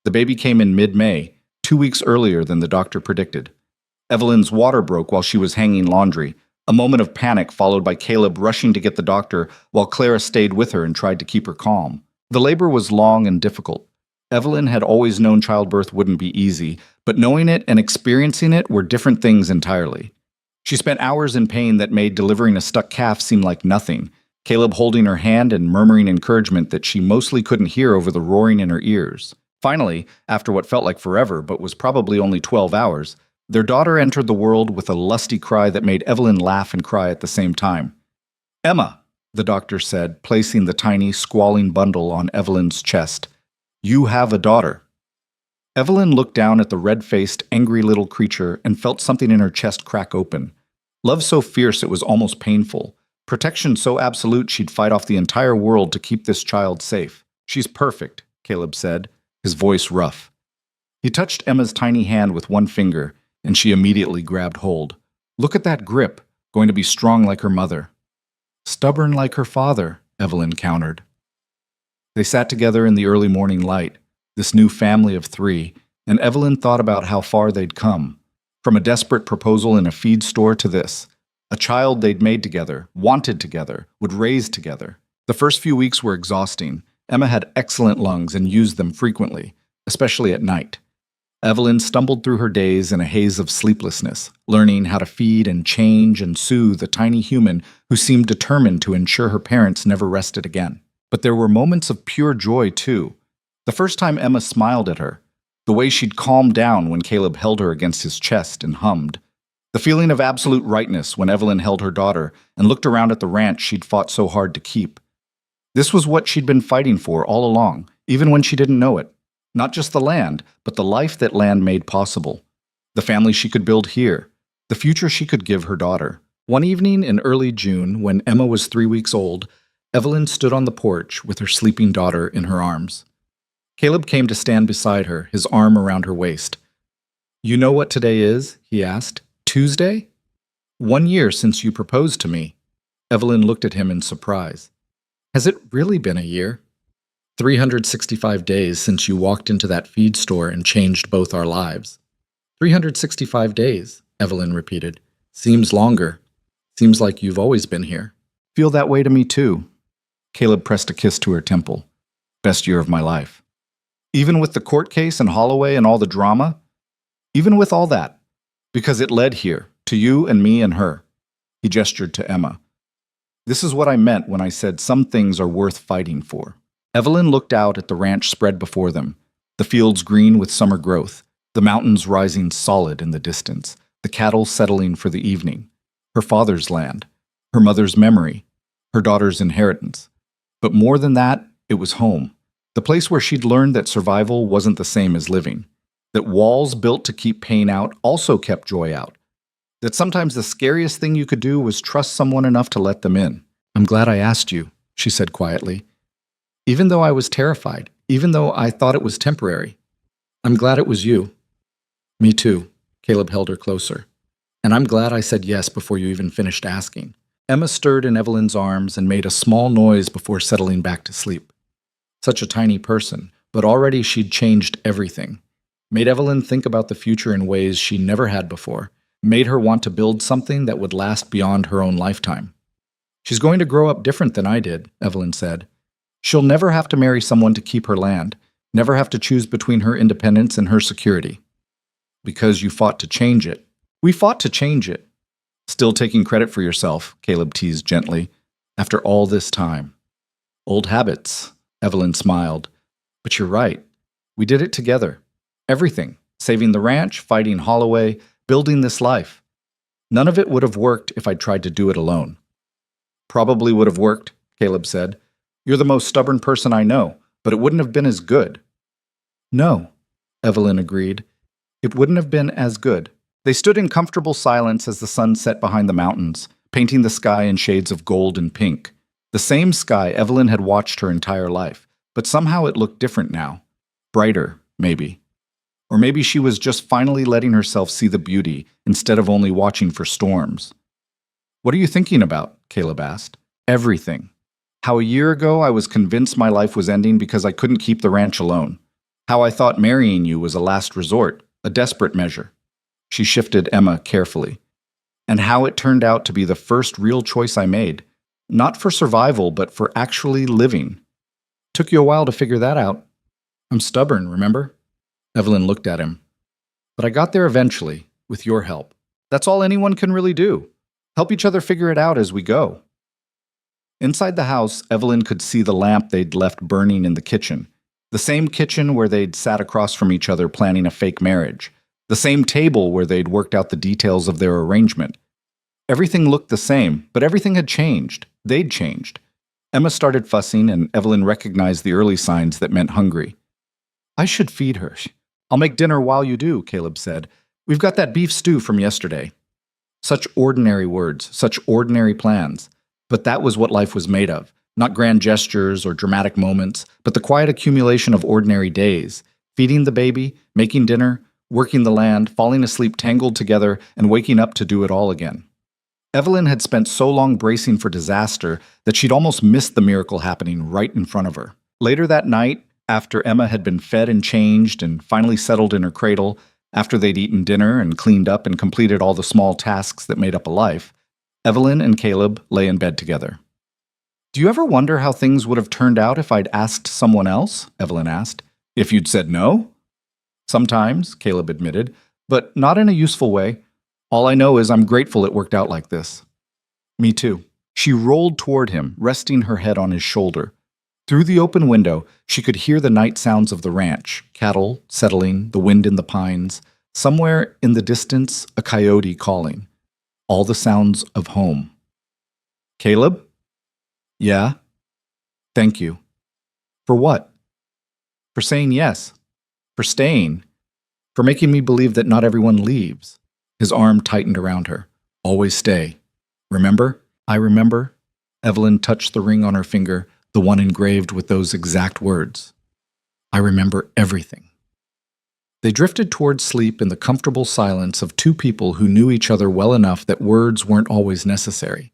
The baby came in mid-May, 2 weeks earlier than the doctor predicted. Evelyn's water broke while she was hanging laundry, a moment of panic followed by Caleb rushing to get the doctor while Clara stayed with her and tried to keep her calm. The labor was long and difficult. Evelyn had always known childbirth wouldn't be easy, but knowing it and experiencing it were different things entirely. She spent hours in pain that made delivering a stuck calf seem like nothing, Caleb holding her hand and murmuring encouragement that she mostly couldn't hear over the roaring in her ears. Finally, after what felt like forever but was probably only 12 hours, their daughter entered the world with a lusty cry that made Evelyn laugh and cry at the same time. "Emma," the doctor said, placing the tiny, squalling bundle on Evelyn's chest. "You have a daughter." Evelyn looked down at the red-faced, angry little creature and felt something in her chest crack open. Love so fierce it was almost painful. Protection so absolute she'd fight off the entire world to keep this child safe. "She's perfect," Caleb said, his voice rough. He touched Emma's tiny hand with one finger, and she immediately grabbed hold. "Look at that grip, going to be strong like her mother." "Stubborn like her father," Evelyn countered. They sat together in the early morning light, this new family of 3, and Evelyn thought about how far they'd come. From a desperate proposal in a feed store to this. A child they'd made together, wanted together, would raise together. The first few weeks were exhausting. Emma had excellent lungs and used them frequently, especially at night. Evelyn stumbled through her days in a haze of sleeplessness, learning how to feed and change and soothe a tiny human who seemed determined to ensure her parents never rested again. But there were moments of pure joy, too. The first time Emma smiled at her, the way she'd calmed down when Caleb held her against his chest and hummed. The feeling of absolute rightness when Evelyn held her daughter and looked around at the ranch she'd fought so hard to keep. This was what she'd been fighting for all along, even when she didn't know it. Not just the land, but the life that land made possible. The family she could build here. The future she could give her daughter. One evening in early June, when Emma was 3 weeks old, Evelyn stood on the porch with her sleeping daughter in her arms. Caleb came to stand beside her, his arm around her waist. "You know what today is?" he asked. "Tuesday? 1 year since you proposed to me." Evelyn looked at him in surprise. "Has it really been a year?" 365 days since you walked into that feed store and changed both our lives." 365 days, Evelyn repeated. "Seems longer. Seems like you've always been here." "Feel that way to me too." Caleb pressed a kiss to her temple. "Best year of my life." "Even with the court case and Holloway and all the drama?" "Even with all that. Because it led here, to you and me and her." He gestured to Emma. "This is what I meant when I said some things are worth fighting for." Evelyn looked out at the ranch spread before them, the fields green with summer growth, the mountains rising solid in the distance, the cattle settling for the evening. Her father's land, her mother's memory, her daughter's inheritance. But more than that, It was home. The place where she'd learned that survival wasn't the same as living. That walls built to keep pain out also kept joy out. That sometimes the scariest thing you could do was trust someone enough to let them in. "I'm glad I asked you," she said quietly. "Even though I was terrified, even though I thought it was temporary. I'm glad it was you." "Me too." Caleb held her closer. "And I'm glad I said yes before you even finished asking." Emma stirred in Evelyn's arms and made a small noise before settling back to sleep. Such a tiny person, but already she'd changed everything. Made Evelyn think about the future in ways she never had before. Made her want to build something that would last beyond her own lifetime. "She's going to grow up different than I did," Evelyn said. "She'll never have to marry someone to keep her land, never have to choose between her independence and her security." "Because you fought to change it." "We fought to change it." "Still taking credit for yourself," Caleb teased gently, "after all this time." "Old habits," Evelyn smiled. "But you're right. We did it together. Everything. Saving the ranch, fighting Holloway, building this life. None of it would have worked if I'd tried to do it alone." "Probably would have worked," Caleb said. "You're the most stubborn person I know, but it wouldn't have been as good." "No," Evelyn agreed. "It wouldn't have been as good." They stood in comfortable silence as the sun set behind the mountains, painting the sky in shades of gold and pink. The same sky Evelyn had watched her entire life, but somehow it looked different now. Brighter, maybe. Or maybe she was just finally letting herself see the beauty instead of only watching for storms. "What are you thinking about?" Caleb asked. "Everything. How a year ago I was convinced my life was ending because I couldn't keep the ranch alone. How I thought marrying you was a last resort, a desperate measure." She shifted Emma carefully. "And how it turned out to be the first real choice I made, not for survival, but for actually living. Took you a while to figure that out." "I'm stubborn, remember?" Evelyn looked at him. "But I got there eventually, with your help. That's all anyone can really do. Help each other figure it out as we go." Inside the house, Evelyn could see the lamp they'd left burning in the kitchen. The same kitchen where they'd sat across from each other planning a fake marriage. The same table where they'd worked out the details of their arrangement. Everything looked the same, but everything had changed. They'd changed. Emma started fussing, and Evelyn recognized the early signs that meant hungry. "I should feed her." "I'll make dinner while you do," Caleb said. "We've got that beef stew from yesterday." Such ordinary words, such ordinary plans. But that was what life was made of. Not grand gestures or dramatic moments, but the quiet accumulation of ordinary days. Feeding the baby, making dinner, working the land, falling asleep tangled together, and waking up to do it all again. Evelyn had spent so long bracing for disaster that she'd almost missed the miracle happening right in front of her. Later that night, after Emma had been fed and changed and finally settled in her cradle, after they'd eaten dinner and cleaned up and completed all the small tasks that made up a life, Evelyn and Caleb lay in bed together. "Do you ever wonder how things would have turned out if I'd asked someone else?" Evelyn asked. "If you'd said no?" "Sometimes," Caleb admitted, "but not in a useful way. All I know is I'm grateful it worked out like this." "Me too." She rolled toward him, resting her head on his shoulder. Through the open window, she could hear the night sounds of the ranch, cattle settling, the wind in the pines. Somewhere in the distance, a coyote calling. All the sounds of home. "Caleb?" "Yeah?" "Thank you." "For what?" "For saying yes. For staying. For making me believe that not everyone leaves." His arm tightened around her. "Always stay. Remember?" "I remember." Evelyn touched the ring on her finger, the one engraved with those exact words. "I remember everything." They drifted toward sleep in the comfortable silence of two people who knew each other well enough that words weren't always necessary.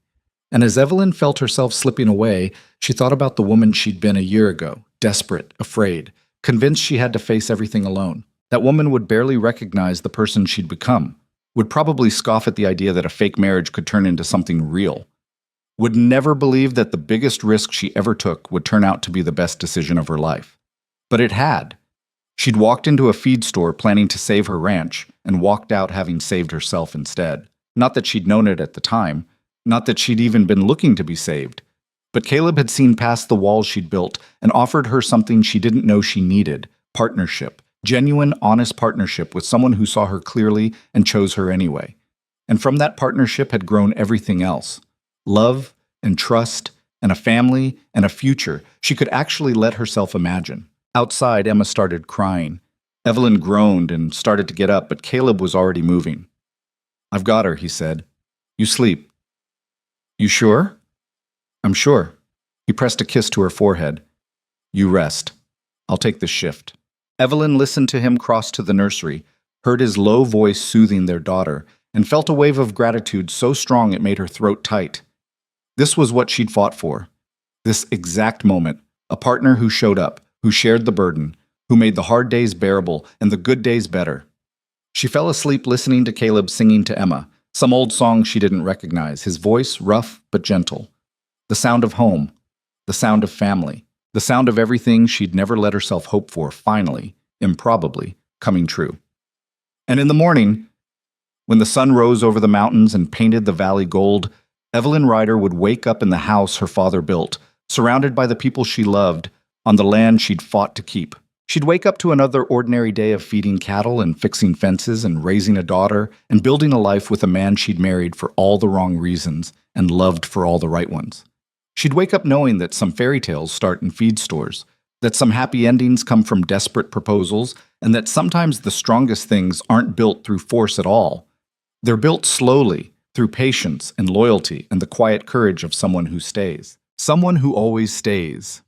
And as Evelyn felt herself slipping away, she thought about the woman she'd been a year ago, desperate, afraid, convinced she had to face everything alone. That woman would barely recognize the person she'd become, would probably scoff at the idea that a fake marriage could turn into something real, would never believe that the biggest risk she ever took would turn out to be the best decision of her life. But it had. She'd walked into a feed store planning to save her ranch, and walked out having saved herself instead. Not that she'd known it at the time, not that she'd even been looking to be saved. But Caleb had seen past the walls she'd built and offered her something she didn't know she needed: partnership. Genuine, honest partnership with someone who saw her clearly and chose her anyway. And from that partnership had grown everything else. Love and trust and a family and a future she could actually let herself imagine. Outside, Emma started crying. Evelyn groaned and started to get up, but Caleb was already moving. "I've got her," he said. "You sleep." "You sure?" "I'm sure." He pressed a kiss to her forehead. "You rest. I'll take the shift." Evelyn listened to him cross to the nursery, heard his low voice soothing their daughter, and felt a wave of gratitude so strong it made her throat tight. This was what she'd fought for. This exact moment, a partner who showed up, who shared the burden, who made the hard days bearable and the good days better. She fell asleep listening to Caleb singing to Emma, some old song she didn't recognize, his voice rough but gentle. The sound of home, the sound of family, the sound of everything she'd never let herself hope for finally, improbably, coming true. And in the morning, when the sun rose over the mountains and painted the valley gold, Evelyn Ryder would wake up in the house her father built, surrounded by the people she loved, on the land she'd fought to keep. She'd wake up to another ordinary day of feeding cattle and fixing fences and raising a daughter and building a life with a man she'd married for all the wrong reasons and loved for all the right ones. She'd wake up knowing that some fairy tales start in feed stores, that some happy endings come from desperate proposals, and that sometimes the strongest things aren't built through force at all. They're built slowly, through patience and loyalty and the quiet courage of someone who stays. Someone who always stays.